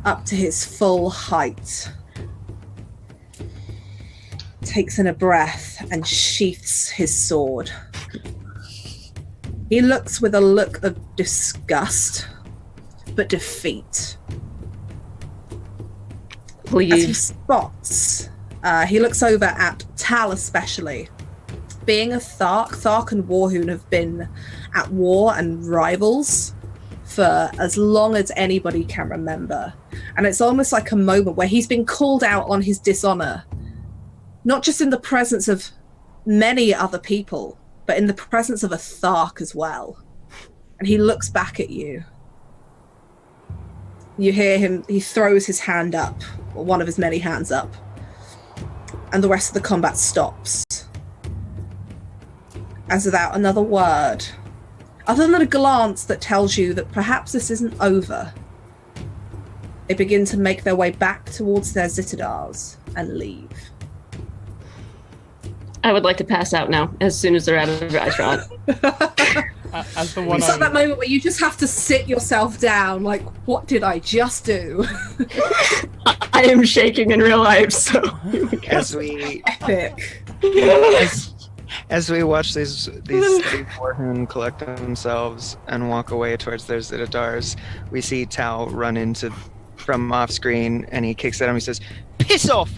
up to his full height, takes in a breath, and sheaths his sword. He looks with a look of disgust, but defeat. Please. As he spots, he looks over at Tal especially. Being a Thark and Warhoon have been at war and rivals for as long as anybody can remember. And it's almost like a moment where he's been called out on his dishonor, not just in the presence of many other people, but in the presence of a Thark as well. And he looks back at you. You hear him, he throws his hand up one of his many hands up. And the rest of the combat stops. As without another word, other than a glance that tells you that perhaps this isn't over, they begin to make their way back towards their citadels and leave. I would like to pass out now, as soon as they're out of restaurant. As the one It's at that moment where you just have to sit yourself down, like, what did I just do? I am shaking in real life, so... As we Epic. as we watch these three Warhoon collect themselves and walk away towards their Zitadars, we see Tao run into from off screen, and he kicks at him. He says, "Piss off!"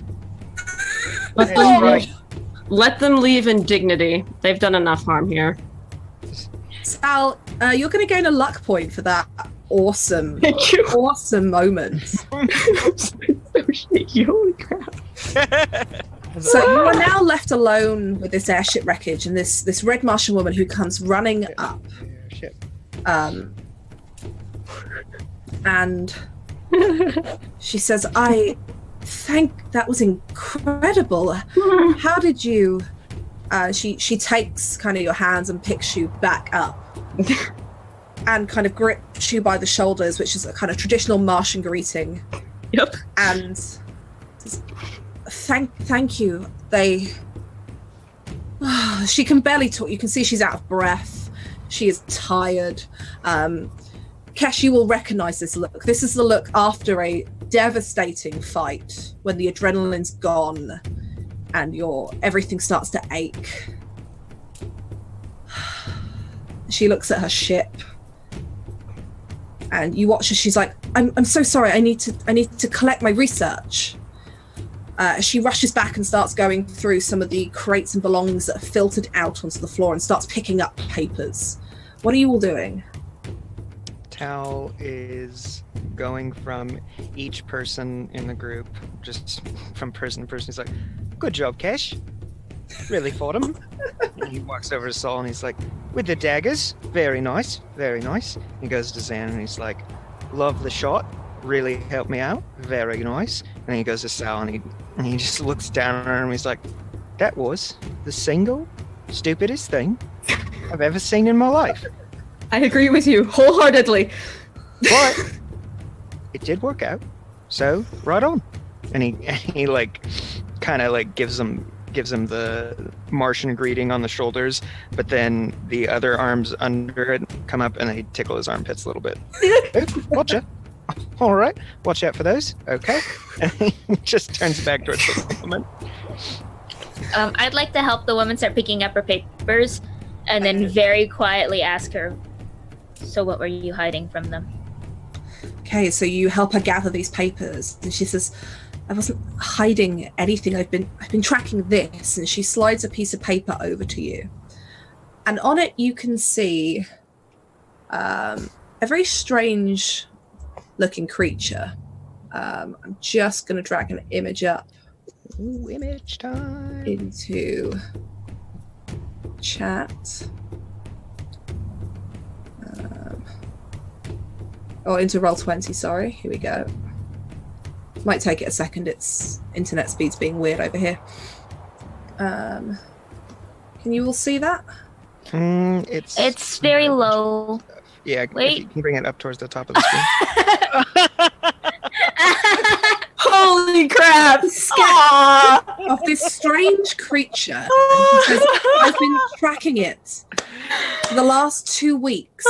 Let them leave in dignity. They've done enough harm here. Sal, you're going to gain a luck point for that awesome, awesome moment. So shaky, holy crap. So you are now left alone with this airship wreckage and this red Martian woman who comes running up. And she says, that was incredible. How did you... She takes kind of your hands and picks you back up and kind of grips you by the shoulders, which is a kind of traditional Martian greeting. Yep. And says, thank you. She can barely talk. You can see she's out of breath. She is tired. Kesh, you will recognize this look. This is the look after a devastating fight when the adrenaline's gone and everything starts to ache. She looks at her ship and you watch her. She's like, I'm so sorry. I need to collect my research. She rushes back and starts going through some of the crates and belongings that are filtered out onto the floor and starts picking up papers. What are you all doing? Tao is going from each person in the group, just from person to person. He's like, "Good job, Kesh. Really fought him." And he walks over to Saul and he's like, "With the daggers, very nice, very nice." He goes to Zan and he's like, "Love the shot, really helped me out, very nice." And then he goes to Sal and he just looks down at her and he's like, "That was the single stupidest thing I've ever seen in my life. I agree with you wholeheartedly. But it did work out, so right on." And he like kind of like gives him the Martian greeting on the shoulders, but then the other arms under it come up and they tickle his armpits a little bit. Watcha. All right, watch out for those. Okay. And he just turns back towards the woman. I'd like to help the woman start picking up her papers, and then very quietly ask her, "So what were you hiding from them?" Okay, so you help her gather these papers, and she says, "I wasn't hiding anything. I've been tracking this." And she slides a piece of paper over to you, and on it you can see a very strange looking creature. I'm just going to drag an image up. Ooh, image time. Into chat. Into Roll20, sorry. Here we go. Might take it a second. It's internet speed's being weird over here. Can you all see that? It's very low. Yeah, Wait. if you can bring it up towards the top of the screen. Holy crap! Of this strange creature. And she says, "I've been tracking it for the last 2 weeks.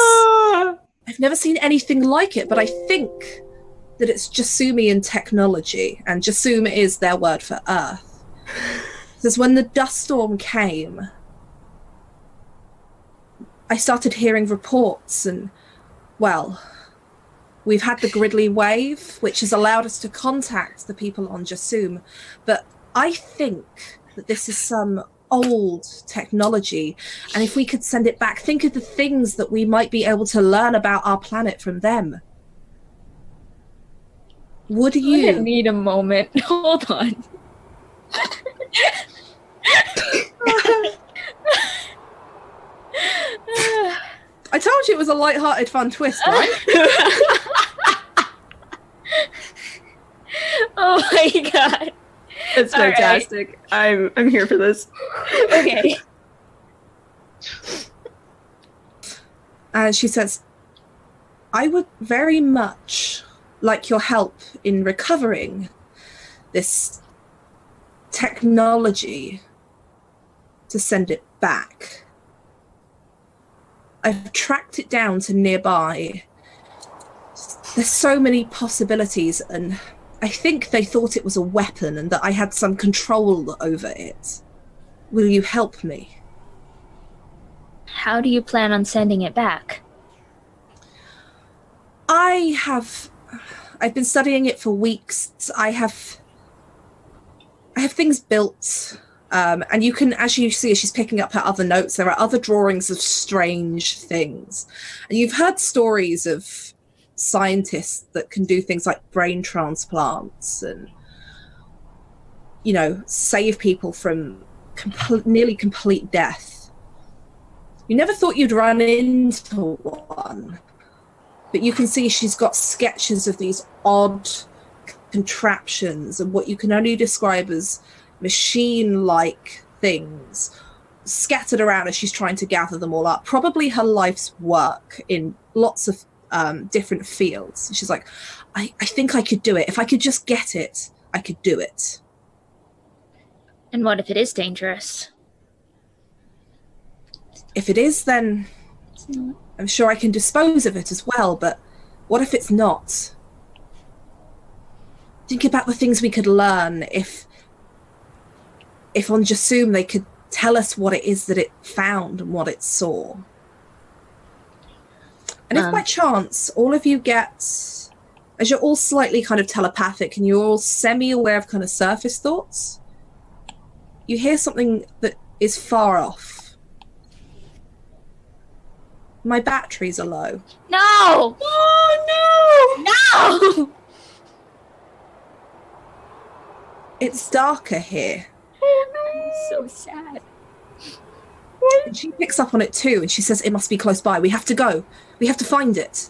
I've never seen anything like it, but I think that it's Jasumian technology, and Jasum is their word for Earth. It says, when the dust storm came, I started hearing reports, and, well, we've had the Gridley wave, which has allowed us to contact the people on Jasum, but I think that this is some old technology, and if we could send it back, think of the things that we might be able to learn about our planet from them. Would you... I need a moment. Hold on. I told you it was a light-hearted, fun twist, right? Oh my my god. That's All right. fantastic. I'm here for this. Okay. And she says, I would very much like your help in recovering this technology to send it back. I've tracked it down to nearby. There's so many possibilities, and I think they thought it was a weapon and that I had some control over it. Will you help me? How do you plan on sending it back? I've been studying it for weeks. I have things built, and you can, as you see, as she's picking up her other notes, there are other drawings of strange things. And you've heard stories of scientists that can do things like brain transplants and, you know, save people from nearly complete death. You never thought you'd run into one, but you can see she's got sketches of these odd contraptions and what you can only describe as machine-like things scattered around as she's trying to gather them all up. Probably her life's work in lots of different fields. She's like, I think I could do it. If I could just get it, I could do it. And what if it is dangerous? If it is, then I'm sure I can dispose of it as well, but what if it's not? Think about the things we could learn if on Jasum they could tell us what it is that it found and what it saw. And if by chance all of you get, as you're all slightly kind of telepathic and you're all semi-aware of kind of surface thoughts, you hear something that is far off. My batteries are low. No! Oh, no! No! It's darker here. I'm so sad. And she picks up on it too, and she says, it must be close by. We have to go. We have to find it.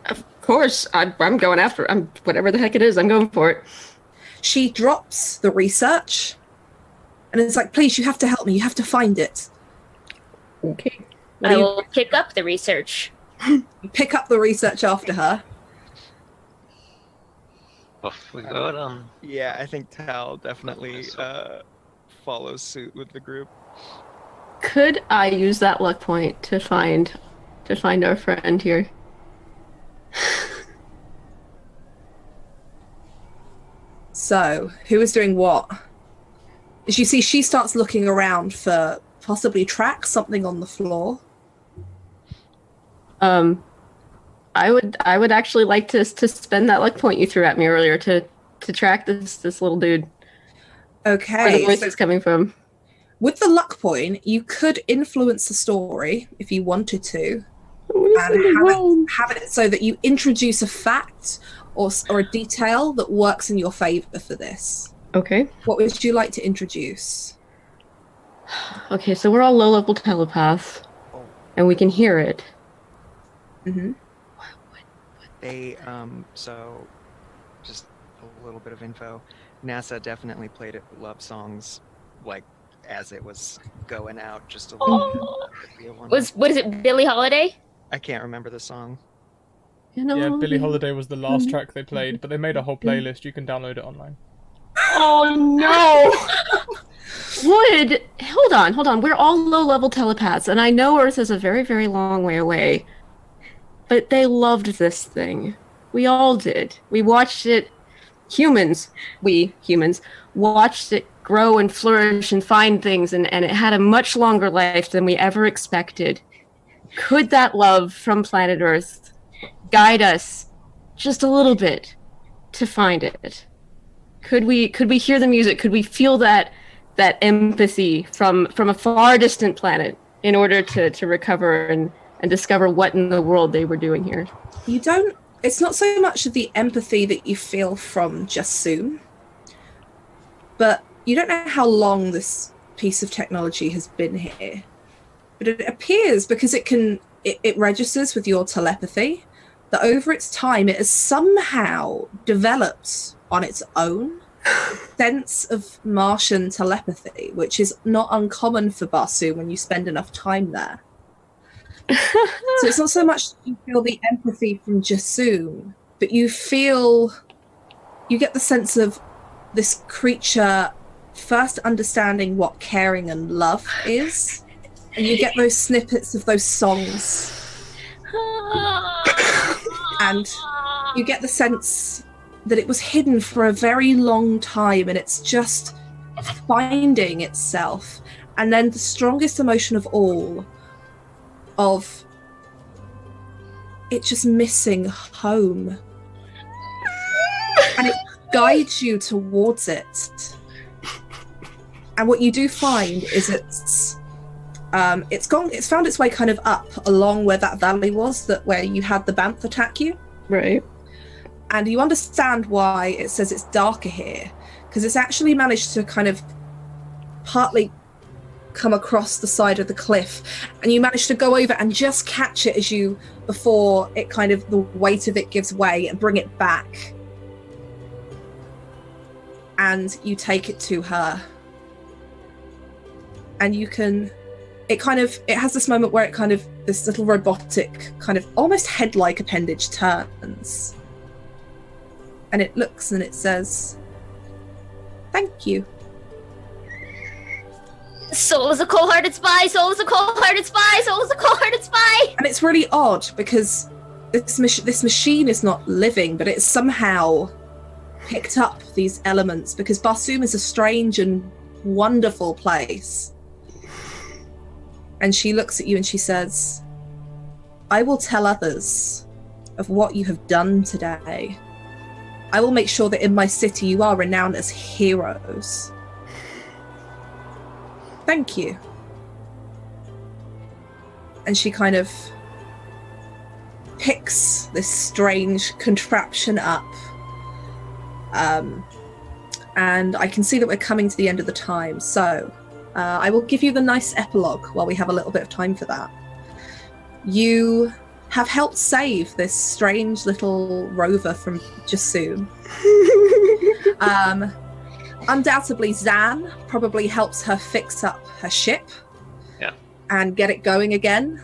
Of course, I'm going after it. Whatever the heck it is, I'm going for it. She drops the research, and it's like, please, you have to help me. You have to find it. Okay. I will pick up the research. You pick up the research after her. Off we go then. Yeah, I think Tal definitely follows suit with the group. Could I use that luck point to find our friend here? So, who is doing what? As you see, she starts looking around for possibly tracks, something on the floor. I would actually like to spend that luck point you threw at me earlier to track this little dude. Okay. Where the voice is coming from. With the luck point, you could influence the story if you wanted to, and have it so that you introduce a fact or a detail that works in your favor for this. Okay. What would you like to introduce? Okay, so we're all low-level telepaths, and we can hear it. Mm-hmm. They, so, just a little bit of info. NASA definitely played it love songs, like, as it was going out, just a little bit. What is it, Billie Holiday? I can't remember the song. You know, Yeah, Billie Holiday was the last track they played, but they made a whole playlist. You can download it online. Oh no! Hold on. We're all low-level telepaths, and I know Earth is a very, very long way away. But they loved this thing. We all did. We watched it. We humans, watched it grow and flourish and find things, and it had a much longer life than we ever expected. Could that love from planet Earth guide us just a little bit to find it? Could we hear the music? Could we feel that empathy from a far distant planet in order to recover and discover what in the world they were doing here? You don't. It's not so much of the empathy that you feel from Jasum, but you don't know how long this piece of technology has been here. But it appears, because it registers with your telepathy, that over its time it has somehow developed on its own sense of Martian telepathy, which is not uncommon for Barsoom when you spend enough time there. So it's not so much that you feel the empathy from Jasoom, but you get the sense of this creature first understanding what caring and love is, and you get those snippets of those songs, and you get the sense that it was hidden for a very long time and it's just finding itself. And then the strongest emotion of all, of it just missing home, and it guides you towards it. And what you do find is it's found its way kind of up along where that valley was, where you had the Banth attack you. Right. And you understand why it says it's darker here, because it's actually managed to kind of partly come across the side of the cliff, and you manage to go over and just catch it before it kind of, the weight of it gives way, and bring it back. And you take it to her. And it has this moment where this little robotic kind of almost head-like appendage turns. And it looks and it says, "Thank you." Soul is a cold-hearted spy! Soul is a cold-hearted spy! Soul is a cold-hearted spy! And it's really odd because this machine is not living, but it's somehow picked up these elements, because Barsoom is a strange and wonderful place. And she looks at you and she says, "I will tell others of what you have done today. I will make sure that in my city you are renowned as heroes. Thank you." And she kind of picks this strange contraption up. And I can see that we're coming to the end of the time, so I will give you the nice epilogue while we have a little bit of time for that. You have helped save this strange little rover from Jasoom. Undoubtedly, Zan probably helps her fix up her ship and get it going again.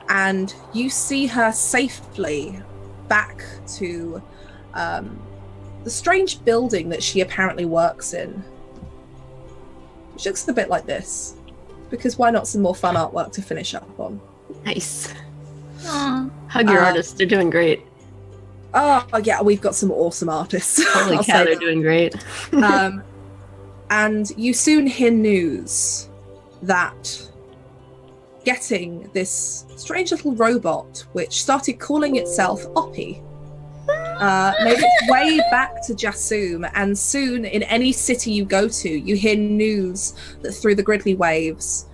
And you see her safely back to the strange building that she apparently works in, which looks a bit like this, because why not some more fun artwork to finish up on? Nice. Hug your artists, they're doing great. Oh yeah, we've got some awesome artists. Holy cow, they're doing great. And you soon hear news that getting this strange little robot, which started calling itself Oppie, made its way back to Jasoom, and soon in any city you go to, you hear news that through the Gridley waves,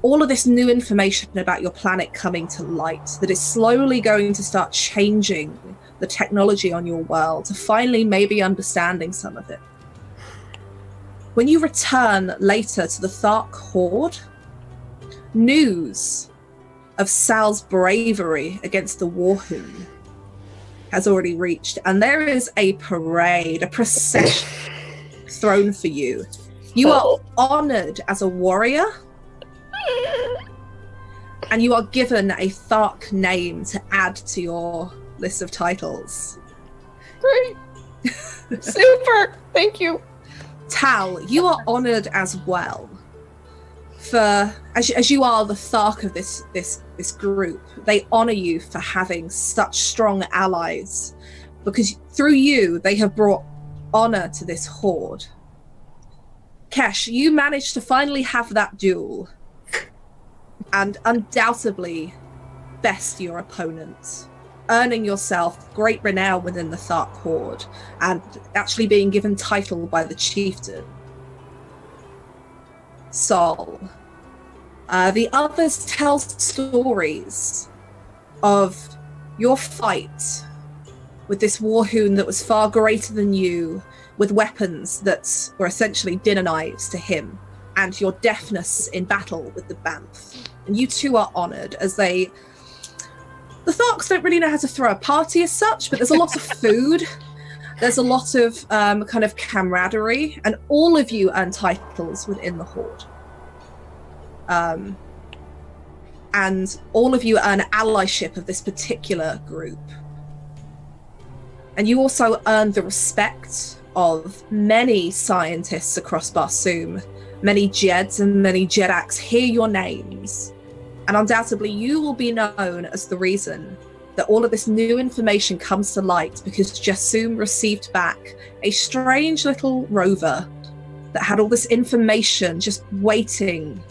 all of this new information about your planet coming to light, that is slowly going to start changing the technology on your world, to finally maybe understanding some of it. When you return later to the TabletopHoard, news of Sal's bravery against the Warhoon has already reached, and there is a parade, a procession thrown for you. You are honored as a warrior, and you are given a Thark name to add to your list of titles. Great. Super. Thank you. Tal, you are honored as well. For as you are the Thark of this group, they honor you for having such strong allies, because through you they have brought honor to this horde. Kesh, you managed to finally have that duel and undoubtedly best your opponent, earning yourself great renown within the TabletopHoard and actually being given title by the chieftain. Sol. The others tell stories of your fight with this Warhoon that was far greater than you, with weapons that were essentially dinner knives to him, and your deftness in battle with the Banth. And you two are honoured as they the Tharks don't really know how to throw a party as such, but there's a lot of food. There's a lot of kind of camaraderie, and all of you earn titles within the Horde. And all of you earn allyship of this particular group. And you also earn the respect of many scientists across Barsoom. Many Jeds and many Jedaks hear your names. And undoubtedly you will be known as the reason that all of this new information comes to light, because Jasum received back a strange little rover that had all this information just waiting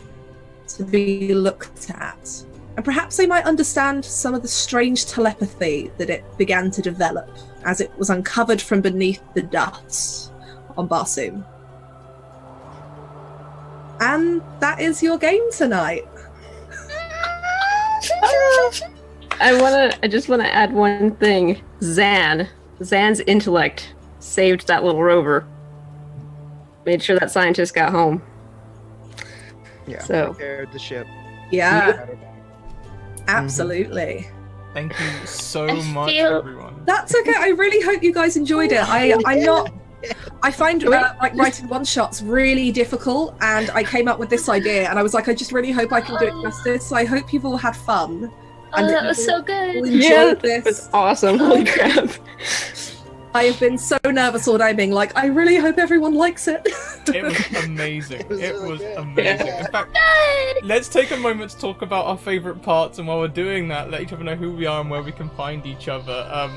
to be looked at. And perhaps they might understand some of the strange telepathy that it began to develop as it was uncovered from beneath the dust on Barsoom. And that is your game tonight. I just wanna add one thing. Zan's intellect saved that little rover. Made sure that scientist got home. Yeah, So repaired the ship. Yeah, absolutely. Thank you so I much, feel- everyone. That's okay. I really hope you guys enjoyed it. I find like writing one-shots really difficult, and I came up with this idea, and I was like, I just really hope I can do it justice. So I hope you've all had fun. Oh, that was you so all good. enjoyed that was this. awesome. Holy crap. I have been so nervous all day, being like, I really hope everyone likes it. It was amazing. It was really good. amazing. In fact, let's take a moment to talk about our favourite parts, and while we're doing that, let each other know who we are and where we can find each other.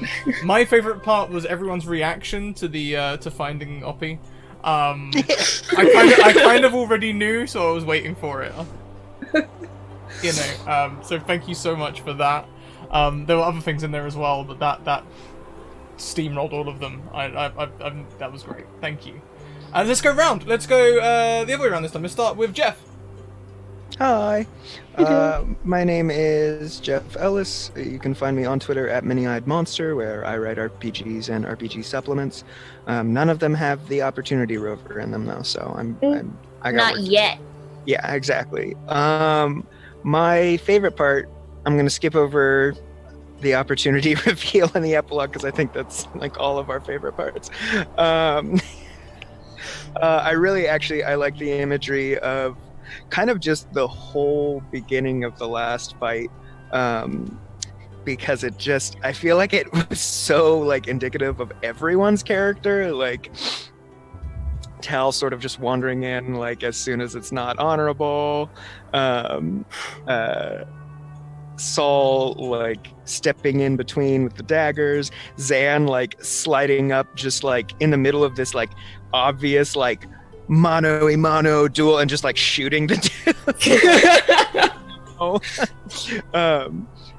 My favourite part was everyone's reaction to the to finding Oppie. I kind of already knew, so I was waiting for it. You know, so thank you so much for that. There were other things in there as well, but that steamrolled all of them. That was great. Thank you. Let's go round. Let's go the other way around this time. Let's start with Jeff. Hi, my name is Jeff Ellis. You can find me on Twitter at Many-Eyed Monster, where I write RPGs and RPG supplements. None of them have the Opportunity Rover in them, though, so I got Not work to do. yet. Yeah, exactly. My favorite part, I'm going to skip over the opportunity reveal in the epilogue, because I think that's like all of our favorite parts. I like the imagery of kind of just the whole beginning of the last fight, because I feel like it was so like indicative of everyone's character, like Tal sort of just wandering in like as soon as it's not honorable, Saul like stepping in between with the daggers, Zan like sliding up just like in the middle of this like obvious like mano duel and just like shooting the dude.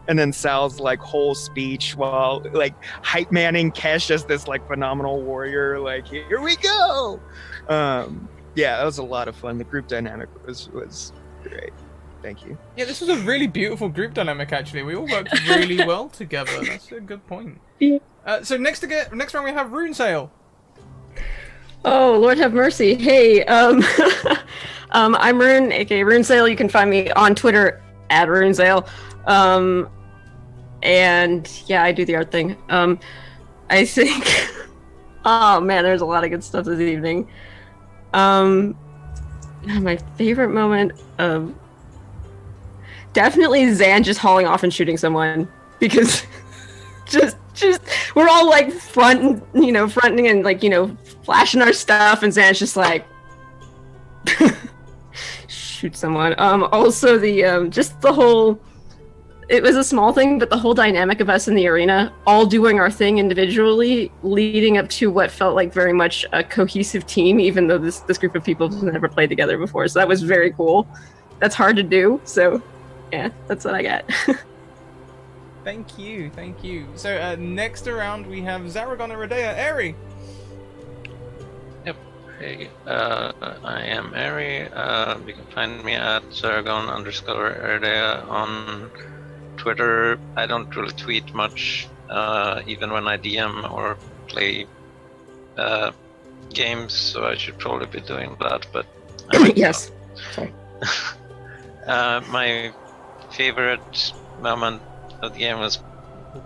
And then Sal's like whole speech while like hype manning Kesh as this like phenomenal warrior, like here we go. Yeah, that was a lot of fun. The group dynamic was great. Thank you. Yeah, this was a really beautiful group dynamic, actually. We all worked really well together. That's a good point. Yeah. So next round we have Rune Sale. Oh, Lord have mercy. Hey, I'm Rune, aka RuneSale. You can find me on Twitter at RuneSale. And yeah, I do the art thing. I think oh man, there's a lot of good stuff this evening. My favorite moment of definitely Zan just hauling off and shooting someone, because just we're all like fronting and like, flashing our stuff, and Zan's just like shoot someone. Also the just the whole, it was a small thing, but the whole dynamic of us in the arena all doing our thing individually, leading up to what felt like very much a cohesive team, even though this group of people have never played together before. So that was very cool. That's hard to do. So yeah, that's what I got. Thank you. So next around we have Zaragon and Radea. Eri. Yep. Hey, I am Eri. You can find me at Zaragon_Erdea on Twitter. I don't really tweet much, even when I DM or play games, so I should probably be doing that, but yes. Sorry. My favorite moment of the game was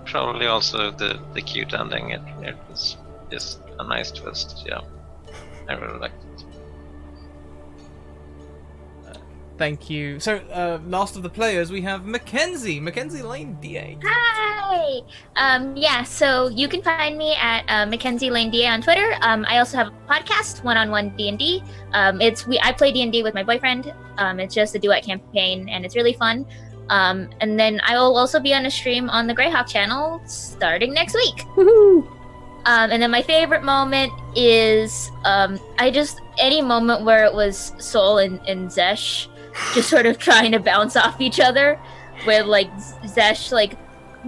probably also the cute ending. It was just a nice twist. Yeah, I really liked it. Thank you. So, last of the players, we have Mackenzie Lane DA. Hi! Yeah, so you can find me at Mackenzie Lane DA on Twitter. I also have a podcast, One-on-One D&D. I play D&D with my boyfriend. It's just a duet campaign, and it's really fun. And then I will also be on a stream on the Greyhawk channel starting next week. Woohoo! And then my favorite moment is any moment where it was Sol and Zesh just sort of trying to bounce off each other, with like Zesh like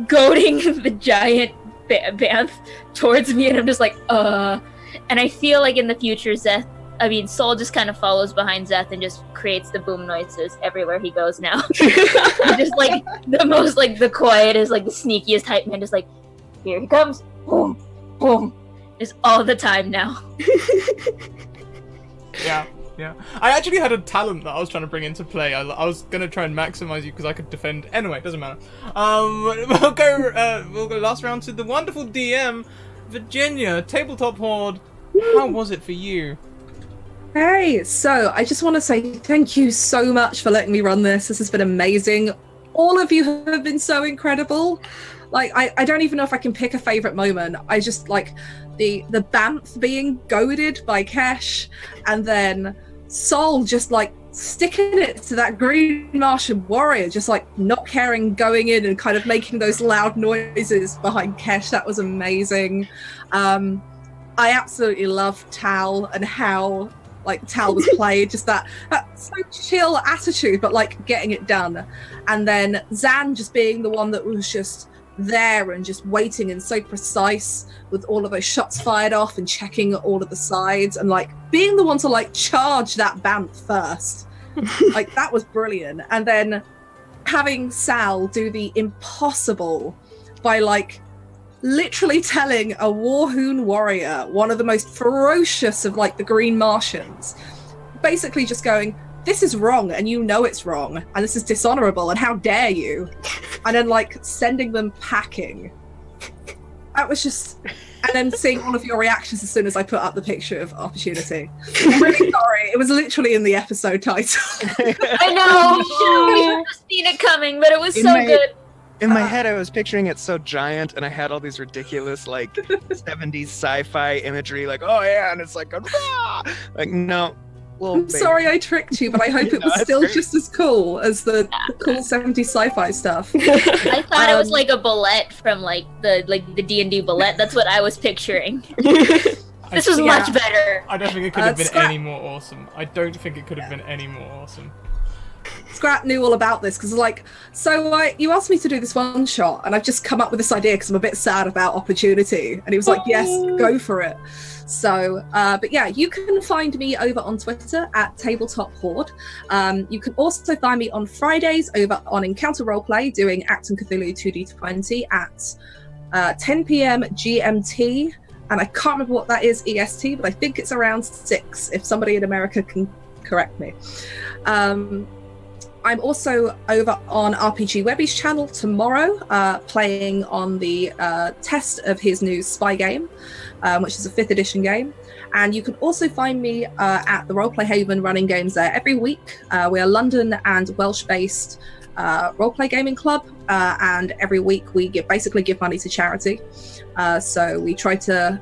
goading the giant Banth towards me, and I'm just like, and I feel like in the future Sol just kind of follows behind Zeth and just creates the boom noises everywhere he goes now. Just like the most, like the quietest, like the sneakiest hype man, just like, here he comes, boom, boom, is all the time now. Yeah. I actually had a talent that I was trying to bring into play. I was gonna try and maximize you because I could defend. Anyway, doesn't matter. We'll go last round to the wonderful DM, Virginia, Tabletop Horde. How was it for you? Hey, so I just want to say thank you so much for letting me run this. This has been amazing. All of you have been so incredible. Like, I don't even know if I can pick a favorite moment. I just like the Banth being goaded by Kesh, and then Sol just like sticking it to that Green Martian warrior, just like not caring, going in and kind of making those loud noises behind Kesh. That was amazing. I absolutely loved Tal and how like Tal was played, just that so chill attitude, but like getting it done. And then Zan just being the one that was just there and just waiting and so precise with all of those shots fired off and checking all of the sides and like being the one to like charge that Banth first. Like that was brilliant. And then having Sal do the impossible by like literally telling a Warhoon warrior, one of the most ferocious of like the Green Martians, basically just going, this is wrong and you know it's wrong and this is dishonorable and how dare you, and then like sending them packing. That was just, and then seeing all of your reactions as soon as I put up the picture of Opportunity. I'm really sorry, it was literally in the episode title. I know, we should have seen it coming, but it was good. In my head, I was picturing it so giant, and I had all these ridiculous, like, 70s sci-fi imagery, like, oh yeah, and it's like, like, no. I'm sorry I tricked you, but I hope it was still great. Just as cool as the cool 70s sci-fi stuff. I thought it was like a bullet from like the D&D bullet. That's what I was picturing. This was much better. I don't think it could have been any more awesome. Scrat knew all about this because like, you asked me to do this one shot and I've just come up with this idea because I'm a bit sad about Opportunity, and he was like, yes, go for it. So but yeah, you can find me over on Twitter at TabletopHoard. You can also find me on Fridays over on Encounter Roleplay doing Acton Cthulhu 2D20 at 10 p.m. GMT, and I can't remember what that is EST, but I think it's around 6 if somebody in America can correct me. I'm also over on RPG Webby's channel tomorrow, playing on the test of his new spy game, which is a 5th edition game. And you can also find me at the Roleplay Haven running games there every week. We are London and Welsh-based roleplay gaming club, and every week we basically give money to charity. So we try to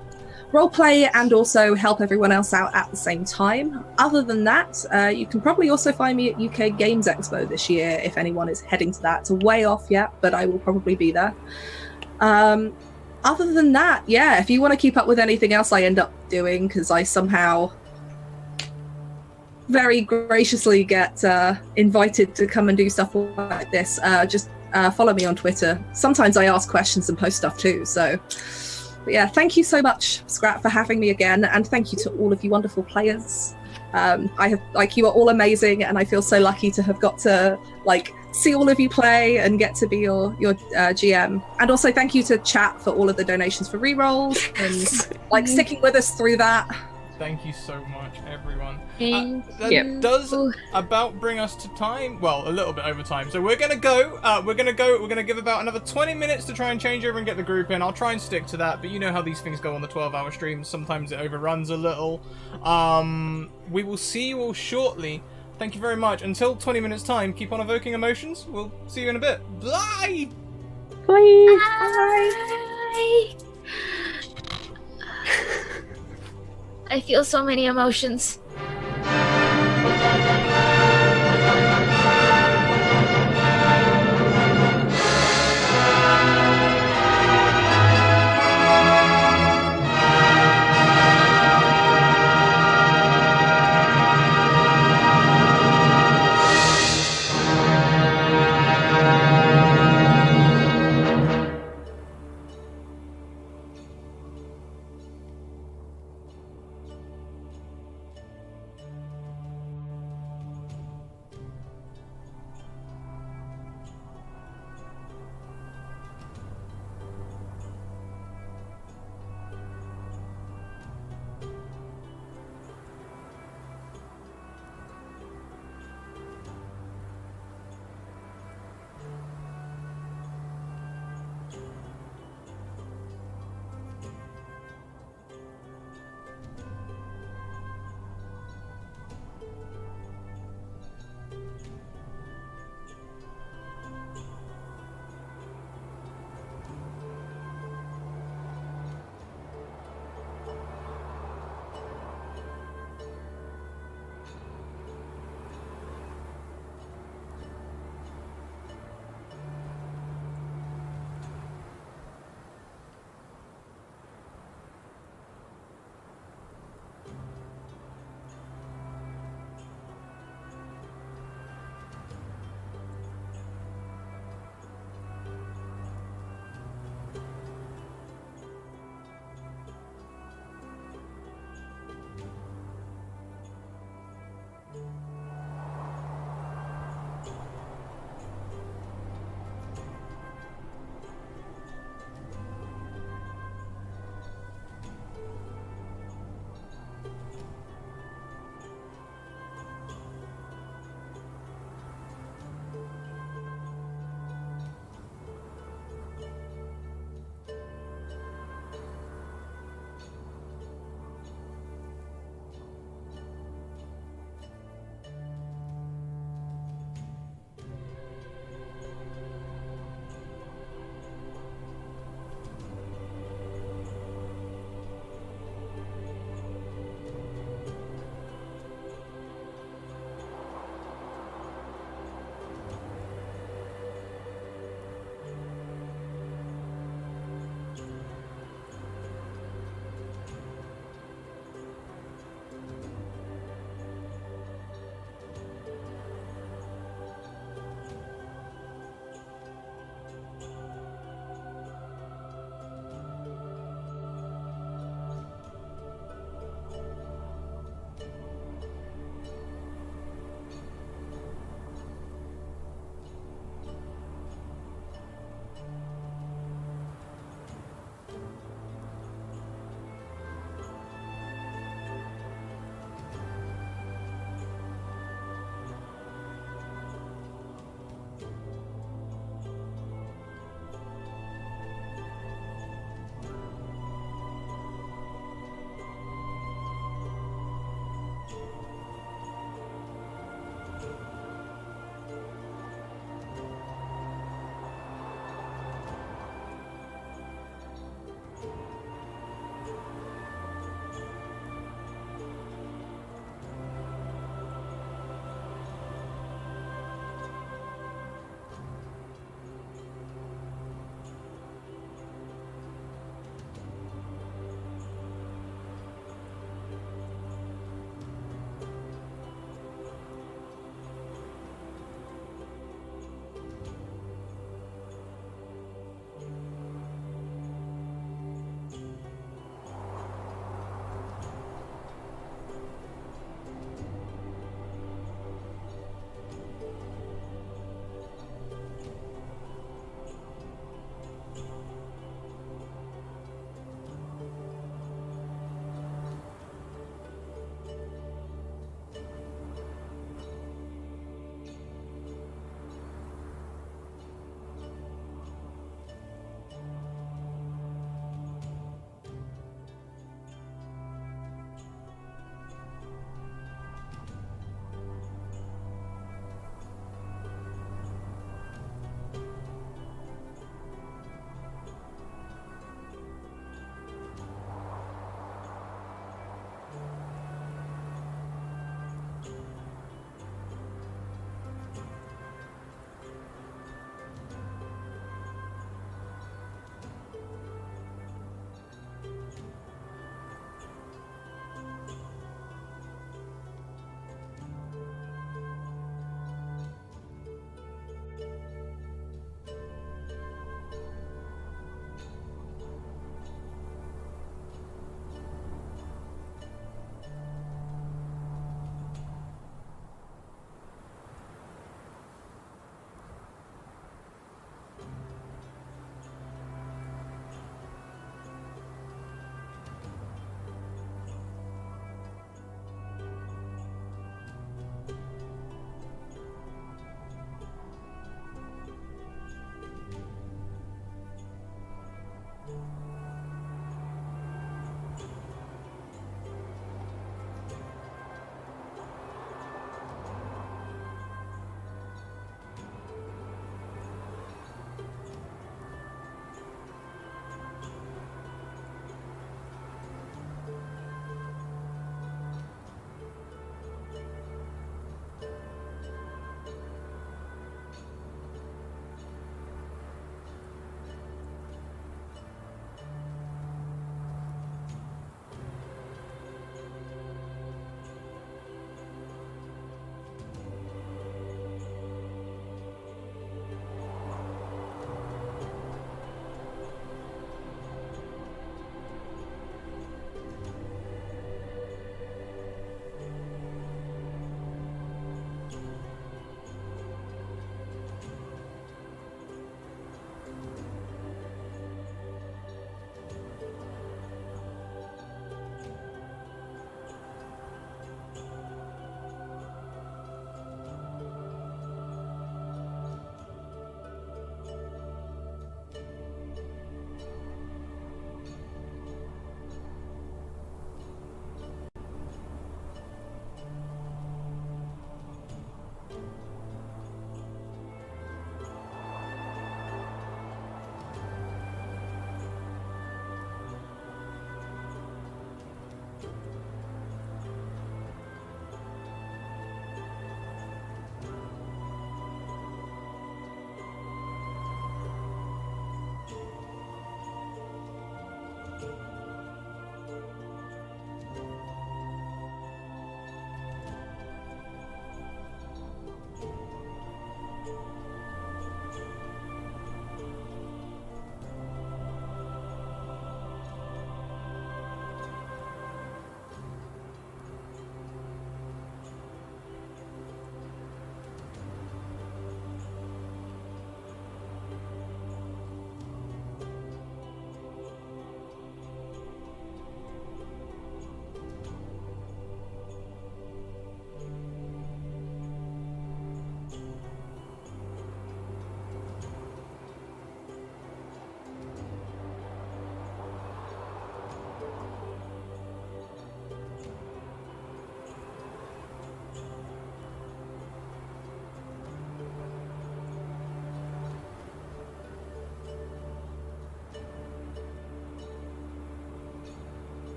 roleplay and also help everyone else out at the same time. Other than that, you can probably also find me at UK Games Expo this year if anyone is heading to that. It's way off yet, but I will probably be there. Other than that, yeah, if you want to keep up with anything else I end up doing, because I somehow very graciously get invited to come and do stuff like this, just follow me on Twitter. Sometimes I ask questions and post stuff too, so... But yeah, thank you so much, Scrat, for having me again, and thank you to all of you wonderful players. You are all amazing, and I feel so lucky to have got to see all of you play and get to be your GM. And also thank you to chat for all of the donations for rerolls and sticking with us through that. Thank you so much, everyone. Thank That Yep. does about bring us to time. Well, a little bit over time. So we're gonna go. We're gonna give about another 20 minutes to try and change over and get the group in. I'll try and stick to that. But you know how these things go on the 12-hour streams. Sometimes it overruns a little. We will see you all shortly. Thank you very much. Until 20 minutes time, keep on evoking emotions. We'll see you in a bit. Bye. Bye. Bye. I feel so many emotions.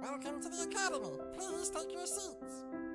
Welcome to the Academy. Please take your seats.